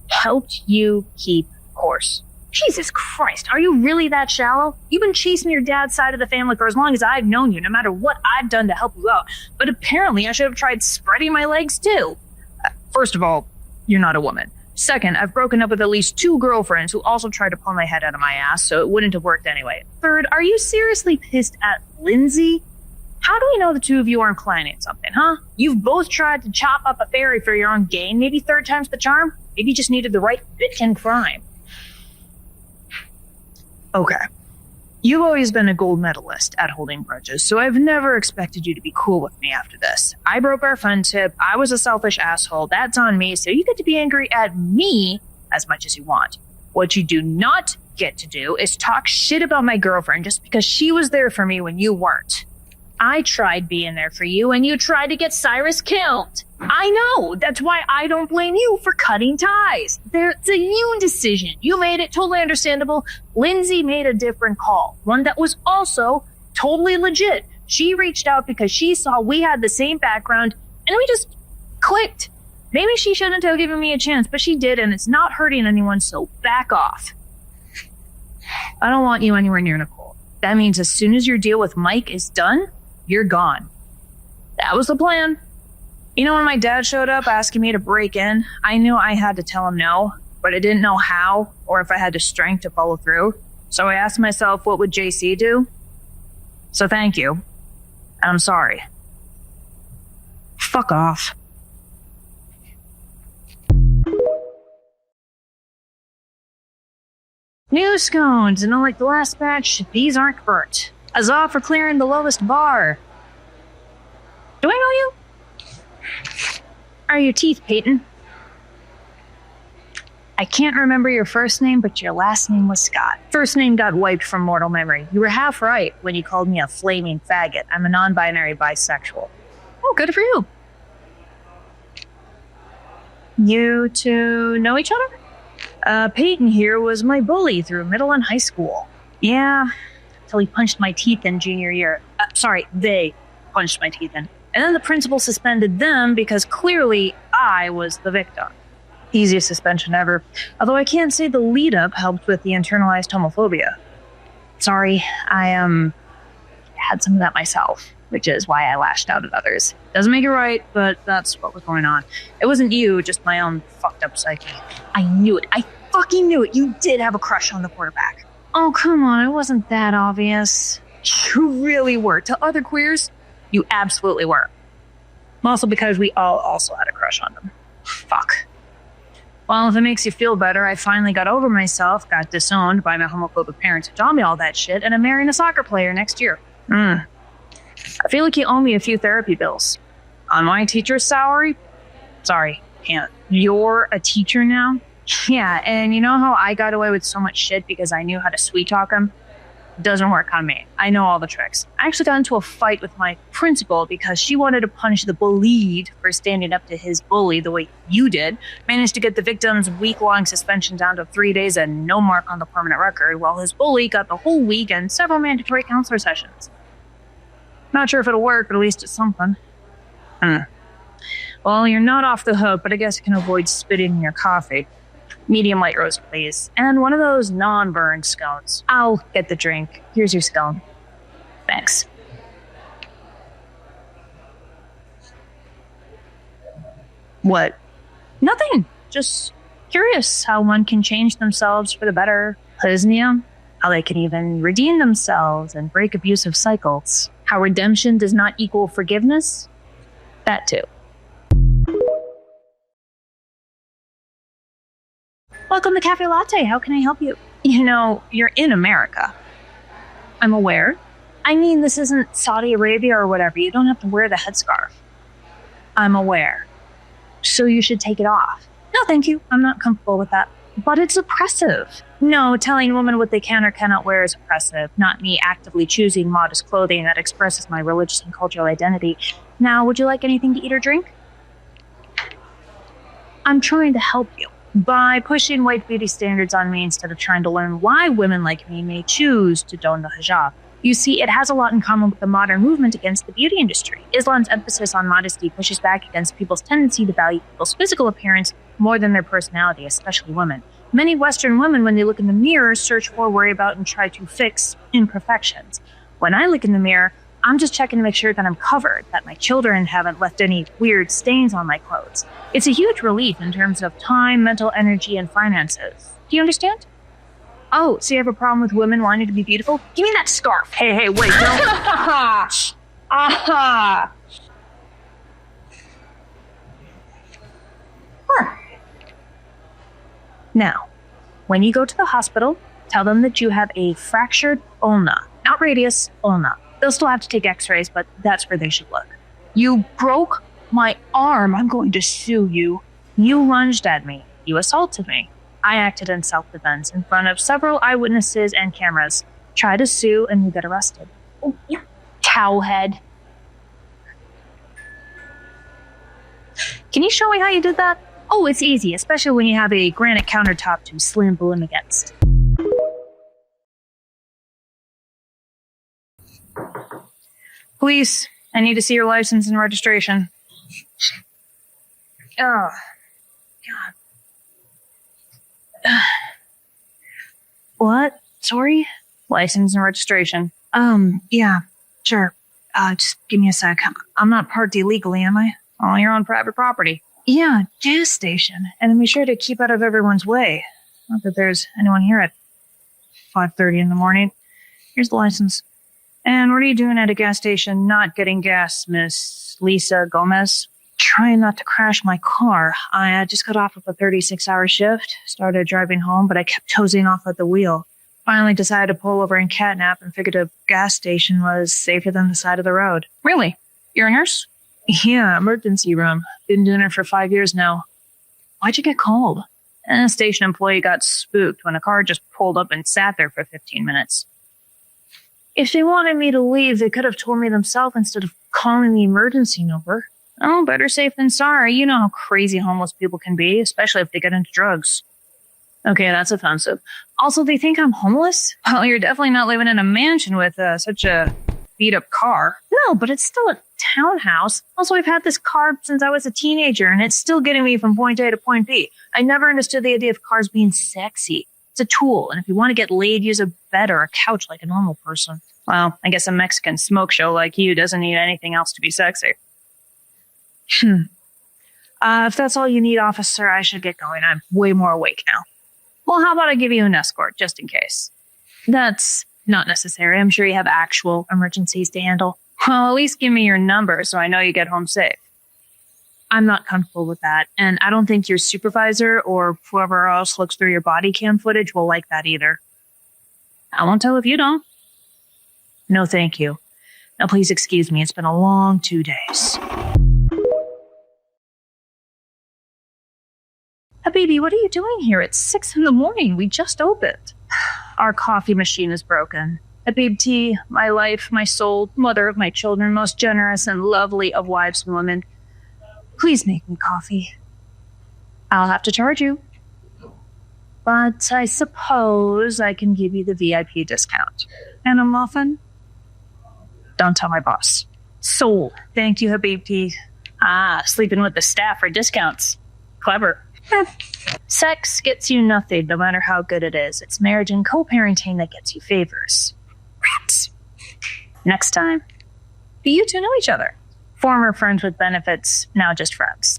Helped you keep course. Jesus Christ, are you really that shallow? You've been chasing your dad's side of the family for as long as I've known you, no matter what I've done to help you out. But apparently I should have tried spreading my legs too. First of all, you're not a woman. Second, I've broken up with at least 2 girlfriends who also tried to pull my head out of my ass, so it wouldn't have worked anyway. Third, are you seriously pissed at Lindsay? How do we know the two of you aren't planning something, huh? You've both tried to chop up a fairy for your own gain. Maybe third time's the charm? Maybe you just needed the right bit in crime. Okay. You've always been a gold medalist at holding grudges, so I've never expected you to be cool with me after this. I broke our friendship, I was a selfish asshole, that's on me, so you get to be angry at me as much as you want. What you do not get to do is talk shit about my girlfriend just because she was there for me when you weren't. I tried being there for you, and you tried to get Cyrus killed. I know. That's why I don't blame you for cutting ties. It's a you decision. You made it, totally understandable. Lindsay made a different call, one that was also totally legit. She reached out because she saw we had the same background, and we just clicked. Maybe she shouldn't have given me a chance, but she did, and it's not hurting anyone, so back off. I don't want you anywhere near Nicole. That means as soon as your deal with Mike is done, you're gone. That was the plan. You know, when my dad showed up asking me to break in, I knew I had to tell him no, but I didn't know how or if I had the strength to follow through. So I asked myself, what would JC do? So thank you. And I'm sorry. Fuck off. New scones, and unlike the last batch, these aren't burnt. Huzzah for clearing the lowest bar. Do I know you? Are your teeth, Peyton? I can't remember your first name, but your last name was Scott. First name got wiped from mortal memory. You were half right when you called me a flaming faggot. I'm a non-binary bisexual. Oh, good for you. You two know each other? Peyton here was my bully through middle and high school. Yeah, till he punched my teeth in junior year. They punched my teeth in. And then the principal suspended them because clearly I was the victim. Easiest suspension ever. Although I can't say the lead-up helped with the internalized homophobia. Sorry, I had some of that myself, which is why I lashed out at others. Doesn't make it right, but that's what was going on. It wasn't you, just my own fucked up psyche. I knew it. I fucking knew it. You did have a crush on the quarterback. Oh, come on, it wasn't that obvious. You really were. To other queers, you absolutely were. Also because we all also had a crush on them. Fuck. Well, if it makes you feel better, I finally got over myself, got disowned by my homophobic parents who taught me all that shit, and I'm marrying a soccer player next year. I feel like you owe me a few therapy bills. On my teacher's salary? Sorry, can't. You're a teacher now? Yeah, and you know how I got away with so much shit because I knew how to sweet talk him? Doesn't work on me. I know all the tricks. I actually got into a fight with my principal because she wanted to punish the bullied for standing up to his bully the way you did. Managed to get the victim's week-long suspension down to 3 days and no mark on the permanent record, while his bully got the whole week and several mandatory counselor sessions. Not sure if it'll work, but at least it's something. Well, you're not off the hook, but I guess you can avoid spitting in your coffee. Medium light roast, please. And one of those non-burned scones. I'll get the drink. Here's your scone. Thanks. What? Nothing. Just curious how one can change themselves for the better. Plisnia. How they can even redeem themselves and break abusive cycles. How redemption does not equal forgiveness. That too. Welcome to CaFae Latte. How can I help you? You know, you're in America. I'm aware. I mean, this isn't Saudi Arabia or whatever. You don't have to wear the headscarf. I'm aware. So you should take it off. No, thank you. I'm not comfortable with that. But it's oppressive. No, telling women what they can or cannot wear is oppressive, not me actively choosing modest clothing that expresses my religious and cultural identity. Now, would you like anything to eat or drink? I'm trying to help you by pushing white beauty standards on me instead of trying to learn why women like me may choose to don the hijab. You see, it has a lot in common with the modern movement against the beauty industry. Islam's emphasis on modesty pushes back against people's tendency to value people's physical appearance more than their personality, especially women. Many Western women, when they look in the mirror, search for, worry about, and try to fix imperfections. When I look in the mirror, I'm just checking to make sure that I'm covered, that my children haven't left any weird stains on my clothes. It's a huge relief in terms of time, mental energy, and finances. Do you understand? Oh, so you have a problem with women wanting to be beautiful? Give me that scarf. Hey, wait, don't. Aha! Aha! Huh. Now, when you go to the hospital, tell them that you have a fractured ulna. Not radius, ulna. They'll still have to take x-rays, but that's where they should look. You broke my arm. I'm going to sue you. You lunged at me. You assaulted me. I acted in self-defense in front of several eyewitnesses and cameras. Try to sue and you get arrested. Oh, you cowhead. Can you show me how you did that? Oh, it's easy, especially when you have a granite countertop to slam balloon against. Police, I need to see your license and registration. Oh, God. What? Sorry? License and registration. Yeah, sure. Just give me a sec. I'm not parked illegally, am I? Oh, you're on private property. Yeah, gas station. And be sure to keep out of everyone's way. Not that there's anyone here at 5:30 in the morning. Here's the license. And what are you doing at a gas station not getting gas, Miss Lisa Gomez? Trying not to crash my car. I just got off of a 36-hour shift, started driving home, but I kept toesing off at the wheel. Finally decided to pull over and catnap and figured a gas station was safer than the side of the road. Really? You're a nurse? Yeah, emergency room. Been doing it for 5 years now. Why'd you get called? A station employee got spooked when a car just pulled up and sat there for 15 minutes. If they wanted me to leave, they could have told me themselves instead of calling the emergency number. Oh, better safe than sorry. You know how crazy homeless people can be, especially if they get into drugs. Okay, that's offensive. Also, they think I'm homeless? Well, you're definitely not living in a mansion with such a beat-up car. No, but it's still a townhouse. Also, I've had this car since I was a teenager, and it's still getting me from point A to point B. I never understood the idea of cars being sexy. It's a tool, and if you want to get laid, use a bed or a couch like a normal person. Well, I guess a Mexican smoke show like you doesn't need anything else to be sexy. If that's all you need, officer, I should get going. I'm way more awake now. Well, how about I give you an escort, just in case? That's not necessary. I'm sure you have actual emergencies to handle. Well, at least give me your number so I know you get home safe. I'm not comfortable with that, and I don't think your supervisor or whoever else looks through your body cam footage will like that either. I won't tell if you don't. No, thank you. Now, please excuse me. It's been a long 2 days. Baby, what are you doing here? It's 6 in the morning. We just opened. Our coffee machine is broken. Habibti, my life, my soul, mother of my children, most generous and lovely of wives and women. Please make me coffee. I'll have to charge you. But I suppose I can give you the VIP discount. And a muffin? Don't tell my boss. Sold. Thank you, Habibti. Sleeping with the staff for discounts. Clever. Sex gets you nothing, no matter how good it is. It's marriage and co-parenting that gets you favors. Rats. Next time, you two know each other. Former friends with benefits, now just friends.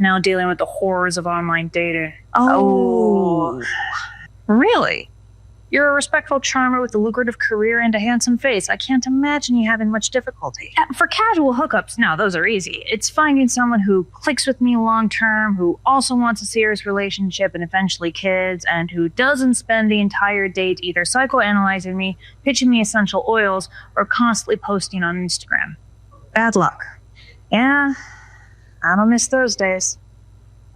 Now dealing with the horrors of online dating. Oh. Really? You're a respectful charmer with a lucrative career and a handsome face. I can't imagine you having much difficulty. For casual hookups, now those are easy. It's finding someone who clicks with me long term, who also wants a serious relationship and eventually kids, and who doesn't spend the entire date either psychoanalyzing me, pitching me essential oils, or constantly posting on Instagram. Bad luck. Yeah, I don't miss those days.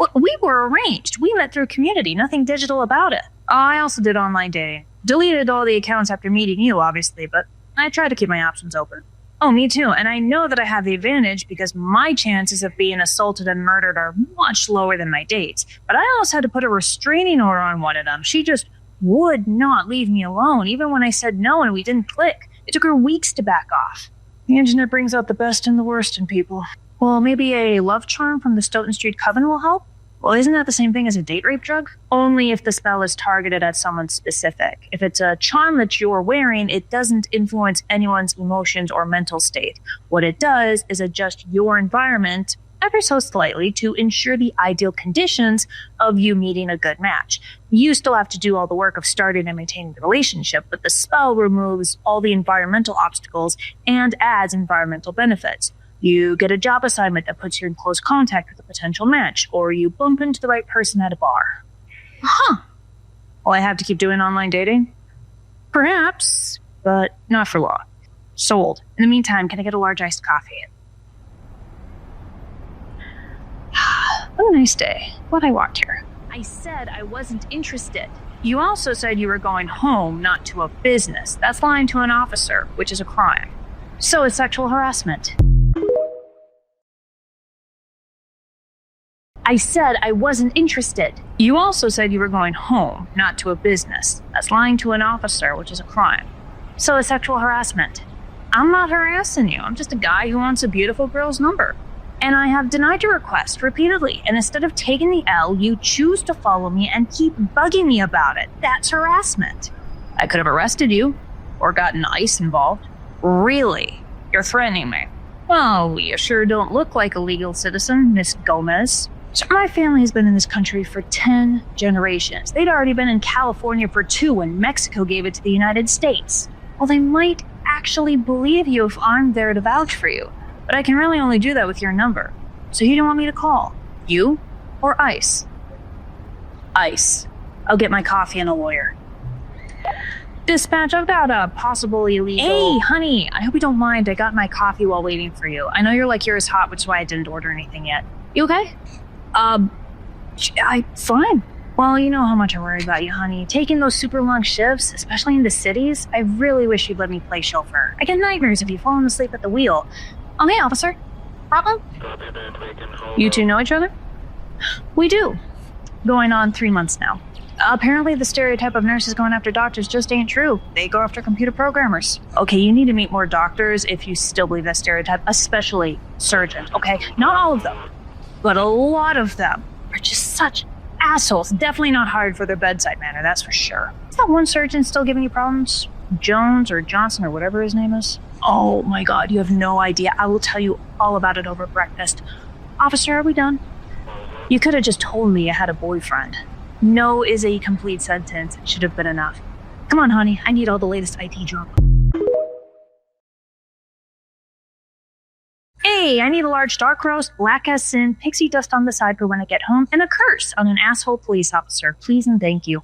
Well, we were arranged. We met through community, nothing digital about it. I also did online dating. Deleted all the accounts after meeting you, obviously, but I tried to keep my options open. Oh, me too, and I know that I have the advantage because my chances of being assaulted and murdered are much lower than my dates. But I also had to put a restraining order on one of them. She just would not leave me alone, even when I said no and we didn't click. It took her weeks to back off. The internet brings out the best and the worst in people. Well, maybe a love charm from the Stoughton Street Coven will help? Well, isn't that the same thing as a date rape drug? Only if the spell is targeted at someone specific. If it's a charm that you're wearing, it doesn't influence anyone's emotions or mental state. What it does is adjust your environment ever so slightly to ensure the ideal conditions of you meeting a good match. You still have to do all the work of starting and maintaining the relationship, but the spell removes all the environmental obstacles and adds environmental benefits. You get a job assignment that puts you in close contact with a potential match, or you bump into the right person at a bar. Huh. Will I have to keep doing online dating? Perhaps, but not for long. Sold. In the meantime, can I get a large iced coffee? What a nice day. Glad I walked here. I said I wasn't interested. You also said you were going home, not to a business. That's lying to an officer, which is a crime. So is sexual harassment. I said I wasn't interested. You also said you were going home, not to a business. That's lying to an officer, which is a crime. So is sexual harassment. I'm not harassing you. I'm just a guy who wants a beautiful girl's number. And I have denied your request repeatedly. And instead of taking the L, you choose to follow me and keep bugging me about it. That's harassment. I could have arrested you or gotten ICE involved. Really? You're threatening me? Well, you sure don't look like a legal citizen, Miss Gomez. So my family has been in this country for 10 generations. They'd already been in California for 2 when Mexico gave it to the United States. Well, they might actually believe you if I'm there to vouch for you. But I can really only do that with your number. So who do you want me to call? You or ICE? ICE. I'll get my coffee and a lawyer. Dispatch, I've got a possible illegal... Hey, honey, I hope you don't mind. I got my coffee while waiting for you. I know you're like yours hot, which is why I didn't order anything yet. You okay? Fine. Well, you know how much I worry about you, honey. Taking those super long shifts, especially in the cities, I really wish you'd let me play chauffeur. I get nightmares of you falling asleep at the wheel. Oh, hey, officer. Problem? You two know each other? We do. Going on 3 months now. Apparently the stereotype of nurses going after doctors just ain't true. They go after computer programmers. Okay, you need to meet more doctors if you still believe that stereotype, especially surgeons, okay? Not all of them, but a lot of them are just such assholes. Definitely not hired for their bedside manner, that's for sure. Is that one surgeon still giving you problems? Jones or Johnson or whatever his name is? Oh my god, you have no idea. I will tell you all about it over breakfast. Officer, are we done? You could have just told me you had a boyfriend. No is a complete sentence. It should have been enough. Come on, honey. I need all the latest IT drama. Hey, I need a large dark roast, black as sin, pixie dust on the side for when I get home, and a curse on an asshole police officer. Please and thank you.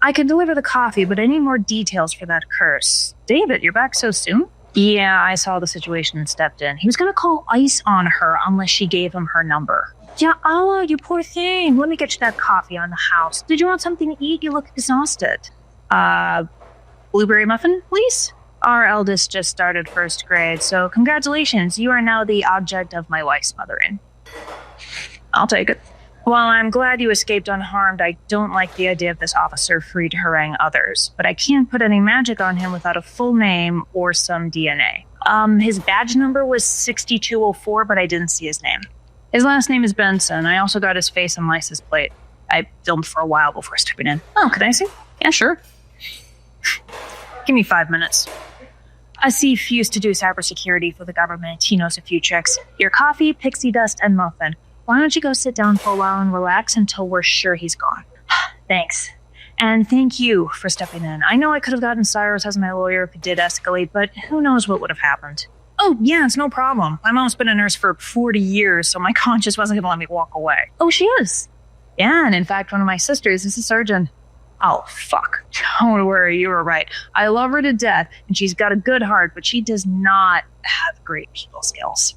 I could deliver the coffee, but I need more details for that curse. David, you're back so soon? Yeah, I saw the situation and stepped in. He was gonna call ICE on her unless she gave him her number. Yeah, Allah, you poor thing. Let me get you that coffee on the house. Did you want something to eat? You look exhausted. Blueberry muffin, please? Our eldest just started first grade, so congratulations. You are now the object of my wife's mothering. I'll take it. While I'm glad you escaped unharmed, I don't like the idea of this officer free to harangue others, but I can't put any magic on him without a full name or some DNA. His badge number was 6204, but I didn't see his name. His last name is Benson. I also got his face on license plate. I filmed for a while before stepping in. Oh, can I see? Yeah, sure. Give me 5 minutes. Asif used to do cybersecurity for the government. He knows a few tricks. Your coffee, pixie dust, and muffin. Why don't you go sit down for a while and relax until we're sure he's gone? Thanks. And thank you for stepping in. I know I could have gotten Cyrus as my lawyer if it did escalate, but who knows what would have happened. Oh, yeah, it's no problem. My mom's been a nurse for 40 years, so my conscience wasn't going to let me walk away. Oh, she is? Yeah, and in fact, one of my sisters is a surgeon. Oh, fuck. Don't worry, you were right. I love her to death, and she's got a good heart, but she does not have great people skills.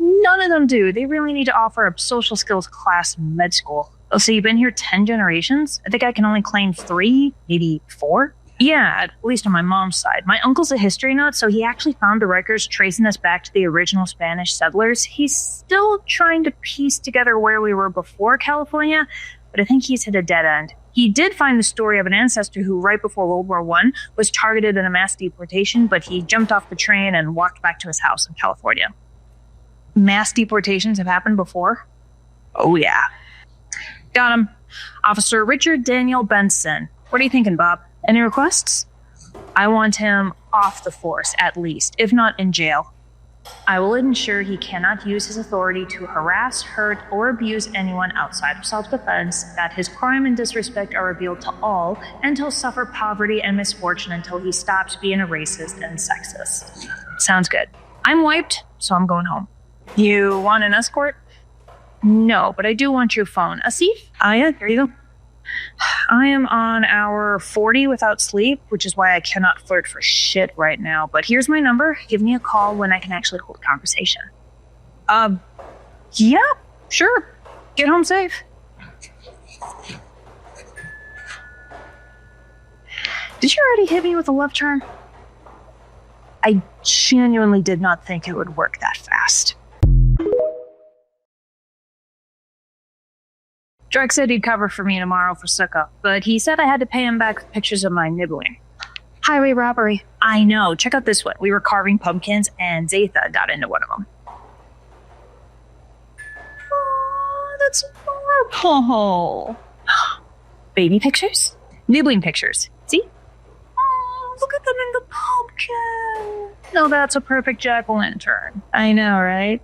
None of them do. They really need to offer a social skills class in med school. Oh, so you've been here 10 generations? I think I can only claim 3, maybe 4. Yeah, at least on my mom's side. My uncle's a history nut, so he actually found the records tracing us back to the original Spanish settlers. He's still trying to piece together where we were before California, but I think he's hit a dead end. He did find the story of an ancestor who, right before World War I, was targeted in a mass deportation, but he jumped off the train and walked back to his house in California. Mass deportations have happened before? Oh, yeah. Got him. Officer Richard Daniel Benson. What are you thinking, Bob? Any requests? I want him off the force, at least, if not in jail. I will ensure he cannot use his authority to harass, hurt, or abuse anyone outside of self-defense, that his crime and disrespect are revealed to all, and he'll suffer poverty and misfortune until he stops being a racist and sexist. Sounds good. I'm wiped, so I'm going home. You want an escort? No, but I do want your phone. Asif? Yeah, here you go. I am on hour 40 without sleep, which is why I cannot flirt for shit right now. But here's my number. Give me a call when I can actually hold a conversation. Yeah, sure. Get home safe. Did you already hit me with a left turn? I genuinely did not think it would work that fast. Drake said he'd cover for me tomorrow for Sukkah, but he said I had to pay him back with pictures of my nibbling. Highway robbery. I know. Check out this one. We were carving pumpkins, and Zatha got into one of them. Oh, that's adorable. Baby pictures? Nibbling pictures. See? Oh, look at them in the pumpkin. No, that's a perfect jack-o'-lantern. I know, right?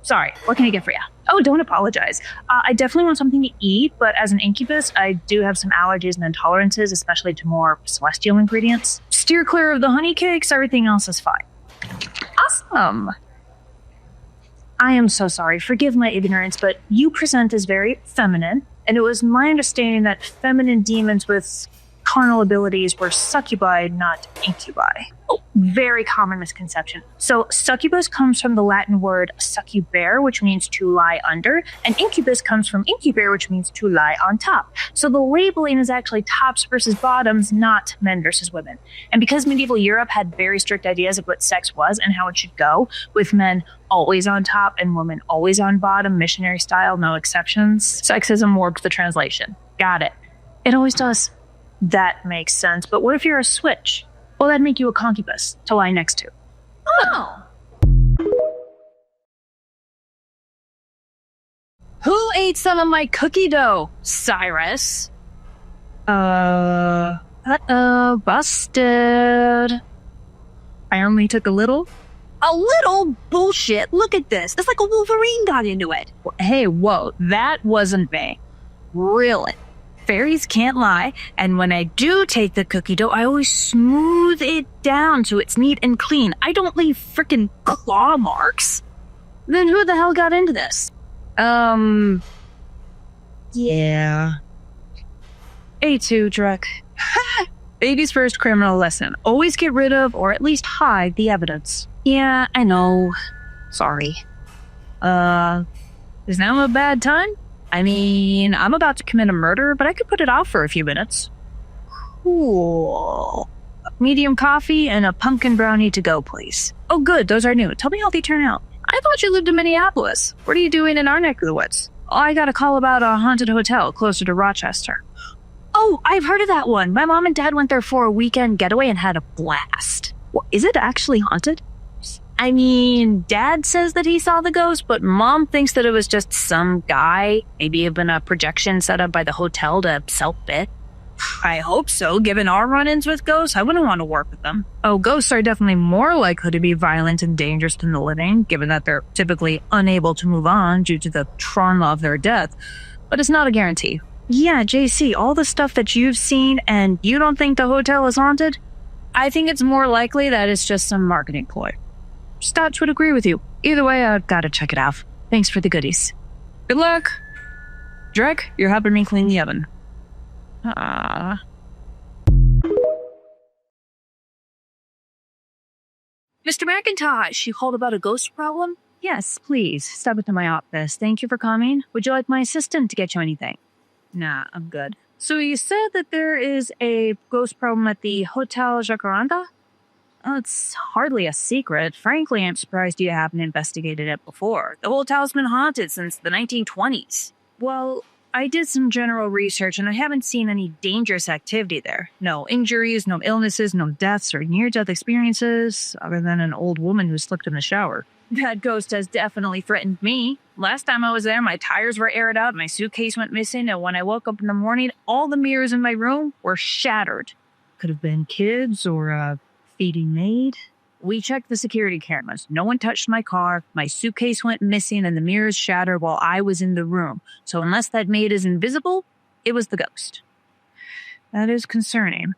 Sorry, what can I get for you? Oh, don't apologize. I definitely want something to eat, but as an incubus, I do have some allergies and intolerances, especially to more celestial ingredients. Steer clear of the honey cakes, everything else is fine. Awesome. I am so sorry, forgive my ignorance, but you present as very feminine, and it was my understanding that feminine demons with carnal abilities were succubi, not incubi. Oh, very common misconception. So succubus comes from the Latin word succubere, which means to lie under, and incubus comes from incubere, which means to lie on top. So the labeling is actually tops versus bottoms, not men versus women. And because medieval Europe had very strict ideas of what sex was and how it should go, with men always on top and women always on bottom, missionary style, no exceptions, sexism warped the translation. Got it. It always does. That makes sense, but what if you're a switch? Well, that'd make you a concubus to lie next to. Oh. Who ate some of my cookie dough, Cyrus? Busted. I only took a little. A little? Bullshit. Look at this. It's like a Wolverine got into it. Hey, whoa, that wasn't me. Really? Fairies can't lie, and when I do take the cookie dough, I always smooth it down so it's neat and clean. I don't leave frickin' claw marks. Then who the hell got into this? Yeah. A2, Drek. Baby's first criminal lesson. Always get rid of, or at least hide, the evidence. Yeah, I know. Sorry. Is now a bad time? I mean, I'm about to commit a murder, but I could put it off for a few minutes. Cool. Medium coffee and a pumpkin brownie to go, please. Oh, good. Those are new. Tell me how they turn out. I thought you lived in Minneapolis. What are you doing in our neck of the woods? Oh, I got a call about a haunted hotel closer to Rochester. Oh, I've heard of that one. My mom and dad went there for a weekend getaway and had a blast. Well, is it actually haunted? I mean, Dad says that he saw the ghost, but Mom thinks that it was just some guy, maybe even a projection set up by the hotel to self-bit. I hope so. Given our run-ins with ghosts, I wouldn't want to work with them. Oh, ghosts are definitely more likely to be violent and dangerous than the living, given that they're typically unable to move on due to the trauma of their death. But it's not a guarantee. Yeah, JC, all the stuff that you've seen and you don't think the hotel is haunted? I think it's more likely that it's just some marketing ploy. Stats would agree with you. Either way, I've got to check it out. Thanks for the goodies. Good luck. Drek, you're helping me clean the oven. Mr. McIntosh, you called about a ghost problem? Yes, please, step into my office. Thank you for coming. Would you like my assistant to get you anything? Nah, I'm good. So you said that there is a ghost problem at the Hotel Jacaranda? Oh, it's hardly a secret. Frankly, I'm surprised you haven't investigated it before. The hotel's been haunted since the 1920s. Well, I did some general research and I haven't seen any dangerous activity there. No injuries, no illnesses, no deaths or near-death experiences, other than an old woman who slipped in the shower. That ghost has definitely threatened me. Last time I was there, my tires were aired out, my suitcase went missing, and when I woke up in the morning, all the mirrors in my room were shattered. Could have been kids or a feeding maid. We checked the security cameras. No one touched my car, my suitcase went missing, and the mirrors shattered while I was in the room. So unless that maid is invisible, it was the ghost. That is concerning.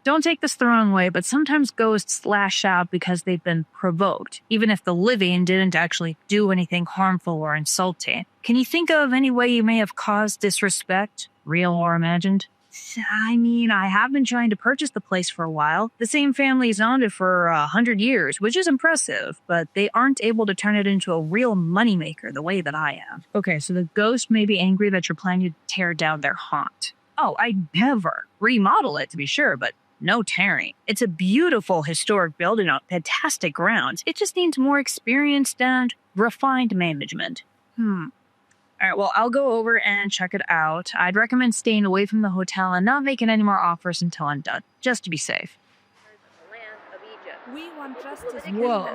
Don't take this the wrong way, but sometimes ghosts lash out because they've been provoked, even if the living didn't actually do anything harmful or insulting. Can you think of any way you may have caused disrespect, real or imagined? I mean, I have been trying to purchase the place for a while. The same family's owned it for 100 years, which is impressive, but they aren't able to turn it into a real moneymaker the way that I am. Okay, so the ghost may be angry that you're planning to tear down their haunt. Oh, I'd never remodel it to be sure, but no tearing. It's a beautiful historic building on fantastic grounds. It just needs more experienced and refined management. All right, well, I'll go over and check it out. I'd recommend staying away from the hotel and not making any more offers until I'm done, just to be safe. Whoa.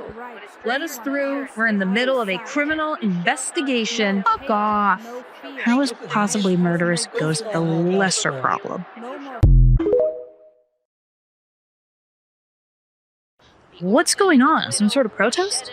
Let us through. We're in the middle of a criminal investigation. Fuck off. How is possibly murderous ghost the lesser problem? What's going on? Some sort of protest?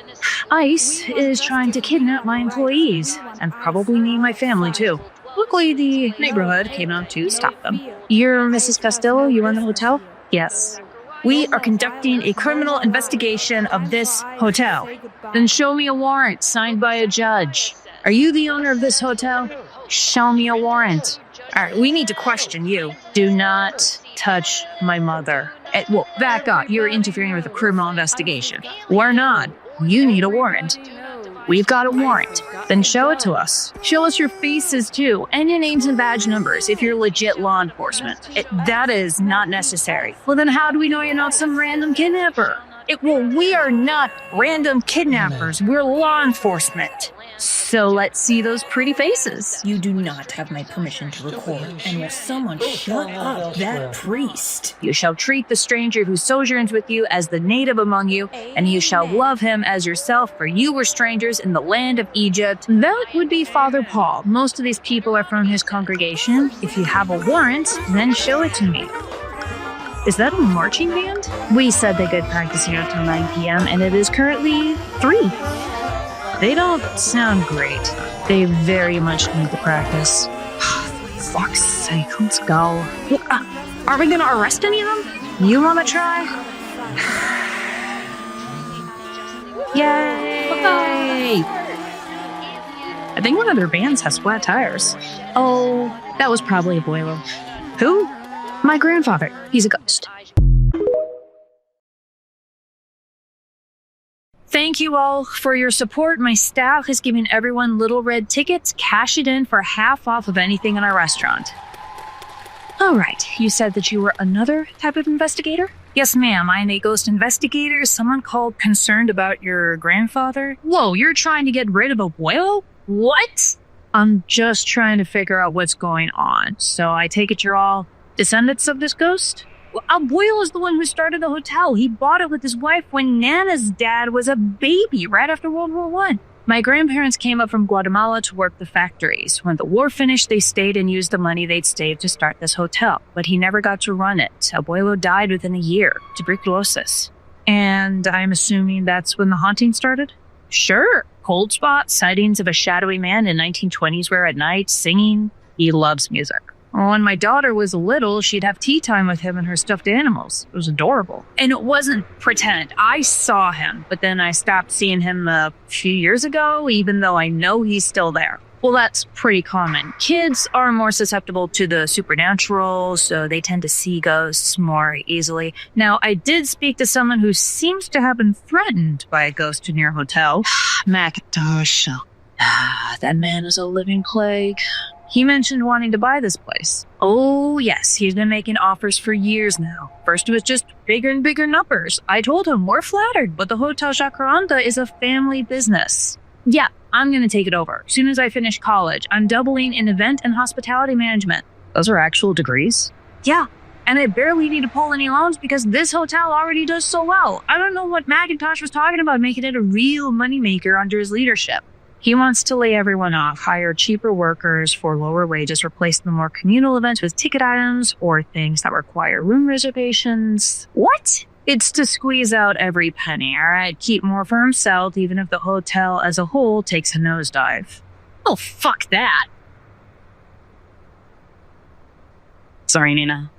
ICE is trying to kidnap my employees, and probably me and my family too. Luckily, the neighborhood came out to stop them. You're Mrs. Costello? You run the hotel? Yes. We are conducting a criminal investigation of this hotel. Then show me a warrant signed by a judge. Are you the owner of this hotel? Show me a warrant. All right, we need to question you. Do not touch my mother. Well, back up. You're interfering with a criminal investigation. We're not. You need a warrant. We've got a warrant. Then show it to us. Show us your faces, too, and your names and badge numbers if you're legit law enforcement. That is not necessary. Well, then how do we know you're not some random kidnapper? We are not random kidnappers. We're law enforcement. So let's see those pretty faces. You do not have my permission to record. And will someone shut up that priest? You shall treat the stranger who sojourns with you as the native among you, and you shall love him as yourself, for you were strangers in the land of Egypt. That would be Father Paul. Most of these people are from his congregation. If you have a warrant, then show it to me. Is that a marching band? We said they could practice here until 9 p.m., and it is currently 3. They don't sound great. They very much need to practice. Fuck's sake, let's go. Are we gonna arrest any of them? You wanna try? Yay! I think one of their vans has flat tires. Oh, that was probably a boiler. Who? My grandfather. He's a ghost. Thank you all for your support. My staff is giving everyone little red tickets. Cash it in for half off of anything in our restaurant. All right, you said that you were another type of investigator? Yes, ma'am. I'm a ghost investigator. Someone called concerned about your grandfather. Whoa, you're trying to get rid of Abuelo? What? I'm just trying to figure out what's going on. So I take it you're all descendants of this ghost? Well, Abuelo is the one who started the hotel. He bought it with his wife when Nana's dad was a baby right after World War I. My grandparents came up from Guatemala to work the factories. When the war finished, they stayed and used the money they'd saved to start this hotel. But he never got to run it. Abuelo died within a year. Tuberculosis. And I'm assuming that's when the haunting started? Sure. Cold spot, sightings of a shadowy man in 1920s wear at night, singing. He loves music. When my daughter was little, she'd have tea time with him and her stuffed animals. It was adorable. And it wasn't pretend. I saw him, but then I stopped seeing him a few years ago, even though I know he's still there. Well, that's pretty common. Kids are more susceptible to the supernatural, so they tend to see ghosts more easily. Now, I did speak to someone who seems to have been threatened by a ghost in your hotel. Macintosh. That man is a living plague. He mentioned wanting to buy this place. Oh, yes, he's been making offers for years now. First it was just bigger and bigger numbers. I told him we're flattered, but the Hotel Jacaranda is a family business. Yeah, I'm gonna take it over. As soon as I finish college, I'm doubling in event and hospitality management. Those are actual degrees? Yeah, and I barely need to pull any loans because this hotel already does so well. I don't know what Macintosh was talking about making it a real moneymaker under his leadership. He wants to lay everyone off, hire cheaper workers for lower wages, replace the more communal events with ticket items or things that require room reservations. What? It's to squeeze out every penny, all right? Keep more for himself, even if the hotel as a whole takes a nosedive. Oh, fuck that. Sorry, Nina.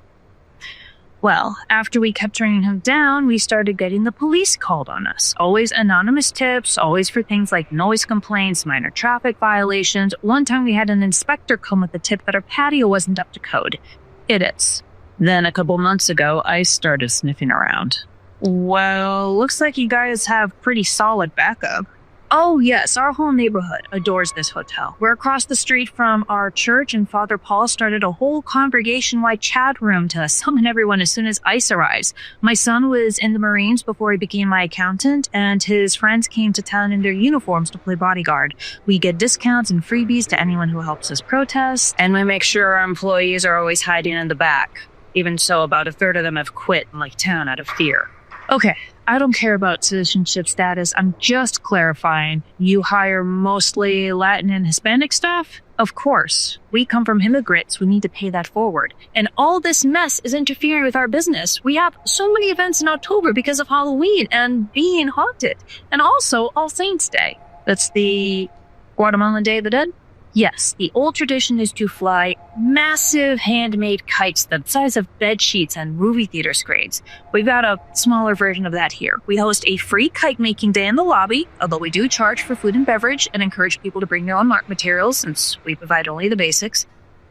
Well, after we kept turning him down, we started getting the police called on us. Always anonymous tips, always for things like noise complaints, minor traffic violations. One time we had an inspector come with a tip that our patio wasn't up to code. It is. Then a couple months ago, I started sniffing around. Well, looks like you guys have pretty solid backup. Oh yes, our whole neighborhood adores this hotel. We're across the street from our church, and Father Paul started a whole congregation-wide chat room to summon everyone as soon as ICE arrives. My son was in the Marines before he became my accountant, and his friends came to town in their uniforms to play bodyguard. We get discounts and freebies to anyone who helps us protest, and we make sure our employees are always hiding in the back. Even so, about a third of them have quit and left town out of fear. Okay, I don't care about citizenship status. I'm just clarifying. You hire mostly Latin and Hispanic staff? Of course. We come from immigrants. We need to pay that forward. And all this mess is interfering with our business. We have so many events in October because of Halloween and being haunted. And also All Saints Day. That's the Guatemalan Day of the Dead? Yes, the old tradition is to fly massive handmade kites the size of bed sheets and movie theater screens. We've got a smaller version of that here. We host a free kite making day in the lobby, although we do charge for food and beverage and encourage people to bring their own mark materials since we provide only the basics.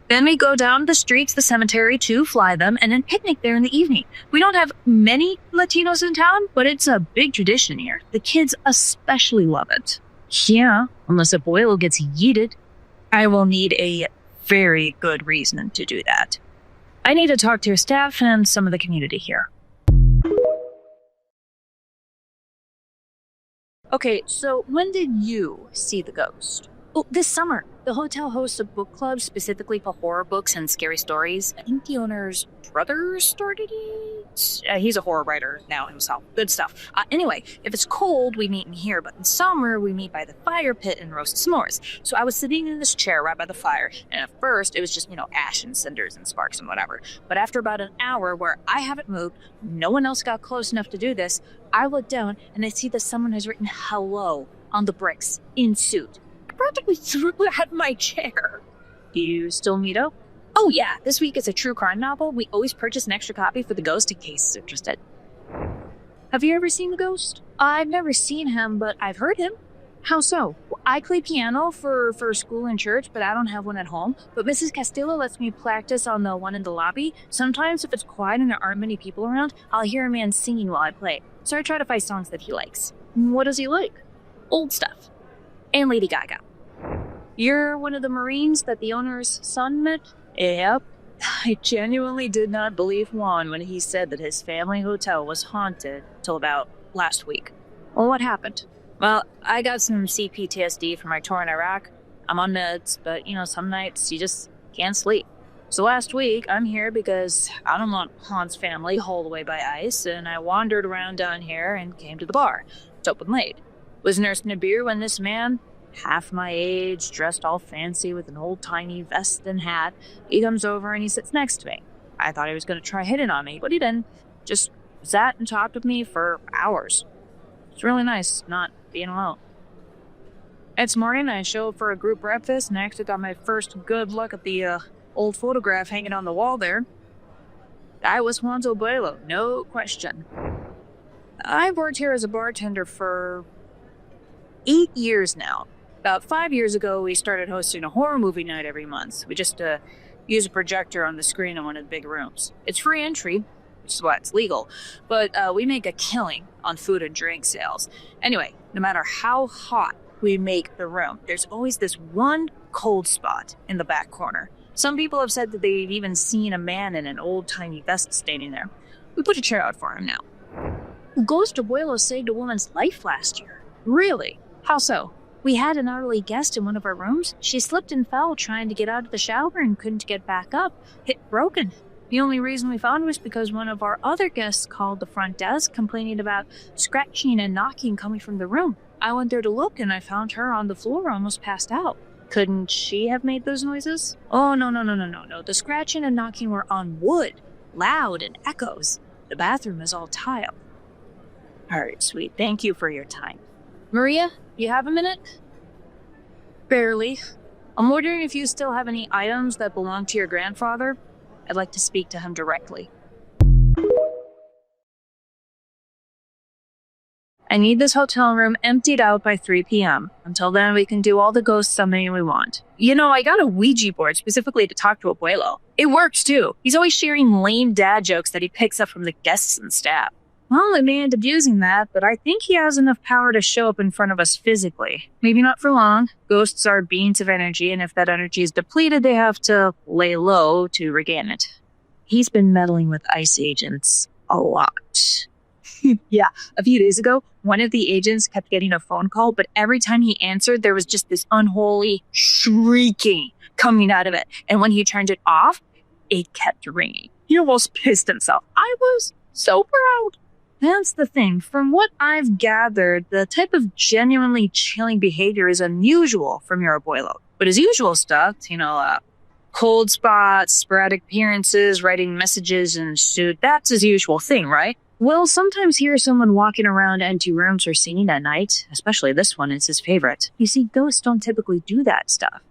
Then we go down the streets, the cemetery to fly them, and then picnic there in the evening. We don't have many Latinos in town, but it's a big tradition here. The kids especially love it. Yeah, unless Abuelo gets yeeted. I will need a very good reason to do that. I need to talk to your staff and some of the community here. Okay, so when did you see the ghost? Oh, this summer. The hotel hosts a book club specifically for horror books and scary stories. I think the owner's brother started it. He's a horror writer now himself. Good stuff. Anyway, if it's cold, we meet in here, but in summer, we meet by the fire pit and roast s'mores. So I was sitting in this chair right by the fire, and at first, it was just, ash and cinders and sparks and whatever. But after about an hour where I haven't moved, no one else got close enough to do this, I look down and I see that someone has written hello on the bricks in suit. Practically threw at my chair. Do you still meet up? Oh yeah, this week is a true crime novel. We always purchase an extra copy for the ghost in case he's interested. Have you ever seen the ghost? I've never seen him, but I've heard him. How so? I play piano for school and church, but I don't have one at home. But Mrs. Castillo lets me practice on the one in the lobby. Sometimes if it's quiet and there aren't many people around, I'll hear a man singing while I play. So I try to find songs that he likes. What does he like? Old stuff. And Lady Gaga. You're one of the Marines that the owner's son met? Yep. I genuinely did not believe Juan when he said that his family hotel was haunted till about last week. Well, what happened? Well, I got some CPTSD from my tour in Iraq. I'm on meds, but some nights you just can't sleep. So last week, I'm here because I don't want Juan's family hauled away by ICE, and I wandered around down here and came to the bar. It's open late. Was nursing a beer when this man, half my age, dressed all fancy with an old-timey vest and hat, he comes over and he sits next to me. I thought he was going to try hitting on me, but he didn't. Just sat and talked with me for hours. It's really nice not being alone. It's morning, I show up for a group breakfast, and I actually got my first good look at the old photograph hanging on the wall there. I was Juan's abuelo, no question. I've worked here as a bartender for 8 years now. About 5 years ago, we started hosting a horror movie night every month. We just use a projector on the screen in one of the big rooms. It's free entry, which is why it's legal, but we make a killing on food and drink sales. Anyway, no matter how hot we make the room, there's always this one cold spot in the back corner. Some people have said that they've even seen a man in an old-timey vest standing there. We put a chair out for him now. Ghost Abuelo saved a woman's life last year. Really? How so? We had an elderly guest in one of our rooms. She slipped and fell trying to get out of the shower and couldn't get back up. Hip broken. The only reason we found was because one of our other guests called the front desk complaining about scratching and knocking coming from the room. I went there to look and I found her on the floor almost passed out. Couldn't she have made those noises? Oh, no. The scratching and knocking were on wood, loud and echoes. The bathroom is all tile. All right, sweet. Thank you for your time. Maria, you have a minute? Barely. I'm wondering if you still have any items that belong to your grandfather. I'd like to speak to him directly. I need this hotel room emptied out by 3 p.m. Until then, we can do all the ghost summoning we want. You know, I got a Ouija board specifically to talk to Abuelo. It works, too. He's always sharing lame dad jokes that he picks up from the guests and staff. Well, I may end up using that, but I think he has enough power to show up in front of us physically. Maybe not for long. Ghosts are beings of energy, and if that energy is depleted, they have to lay low to regain it. He's been meddling with ICE agents a lot. Yeah, a few days ago, one of the agents kept getting a phone call, but every time he answered, there was just this unholy shrieking coming out of it. And when he turned it off, it kept ringing. He almost pissed himself. I was so proud. That's the thing. From what I've gathered, the type of genuinely chilling behavior is unusual from your abuelo. But his usual stuff, cold spots, sporadic appearances, writing messages in suit, that's his usual thing, right? We'll sometimes hear someone walking around empty rooms or singing at night, especially this one is his favorite. You see, ghosts don't typically do that stuff.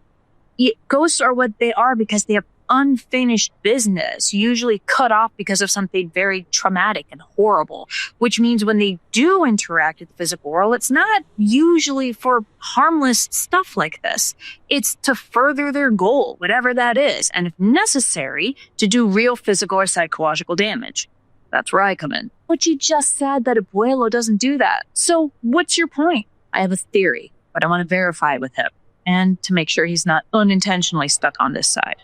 Ghosts are what they are because they have unfinished business, usually cut off because of something very traumatic and horrible, which means when they do interact with the physical world, it's not usually for harmless stuff like this. It's to further their goal, whatever that is, and if necessary, to do real physical or psychological damage. That's where I come in. But you just said that Abuelo doesn't do that. So what's your point? I have a theory, but I want to verify it with him, and to make sure he's not unintentionally stuck on this side.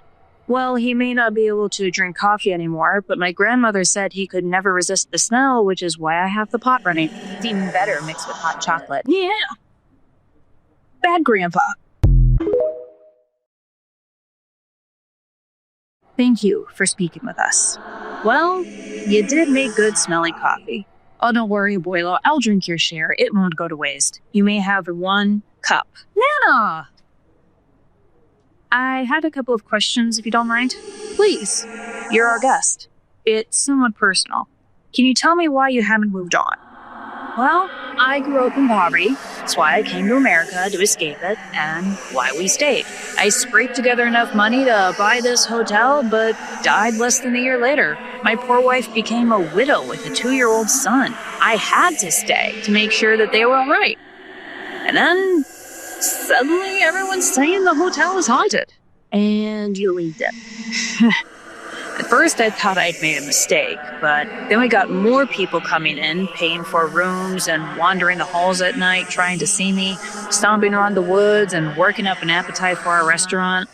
Well, he may not be able to drink coffee anymore, but my grandmother said he could never resist the smell, which is why I have the pot running. It's even better mixed with hot chocolate. Yeah. Bad grandpa. Thank you for speaking with us. Well, you did make good smelling coffee. Oh, don't worry, Abuelo. I'll drink your share. It won't go to waste. You may have 1 cup. Nana! I had a couple of questions, if you don't mind. Please. You're our guest. It's somewhat personal. Can you tell me why you haven't moved on? Well, I grew up in poverty. That's why I came to America to escape it, and why we stayed. I scraped together enough money to buy this hotel, but died less than a year later. My poor wife became a widow with a 2-year-old son. I had to stay to make sure that they were all right. And then suddenly everyone's saying the hotel is haunted. And you leaved it. At first I thought I'd made a mistake, but then we got more people coming in, paying for rooms and wandering the halls at night trying to see me, stomping around the woods and working up an appetite for our restaurant.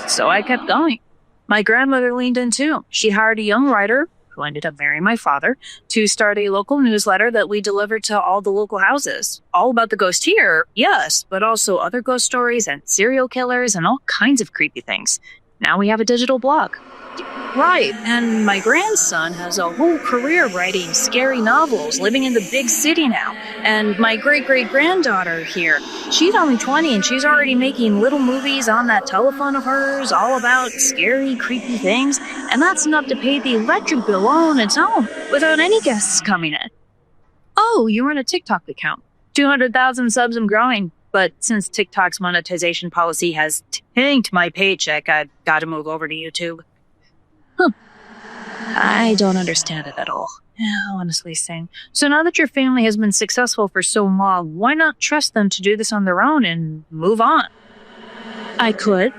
So I kept going. My grandmother leaned in too. She hired a young writer, who ended up marrying my father, to start a local newsletter that we delivered to all the local houses. All about the ghost here, yes, but also other ghost stories and serial killers and all kinds of creepy things. Now we have a digital blog. Right, and my grandson has a whole career writing scary novels, living in the big city now. And my great-great-granddaughter here, she's only 20 and she's already making little movies on that telephone of hers, all about scary, creepy things. And that's enough to pay the electric bill all on its own, without any guests coming in. Oh, you run a TikTok account. 200,000 subs and growing. But since TikTok's monetization policy has tanked my paycheck, I've got to move over to YouTube. I don't understand it at all. Honestly, Singh. So now that your family has been successful for so long, why not trust them to do this on their own and move on? I could.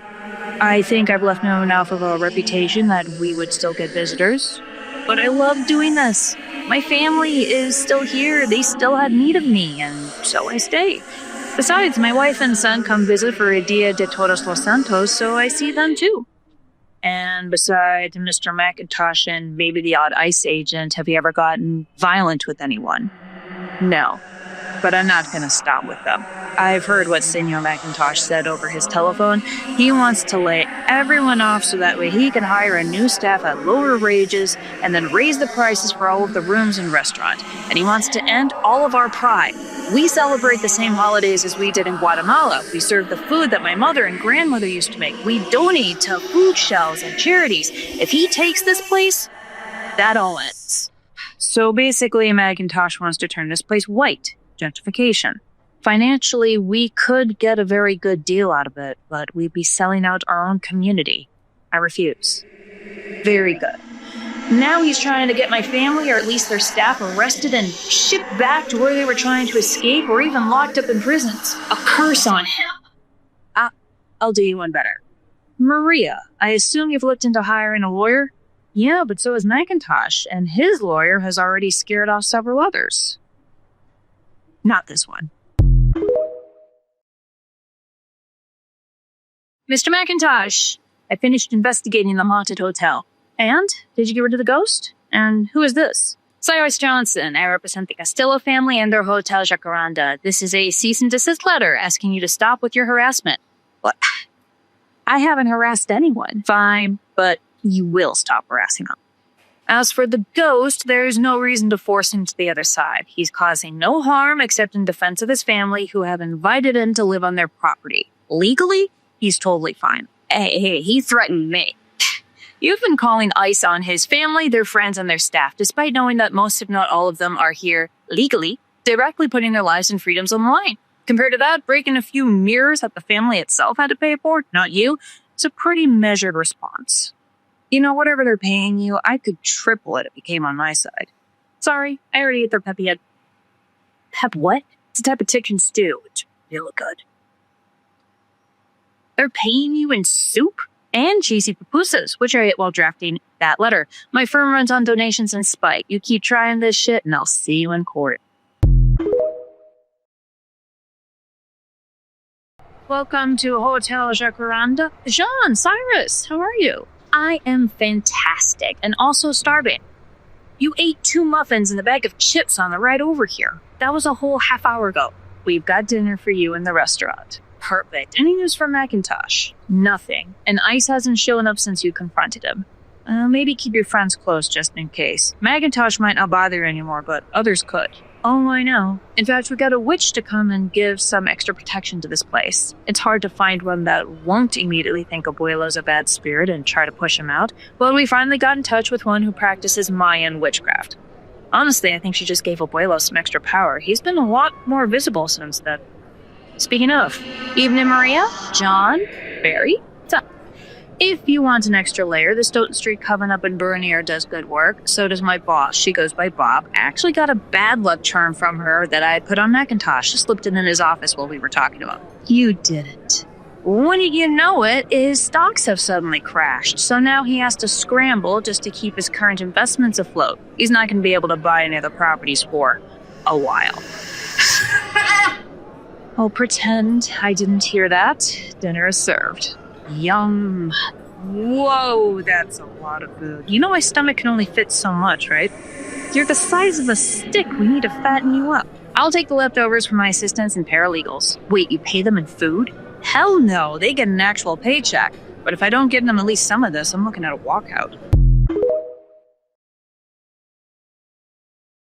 I think I've left them enough of a reputation that we would still get visitors. But I love doing this. My family is still here. They still had need of me, and so I stay. Besides, my wife and son come visit for a Dia de Todos los Santos, so I see them too. And besides Mr. McIntosh and maybe the odd ICE agent, have you ever gotten violent with anyone? No, but I'm not going to stop with them. I've heard what Senor McIntosh said over his telephone. He wants to lay everyone off so that way he can hire a new staff at lower wages and then raise the prices for all of the rooms and restaurant. And he wants to end all of our pride. We celebrate the same holidays as we did in Guatemala. We serve the food that my mother and grandmother used to make. We donate to food shelves and charities. If he takes this place, that all ends. So basically, McIntosh wants to turn this place white. Gentrification. Financially, we could get a very good deal out of it, but we'd be selling out our own community. I refuse. Very good. Now he's trying to get my family, or at least their staff, arrested and shipped back to where they were trying to escape, or even locked up in prisons. A curse on him. I'll do you one better. Maria, I assume you've looked into hiring a lawyer? Yeah, but so has McIntosh, and his lawyer has already scared off several others. Not this one. Mr. McIntosh, I finished investigating the haunted hotel. And? Did you get rid of the ghost? And who is this? Cyrus Johnson. I represent the Castillo family and their Hotel Jacaranda. This is a cease and desist letter asking you to stop with your harassment. What? I haven't harassed anyone. Fine, but you will stop harassing them. As for the ghost, there is no reason to force him to the other side. He's causing no harm except in defense of his family who have invited him to live on their property. Legally, he's totally fine. Hey, he threatened me. You've been calling ICE on his family, their friends, and their staff, despite knowing that most, if not all of them, are here legally, directly putting their lives and freedoms on the line. Compared to that, breaking a few mirrors that the family itself had to pay for, not you, it's a pretty measured response. You know, whatever they're paying you, I could triple it if you came on my side. Sorry, I already ate their peppy head. Pep what? It's a type of chicken stew. It's really good. They're paying you in soup? And cheesy pupusas, which I ate while drafting that letter. My firm runs on donations and spite. You keep trying this shit, and I'll see you in court. Welcome to Hotel Jacaranda. Jean, Cyrus, how are you? I am fantastic, and also starving. You ate 2 muffins and a bag of chips on the ride over here. That was a whole half hour ago. We've got dinner for you in the restaurant. Perfect. Any news from McIntosh? Nothing. And ICE hasn't shown up since you confronted him. Maybe keep your friends close just in case. McIntosh might not bother you anymore, but others could. Oh, I know. In fact, we got a witch to come and give some extra protection to this place. It's hard to find one that won't immediately think Abuelo's a bad spirit and try to push him out. Well, we finally got in touch with one who practices Mayan witchcraft. Honestly, I think she just gave Abuelo some extra power. He's been a lot more visible since then. Speaking of, evening Maria, John, Barry, what's up? If you want an extra layer, the Stoughton Street Coven up in Bernier does good work. So does my boss. She goes by Bob. I actually got a bad luck charm from her that I put on McIntosh. Just slipped it in his office while we were talking about him. You didn't. Wouldn't you know it, his stocks have suddenly crashed. So now he has to scramble just to keep his current investments afloat. He's not going to be able to buy any other properties for a while. I'll pretend I didn't hear that. Dinner is served. Yum. Whoa, that's a lot of food. You know my stomach can only fit so much, right? You're the size of a stick. We need to fatten you up. I'll take the leftovers from my assistants and paralegals. Wait, you pay them in food? Hell no, they get an actual paycheck. But if I don't give them at least some of this, I'm looking at a walkout.